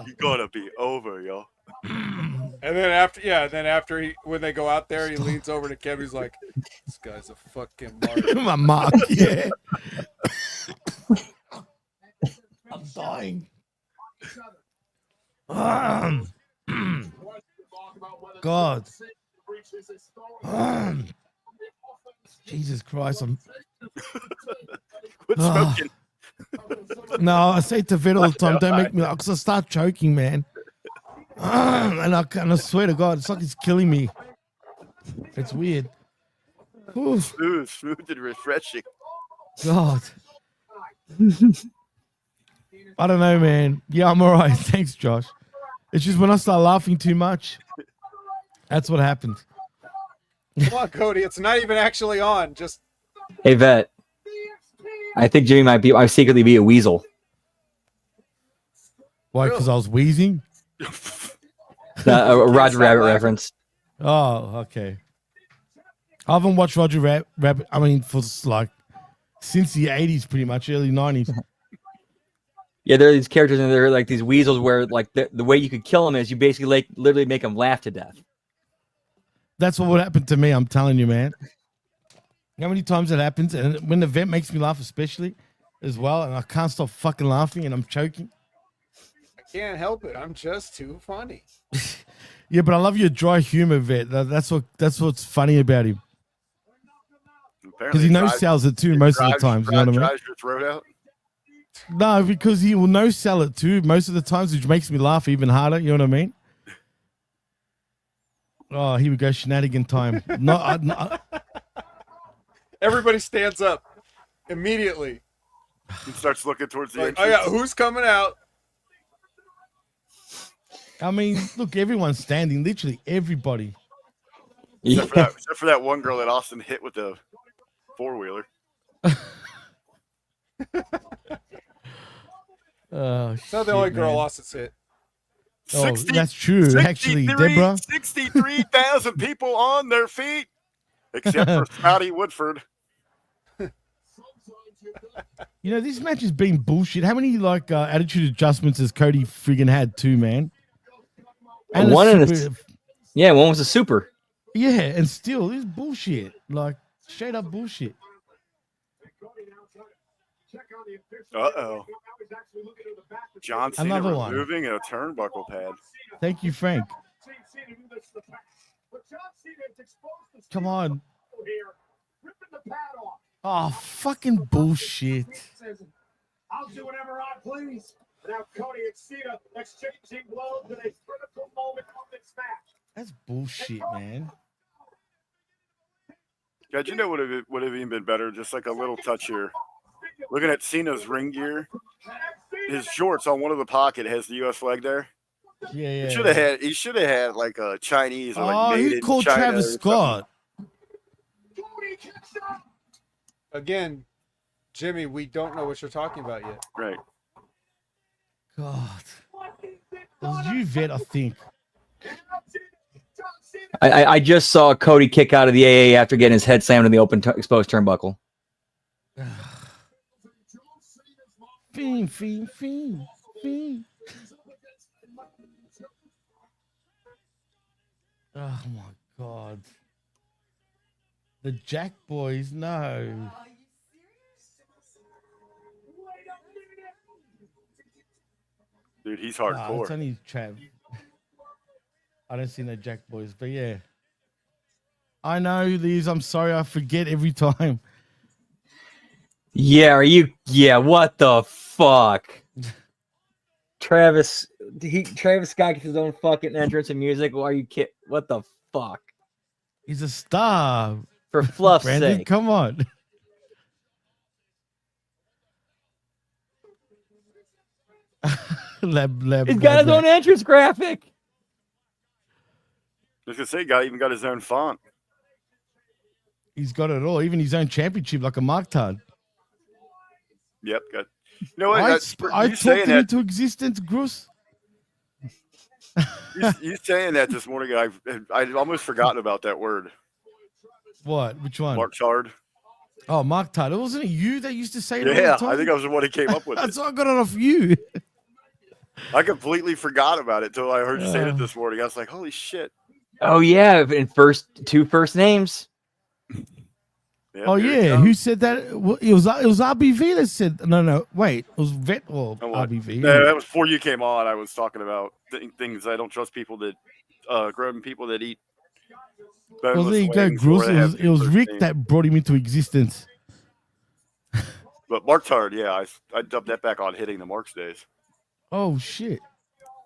You're gonna be over, yo. And then after when they go out there, he leans over to Kevin. He's like, "This guy's a fucking mark." My mark, yeah. I'm dying. God. Jesus Christ. Quit smoking. No, I say to Vid all the time, don't make me, because I start choking, man. And I swear to God, it's like it's killing me. It's weird. Oof. Smooth and refreshing. God. I don't know, man. Yeah, I'm all right. Thanks, Josh. It's just when I start laughing too much, that's what happens. Come on, Cody. It's not even actually on. Just Hey, Vet. I think Jimmy might secretly be a weasel. Why? Because I was wheezing? A Roger Rabbit reference. Oh, okay. I haven't watched Roger Rabbit, I mean, for like, since the 80s, pretty much, early 90s. Yeah, there are these characters and they're like these weasels where like the way you could kill them is you basically like literally make them laugh to death. That's what would happen to me, I'm telling you, man. How many times it happens, and when the event makes me laugh especially as well, and I can't stop fucking laughing and I'm choking. I can't help it. I'm just too funny. Yeah, but I love your dry humor, Vet. That's what's funny about him. Because he no-sells it too most of the times, you know what I mean? Drives your throat out. No, because he will no-sell it too most of the times, which makes me laugh even harder, you know what I mean? Oh, here we go, shenanigan time. Everybody stands up immediately. He starts looking towards the Like, entrance. oh yeah, who's coming out? I mean, look, everyone's standing, literally everybody. Except for that one girl that Austin hit with the four-wheeler. It's not the only girl Austin's hit. Oh, that's true, actually, Deborah. 63,000 people on their feet, except for Scotty Woodford. You know, this match has been bullshit. How many like attitude adjustments has Cody friggin' had too, man? And one was a super. Yeah, and still, this is bullshit. Like, straight up bullshit. Uh-oh. John Cena Another one. removing a turnbuckle pad. Thank you, Frank. Come on. Oh, fucking bullshit. I'll do whatever I please. Now Cody and Cena exchanging blows in a critical moment of this match. That's bullshit, man. God, you know what would have even been better? Just like a little touch here. Looking at Cena's ring gear, his shorts on one of the pocket has the U.S. flag there. Yeah. He should have had like a Chinese or like made he in called China Travis Scott. Again, Jimmy, we don't know what you're talking about yet. Right. God. It was you, Vet, I think. I just saw Cody kick out of the AA after getting his head slammed in the open exposed turnbuckle. Fiend. Oh my God. The Jack Boys, no. Dude, he's Nah, hardcore. it's only Trav. I don't see no Jack boys, but yeah. I know these. I'm sorry, I forget every time. Yeah, what the fuck? Travis Scott gets his own fucking entrance and music. Why are you kidding? What the fuck? He's a star. For fluff's Brandon, sake. come on. lab, He's got his own entrance graphic. I was gonna say, even got his own font. He's got it all, even his own championship, like a Marktard. Yep, got. You know what? I you talked saying him that, into existence, Bruce. you saying that this morning, I'd almost forgotten about that word. What? Which one? Marktard. Oh, Marktard. Wasn't it you that used to say it all the Yeah, time? I think I was the one who came up with it. That's why I got it off you. I completely forgot about it until I heard you say it this morning. I was like, holy shit. Oh yeah, and two first names. Yeah, Oh there you yeah, go. who said that? Well, it was RBV that said no. Wait, it was Vet or RBV. No, that was before you came on. I was talking about things I don't trust people that grown people that eat. Well, there you go, wings or Bruce. that have It was first Rick name. that brought him into existence. But Marktard, yeah, I dubbed that back on hitting the marks days. Oh shit!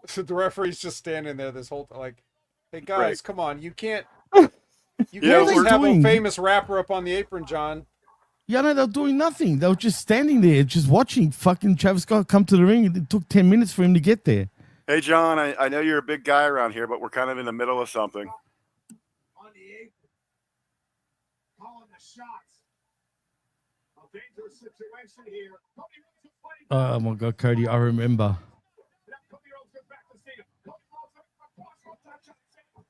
So the referee's just standing there this whole time, like, hey guys, Right. come on, you can't. You Yeah, can't just we're have a doing- famous rapper up on the apron, John. Yeah, no, they're doing nothing. They were just standing there, just watching fucking Travis Scott come to the ring. It took 10 minutes for him to get there. Hey, John, I know you're a big guy around here, but we're kind of in the middle of something. On the apron. Calling the shots. A dangerous situation here. Cody Rhodes is fighting. Oh my god, Cody, I remember. Now Cody Rhodes goes back to Cena. Cody Rhodes across from Cena.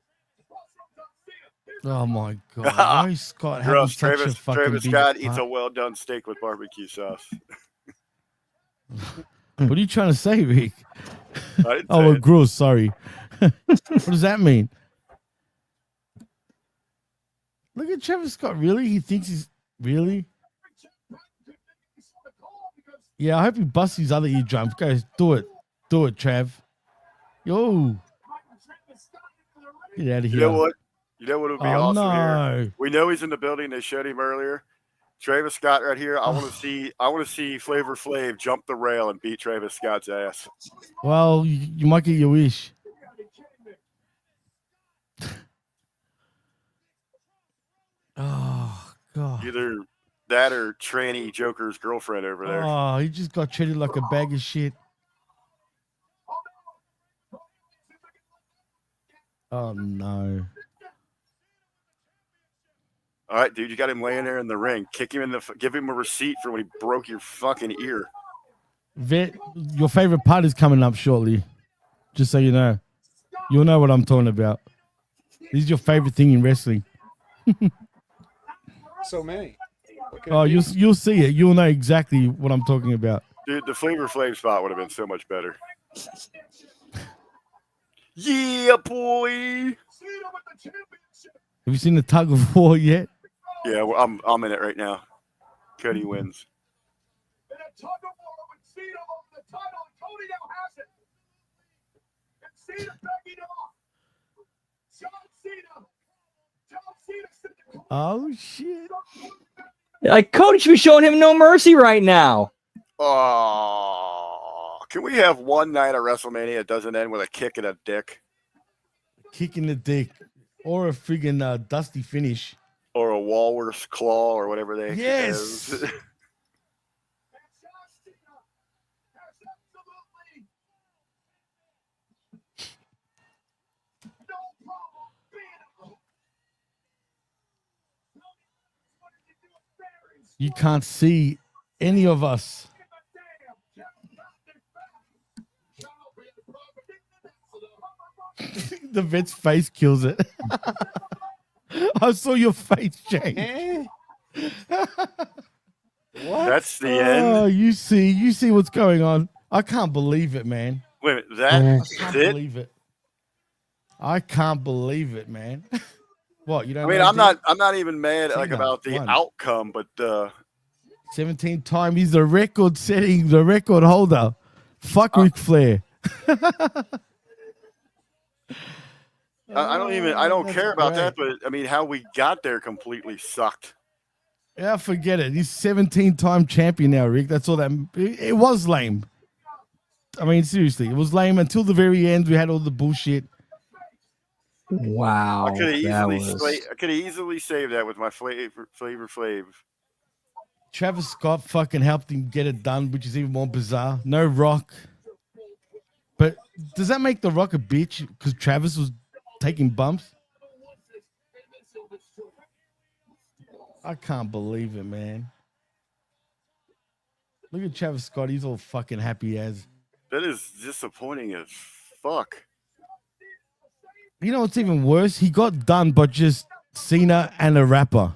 Cross from Cena. Here's Oh my god, why is Scott having Gross, such a Travis fucking big Scott eats part? a well-done steak with barbecue sauce. What are you trying to say, Rick? I didn't Oh, say well, it. gross. Sorry. What does that mean? Look at Travis Scott. Really? He thinks he's really? Yeah, I hope he busts his other eardrum. Guys, do it. Do it, Trav. Yo. Get out of You here. know what? You know what would be Oh, awesome here? no. We know he's in the building. They showed him earlier. Travis Scott right here. I want to see Flavor Flav jump the rail and beat Travis Scott's ass. Well, you might get your wish. Oh, God. Either that or tranny Joker's girlfriend over there. Oh, he just got treated like a bag of shit. Oh, no. All right, dude, you got him laying there in the ring. Kick him in give him a receipt for when he broke your fucking ear. Vet, your favorite part is coming up shortly. Just so you know. You'll know what I'm talking about. This is your favorite thing in wrestling. So many. What could it Oh, be? you'll see it. You'll know exactly what I'm talking about. Dude, the Flavor Flav spot would have been so much better. Yeah, boy. Have you seen the tug of war yet? Yeah, well, I'm in it right now. Cody wins. In a tug of war with Cena over the title, and Cody now has it. And Cena begging him off. John Cena said to Cody, Oh shit! Like Cody should be showing him no mercy right now. Oh, can we have one night of WrestleMania that doesn't end with a kick and a dick Kicking the dick or a friggin' dusty finish. or a walrus claw or whatever they Yes. is. and John Cena has absolutely no problem being a You can't see any of us. The vet's face kills it. I saw your face change. Eh? That's the Oh, end. you see what's going on. I can't believe it, man. Wait a minute, I that's can't it? believe it. I can't believe it, man. What, you don't I mean, know I'm not even mad like Cena about the won. outcome, but 17 time he's the record holder. Fuck Ric Flair. I don't That's care about great. that, but I mean, how we got there completely sucked. Yeah, forget it. He's 17-time champion now, Rick. That's all that. It was lame. I mean, seriously, it was lame until the very end. We had all the bullshit. Wow. I could have that easily saved that with my Flavor Flav. Travis Scott fucking helped him get it done, which is even more bizarre. No Rock. But does that make The Rock a bitch because Travis was taking bumps? I can't believe it, man. Look at Travis Scott. He's all fucking happy as. That is disappointing as fuck. You know what's even worse? He got done by just Cena and a rapper.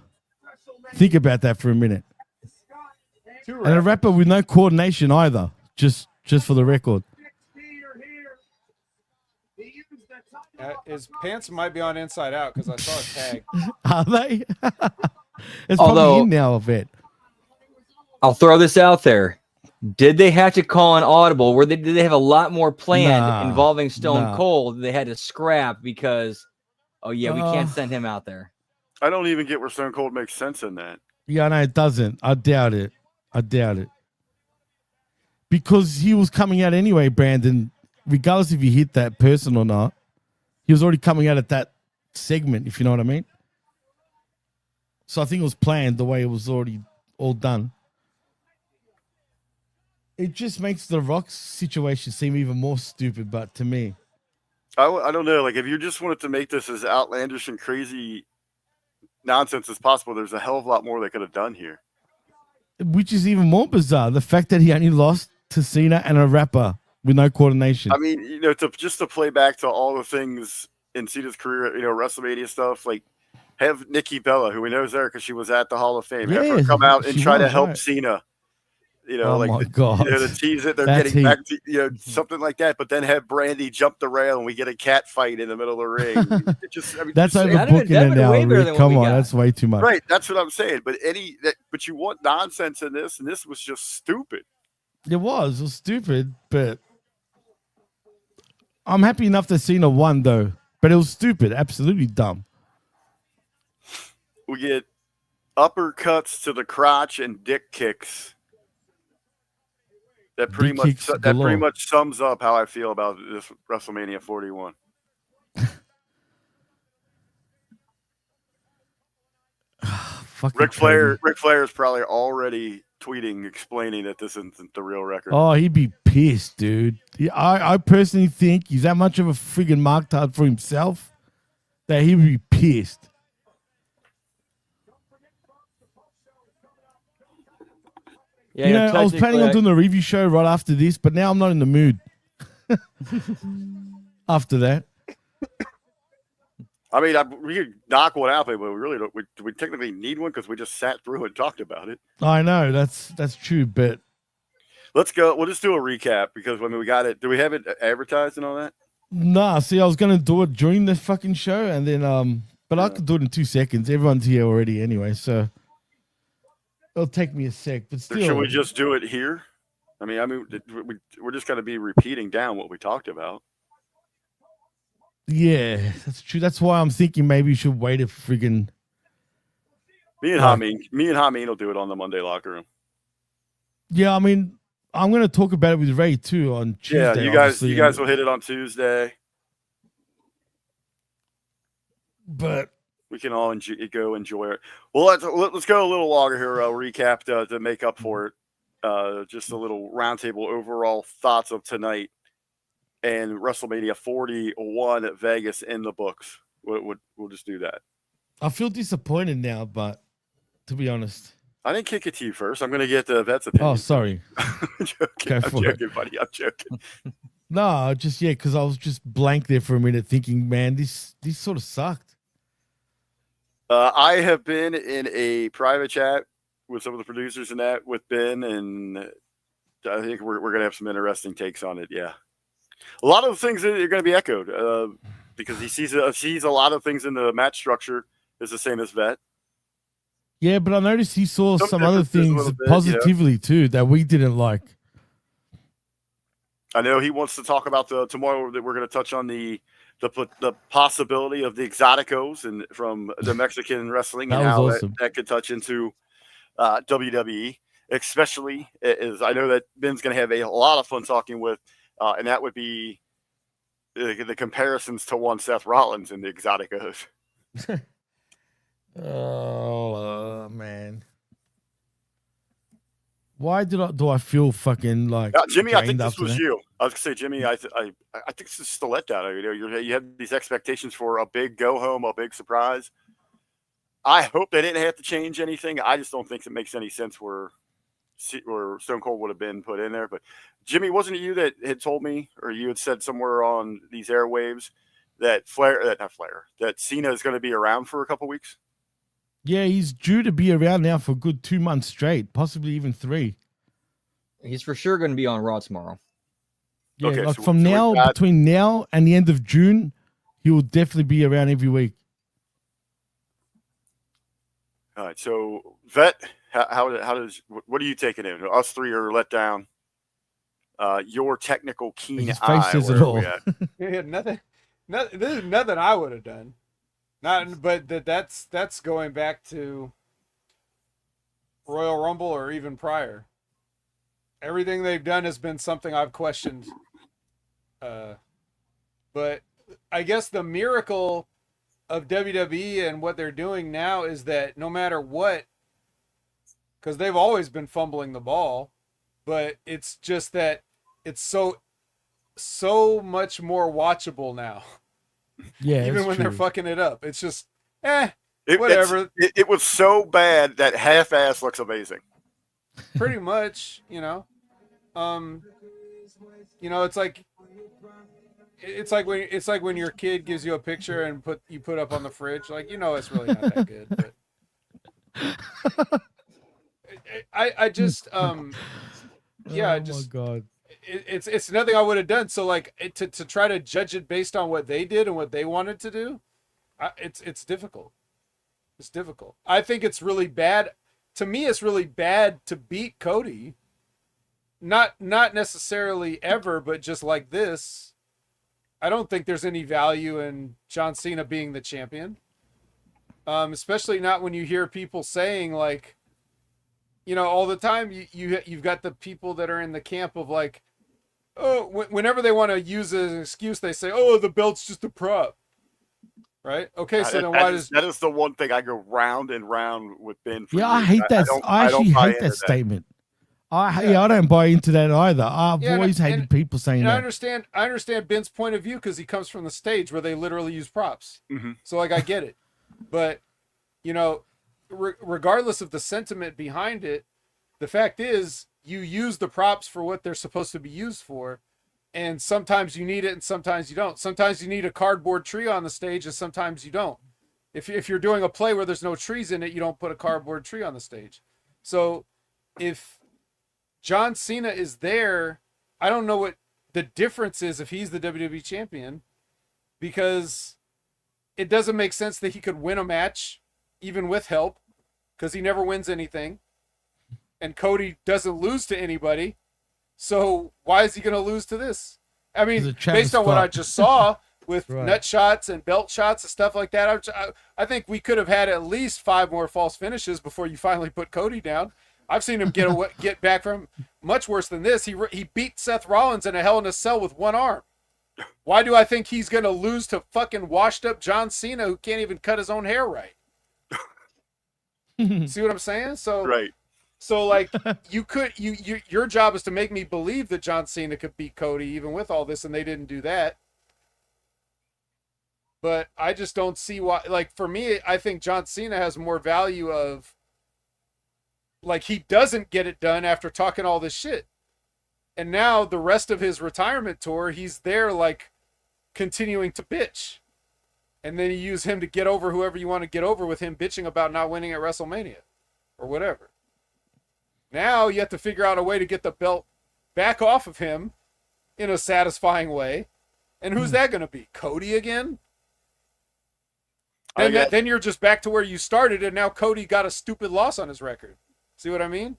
Think about that for a minute. And a rapper with no coordination either. Just for the record. His pants might be on inside out because I saw a tag. Are they? It's Although- probably in now, I bet. I'll throw this out there. Did they have to call an audible? Did they have a lot more planned Nah, involving Stone nah. Cold? They had to scrap because, we can't send him out there. I don't even get where Stone Cold makes sense in that. Yeah, no, it doesn't. I doubt it. Because he was coming out anyway, Brandon. Regardless if you hit that person or not, he was already coming out at that segment, if you know what I mean. So I think it was planned the way it was already all done. It just makes the Rock situation seem even more stupid, but to me. I don't know. Like, if you just wanted to make this as outlandish and crazy nonsense as possible, there's a hell of a lot more they could have done here. Which is even more bizarre. The fact that he only lost to Cena and a rapper with no coordination. I mean, to play back to all the things in Cena's career, WrestleMania stuff, like have Nikki Bella, who we know is there because she was at the Hall of Fame, have her come out and she try to was, help right. Cena. Oh my God. To tease it, they're That's getting heat. back to something like that. But then have Brandy jump the rail and we get a cat fight in the middle of the ring. It just, I mean, That's just- overbooking that'd it been now, way better Rick. than what Come we on, got. that's way too much. right. That's what I'm saying. But but you want nonsense in this, and this was just stupid. It was stupid, but I'm happy enough that Cena won, though. But it was stupid, absolutely dumb. We get uppercuts to the crotch and dick kicks. That pretty Dick kicks galore. much sums up how I feel about this WrestleMania 41. Fucking Ric Cody. Flair is probably already tweeting, explaining that this isn't the real record. Oh, he'd be pissed, dude. I personally think he's that much of a friggin' marktard for himself that he would be pissed. Yeah, I was planning on doing a review show right after this, but now I'm not in the mood. After that. I mean, we could knock one out, but we really don't. Do we technically need one because we just sat through and talked about it? I know, that's true, but Let's go. We'll just do a recap because we got it. Do we have it advertised and all that? nah, see, I was gonna do it during the fucking show and then but I could do it in 2 seconds. Everyone's here already anyway, so it'll take me a sec, but Or still. should we just do it here? I mean, we're just going to be repeating down what we talked about. Yeah, that's true. That's why I'm thinking maybe you should wait a friggin' Me and Hameen will do it on the Monday locker room. Yeah, I mean, I'm gonna talk about it with Ray too on Tuesday. Yeah, obviously, you guys will hit it on Tuesday. But We can all go enjoy it. Well, let's go a little longer here. I'll recap to make up for it. Just a little roundtable overall thoughts of tonight and WrestleMania 41 at Vegas in the books. We'll just do that. I feel disappointed now, but to be honest. I didn't kick it to you first. I'm going to get the vet's opinion. Oh, sorry. I'm joking. Go I'm for joking, buddy. I'm joking. No, just because I was just blank there for a minute thinking, man, this sort of sucked. I have been in a private chat with some of the producers and that with Ben, and I think we're going to have some interesting takes on it. Yeah. A lot of the things that are going to be echoed because he sees a lot of things in the match structure is the same as Vet. Yeah, but I noticed he saw some other differences a things little bit, positively too that we didn't like. I know he wants to talk about tomorrow that we're going to touch on the possibility of the Exoticos and from the Mexican wrestling and That was how awesome. that could touch into WWE, especially as I know that Ben's going to have a lot of fun talking with, and that would be the comparisons to one Seth Rollins and the Exoticos. Oh man. Why do I feel fucking like Jimmy? I think drained this after was that? you. I was gonna say, Jimmy. I think this is just a letdown. You know, you have these expectations for a big go home, a big surprise. I hope they didn't have to change anything. I just don't think it makes any sense where Stone Cold would have been put in there. But Jimmy, wasn't it you that had told me, or you had said somewhere on these airwaves that that Cena is going to be around for a couple weeks? Yeah, he's due to be around now for a good 2 months straight, possibly even 3. He's for sure going to be on Raw tomorrow. Yeah, Okay, like so from we've now, got- between now and the end of June, he will definitely be around every week. All right. So Vet, how does what are you taking in? Us three are let down. Your technical keen His eye. face says where it are all. we at? Yeah, nothing. This is nothing I would have done. But that's going back to Royal Rumble or even prior. Everything they've done has been something I've questioned. But I guess the miracle of WWE and what they're doing now is that no matter what, because they've always been fumbling the ball, but it's just that it's so much more watchable now. Yeah, Even that's when they're true. fucking it up, it's just It's- whatever. It was so bad that half-ass looks amazing. Pretty much, it's like when your kid gives you a picture and you put up on the fridge, like it's really not that good. But I just yeah, Oh just my god. it's nothing I would have done. So like to try to judge it based on what they did and what they wanted to do, it's difficult. It's difficult. I think it's really bad. To me, it's really bad to beat Cody. Not necessarily ever, but just like this. I don't think there's any value in John Cena being the champion. Especially not when you hear people saying like, all the time you've got the people that are in the camp of like, oh, whenever they want to use an excuse, they say, oh, the belt's just a prop. Right? Okay, so then why does that is the one thing I go round and round with Ben for Yeah, I years. hate that. I don't actually buy hate into that statement. I don't buy into that either. I've Yeah, always hated and- people saying And I that. understand Ben's point of view because he comes from the stage where they literally use props. Mhm. So like I get it, but regardless of the sentiment behind it, the fact is you use the props for what they're supposed to be used for, and sometimes you need it and sometimes you don't. Sometimes you need a cardboard tree on the stage and sometimes you don't. If you're doing a play where there's no trees in it, you don't put a cardboard tree on the stage. So if John Cena is there, I don't know what the difference is if he's the WWE champion, because it doesn't make sense that he could win a match even with help, because he never wins anything, and Cody doesn't lose to anybody. So why is he going to lose to this? I mean, He's a Travis based on what Scott. I just saw with Right. nut shots and belt shots and stuff like that, I think we could have had at least 5 more false finishes before you finally put Cody down. I've seen him get back from much worse than this. He beat Seth Rollins in a Hell in a Cell with one arm. Why do I think he's going to lose to fucking washed up John Cena who can't even cut his own hair right? See what I'm saying? So Right. So like your job is to make me believe that John Cena could beat Cody even with all this, and they didn't do that. But I just don't see why. Like for me, I think John Cena has more value of like he doesn't get it done after talking all this shit. And now the rest of his retirement tour, he's there like continuing to bitch. And then you use him to get over whoever you want to get over with him bitching about not winning at WrestleMania or whatever. Now you have to figure out a way to get the belt back off of him in a satisfying way. And who's that going to be? Cody again? And then you're just back to where you started, and now Cody got a stupid loss on his record. See what I mean?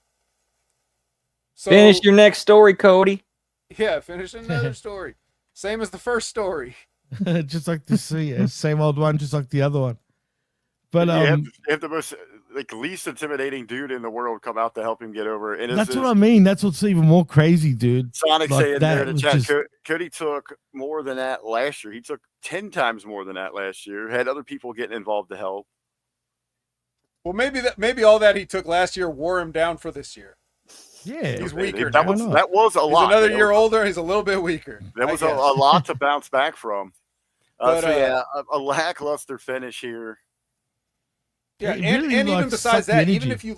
So, Finish your next story, Cody. Yeah, finish another story. Same as the first story. Just like this, same old one, just like the other one. But You have the most least intimidating dude in the world come out to help him get over. And that's what I mean. That's what's even more crazy, dude. Sonic Like, saying that there in the was chat, just- Cody took more than that last year. He took 10 times more than that last year. Had other people getting involved to help. Well, maybe all that he took last year wore him down for this year. Yeah, He's weaker That now. was a He's lot. another year older. He's a little bit weaker. That I was a guess. lot to bounce back from. But, a lackluster finish here. Yeah, It and really, even like, besides sucked the that, even energy.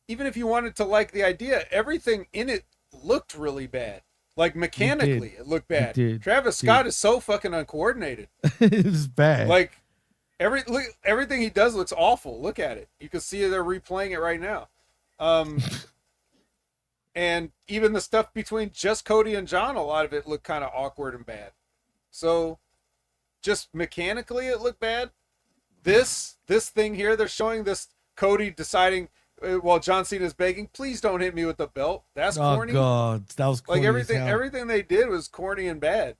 if you wanted to like the idea, everything in it looked really bad. Like mechanically, it looked bad. did. Travis Scott is so fucking uncoordinated. It's bad. Like everything he does looks awful. Look at it. You can see they're replaying it right now. And even the stuff between just Cody and John, a lot of it looked kind of awkward and bad. So just mechanically it looked bad. This thing here, they're showing this Cody deciding while John Cena's begging, please don't hit me with the belt. That's corny. Oh God, that was corny Like as hell. everything they did was corny and bad.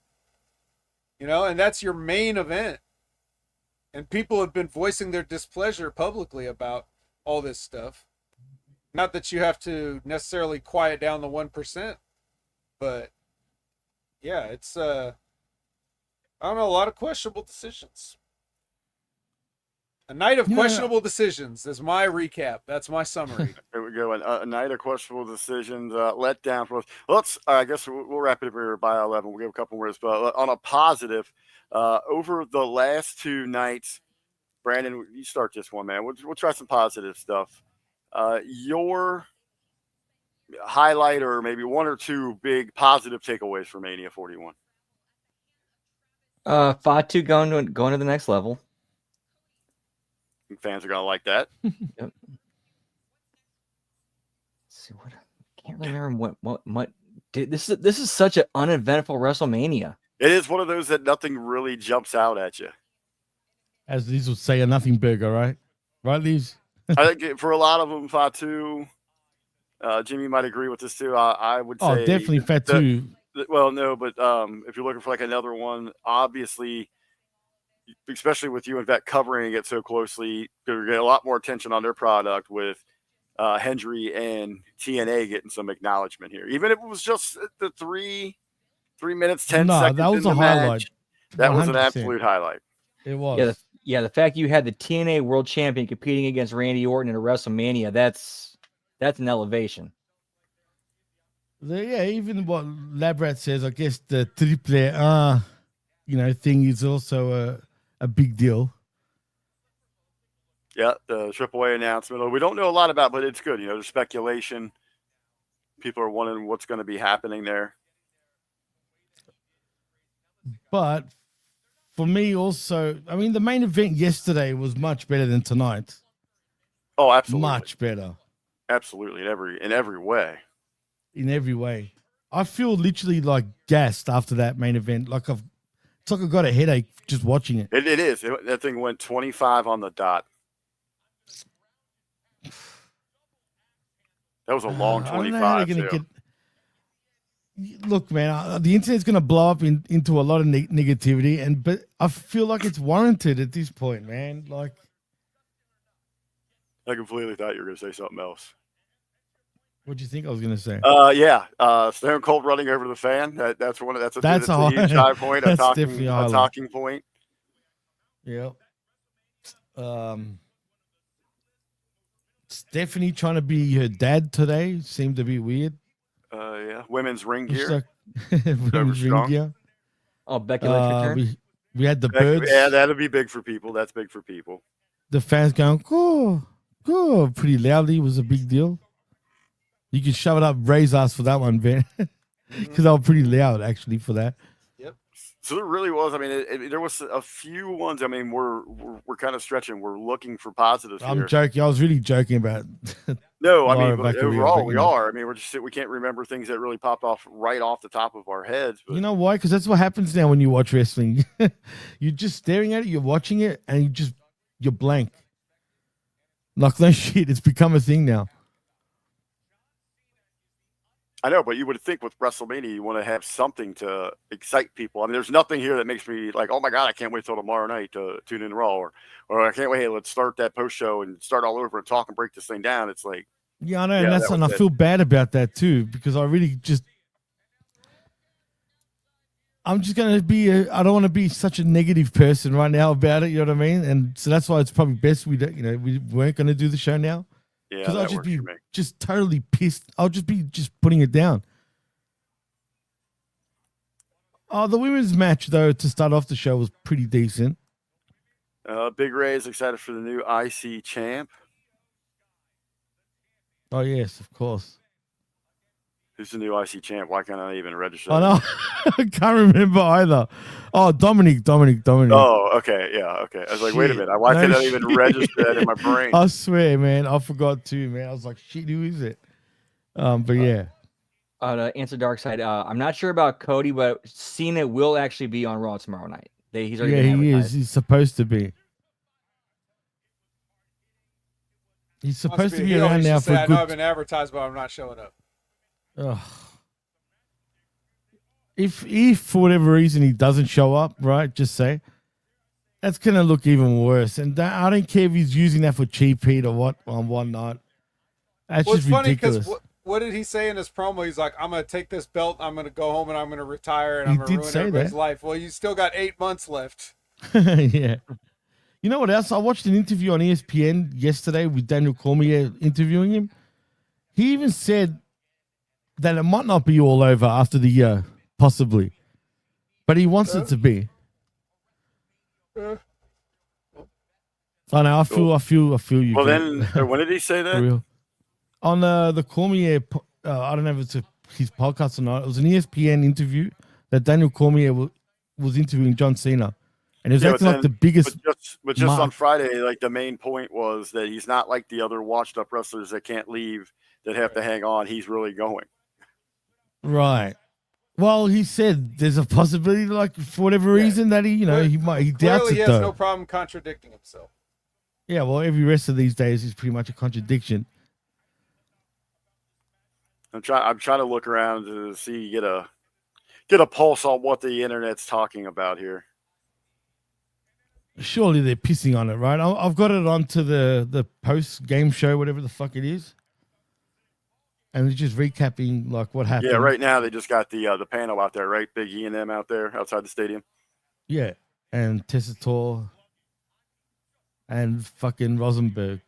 You know, and that's your main event. And people have been voicing their displeasure publicly about all this stuff. Not that you have to necessarily quiet down the 1%, but yeah, it's I don't know, a lot of questionable decisions. A night of questionable decisions is my recap. That's my summary. There we go. A night of questionable decisions, let down for us. Let's, I guess we'll wrap it up here by 11. We'll give a couple words, but on a positive, over the last two nights, Brandon, you start this one, man. We'll try some positive stuff. Your highlight or maybe one or two big positive takeaways for Mania 41. Fatu going to the next level. Fans are gonna like that. Yep. Let's see what I can't remember what dude, this is such an uneventful WrestleMania. It is one of those that nothing really jumps out at you. As Liz would say, a nothing burger, right? Right, Liz? I think for a lot of them, Fatu, Jimmy might agree with this too. I would say, Oh, definitely Fatu. Well, no, but if you're looking for like another one, obviously, especially with you and Vet covering it so closely, you're getting a lot more attention on their product with Hendry and TNA getting some acknowledgement here. Even if it was just the 3 minutes, 10 seconds. That was in a the highlight. match, that was an 100%. absolute highlight. It was. The fact you had the TNA World Champion competing against Randy Orton in a WrestleMania, that's an elevation. Yeah, even what Labrat says, I guess the triple R, thing is also a big deal. Yeah, the AAA announcement. We don't know a lot about, but it's good. There's speculation. People are wondering what's going to be happening there. But for me also, I mean, the main event yesterday was much better than tonight. Oh, absolutely. Much better. Absolutely. In every way. In every way. I feel literally like gassed after that main event. It's like I got a headache just watching it. It is. That thing went 25 on the dot. That was a long 25 too. Look, man, the internet's going to blow up into a lot of negativity, but I feel like it's warranted at this point, man. Like, I completely thought you were going to say something else. What do you think I was going to say? Yeah, Stone Cold running over the fan. That's a huge high point. That's a definitely a highlight. talking point. Yep. Stephanie trying to be her dad today seemed to be weird. Yeah, women's ring gear. Women's ring gear. Oh, Becky Lynch return. We had the Becky, birds. yeah, that'll be big for people. That's big for people. The fans going, go, pretty loudly was a big deal. You can shove it up Ray's ass for that one, Ben. Because I was pretty loud, actually, for that. Yep. So there really was. I mean, there was a few ones. I mean, we're kind of stretching. We're looking for positives here. I'm joking. I was really joking about No, I mean, Laura Becky overall, we Lynch. are. I mean, we can't remember things that really popped off right off the top of our heads. But You know why? Because that's what happens now when you watch wrestling. You're just staring at it, you're watching it, and you're blank. Like, no shit, it's become a thing now. I know, but you would think with WrestleMania, you want to have something to excite people. I mean, there's nothing here that makes me like, oh my God, I can't wait till tomorrow night to tune in Raw, or I can't wait. Hey, let's start that post show and start all over and talk and break this thing down. It's like, Yeah, I know, Yeah, and that I was it. feel bad about that too because I'm just gonna be. I don't want to be such a negative person right now about it. You know what I mean? And so that's why it's probably best we weren't gonna do the show now yeah, because I'll that just works be for me. just totally pissed. I'll just be putting it down. Oh, the women's match though to start off the show was pretty decent. Big Ray is excited for the new IC champ. Oh yes, of course. Who's the new IC champ? Why can't I even register? I know. I can't remember either. Oh, Dominic. Oh, okay, yeah, okay. I was like, wait a Shit. minute, why No can't I even shit. register that in my brain? I swear, man, I forgot too, man. I was like, shit, who is it? But yeah. To answer Dark Side, I'm not sure about Cody, but Cena will actually be on Raw tomorrow night. He's already Yeah, been he is. advertised. He's supposed to be. He's supposed to be He around always now used to for say, a I know I've good. been advertised, but I'm not showing up. Ugh. If for whatever reason he doesn't show up, right? Just say that's gonna look even worse. And I don't care if he's using that for cheap heat or whatnot. That's Well, it's just funny ridiculous. because what did he say in his promo? He's like, I'm going to take this belt, I'm going to go home, and I'm going to retire, and He I'm going to did ruin say everybody's that. life. Well, you still got 8 months left. Yeah. You know what else? I watched an interview on ESPN yesterday with Daniel Cormier interviewing him. He even said that it might not be all over after the year, possibly, but he wants it to be. I know. I feel you. Well, Vic. then, when did he say For that? real. On the Cormier, I don't know if it's his podcast or not. It was an ESPN interview that Daniel Cormier was interviewing John Cena, and it was acting like the biggest. But just on mark. Friday, like the main point was that he's not like the other washed-up wrestlers that can't leave, that have to hang on. He's really going. Right. Well, he said there's a possibility, like for whatever reason, that he doubts Clearly, it he has though. no problem contradicting himself. Yeah, well, every wrestler these days is pretty much a contradiction. I'm trying to look around to see get a pulse on what the internet's talking about here. Surely they're pissing on it, right? I've got it onto the post game show, whatever the fuck it is, and it's just recapping like what happened. Yeah, right now they just got the panel out there, right? Big E and them out there outside the stadium. Yeah, and Tessitore and fucking Rosenberg.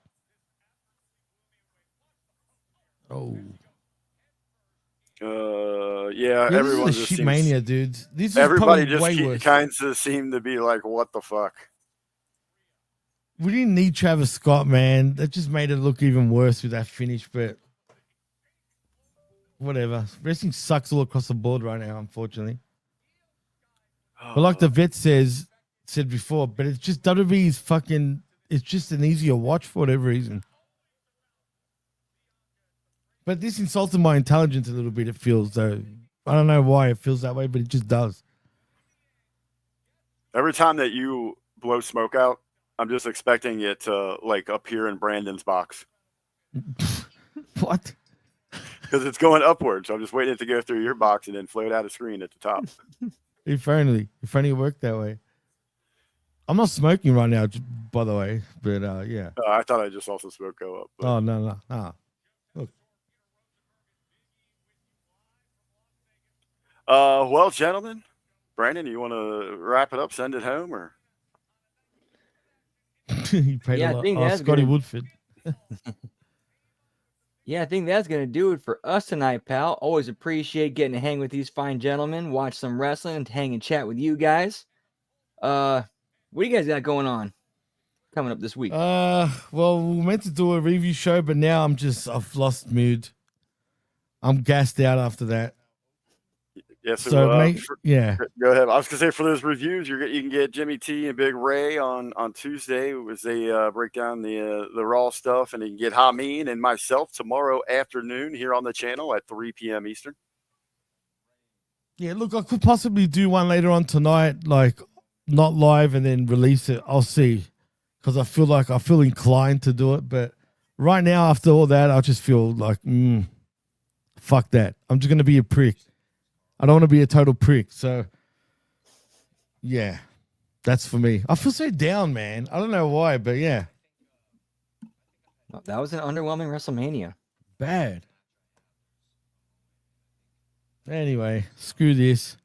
Yeah, Yeah, everyone this is a just shit seems, mania, dude. This is everybody probably just way worse. kind of seem to be like, what the fuck? We didn't need Travis Scott, man. That just made it look even worse with that finish, but whatever. Wrestling sucks all across the board right now, unfortunately. But like the vet said before, but it's just WWE is fucking, it's just an easier watch for whatever reason. But this insulted my intelligence a little bit, it feels, though. I don't know why it feels that way, but it just does. Every time that you blow smoke out, I'm just expecting it to like appear in Brandon's box What? because it's going upwards. So I'm just waiting it to go through your box and then float out a screen at the top. If only it worked that way. I'm not smoking right now, by the way, but yeah. I thought I just saw some smoke go up. But. Oh, no. Look. Well, gentlemen, Brandon, you want to wrap it up, send it home, or? He paid Yeah, a I lot. think Oh, that's Scotty good. Woodford. Yeah, I think that's going to do it for us tonight, pal. Always appreciate getting to hang with these fine gentlemen, watch some wrestling, and hang and chat with you guys. What do you guys got going on coming up this week? Well, we were meant to do a review show, but now I've lost mood. I'm gassed out after that. Yeah, So, yeah. Go ahead. I was gonna say for those reviews, you can get Jimmy T and Big Ray on Tuesday as they break down the Raw stuff, and you can get Hameen and myself tomorrow afternoon here on the channel at 3 p.m. Eastern. Yeah, look, I could possibly do one later on tonight, like not live and then release it. I'll see, because I feel inclined to do it, but right now after all that, I just feel like I fuck that. I'm just gonna be a prick. I don't want to be a total prick. So, yeah, that's for me. I feel so down, man. I don't know why, but yeah, Well, that was an underwhelming WrestleMania. bad. Anyway, screw this.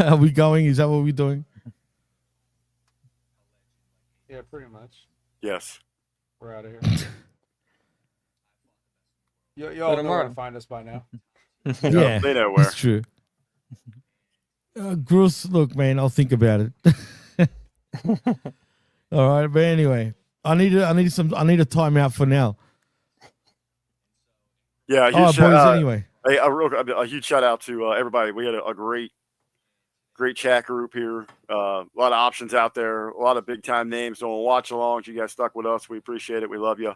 Are we going? Is that what we're doing? Yeah, pretty much. Yes. We're out of here. Y'all know where tomorrow. to find us by now. Yeah, They know where. it's true. Gross, look, man, I'll think about it. All right, but anyway, I need a timeout for now. Yeah, Oh, huge, boys, anyway. hey, a huge shout out to everybody. We had a great chat group here. A lot of options out there. A lot of big time names doing watch alongs. You guys stuck with us. We appreciate it. We love you.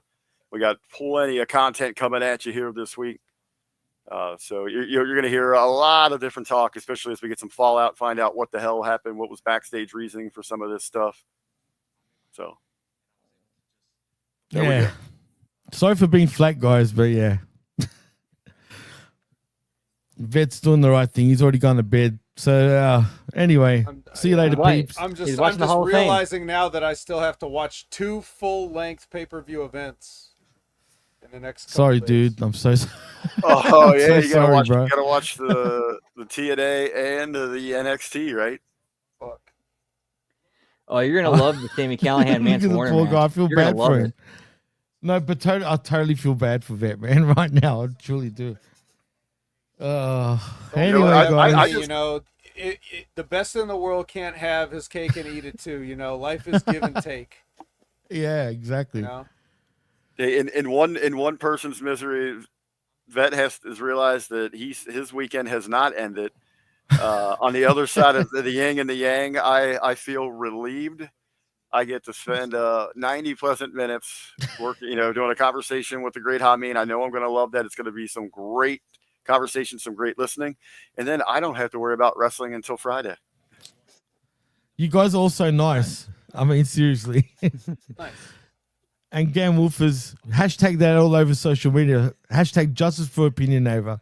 We got plenty of content coming at you here this week. So you're going to hear a lot of different talk, especially as we get some fallout, find out what the hell happened, what was backstage reasoning for some of this stuff. So, there we Yeah. go. Sorry for being flat, guys, but yeah. Vet's doing the right thing. He's already gone to bed. So, anyway, see you later, Right. peeps. I'm He's just watching the Hall of Fame. realizing now that I still have to watch 2 full-length pay-per-view events in the next couple Sorry, days. dude. I'm so sorry. Oh I'm yeah, so you gotta sorry, watch. bro. You gotta watch the TNA and the NXT, right? Fuck. Oh, you're gonna love the Sammy Callahan Look at Mance the Warner poor match. guy. I feel You're gonna bad love for it. him. No, but I totally feel bad for Vet, man, right now. I truly do. Anyway, I- guys. I you know, the best in the world can't have his cake and eat it too. You know, life is give and take. Yeah, exactly. You know, In one person's misery, Vet has realized that his weekend has not ended. On the other side of the yin and the yang, I feel relieved. I get to spend 90 pleasant minutes working, doing a conversation with the great Hameen. I know I'm going to love that. It's going to be some great conversation, some great listening, and then I don't have to worry about wrestling until Friday. You guys are all so nice. I mean, seriously. nice. And Gan Wolfers, hashtag that all over social media. Hashtag justice for opinion, Neighbor.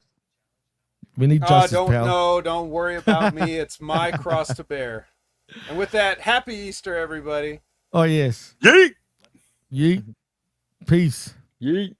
We need justice, pal. Don't worry about me. It's my cross to bear. And with that, happy Easter, everybody. Oh, yes. Yeet! Yeet. Peace. Yeet.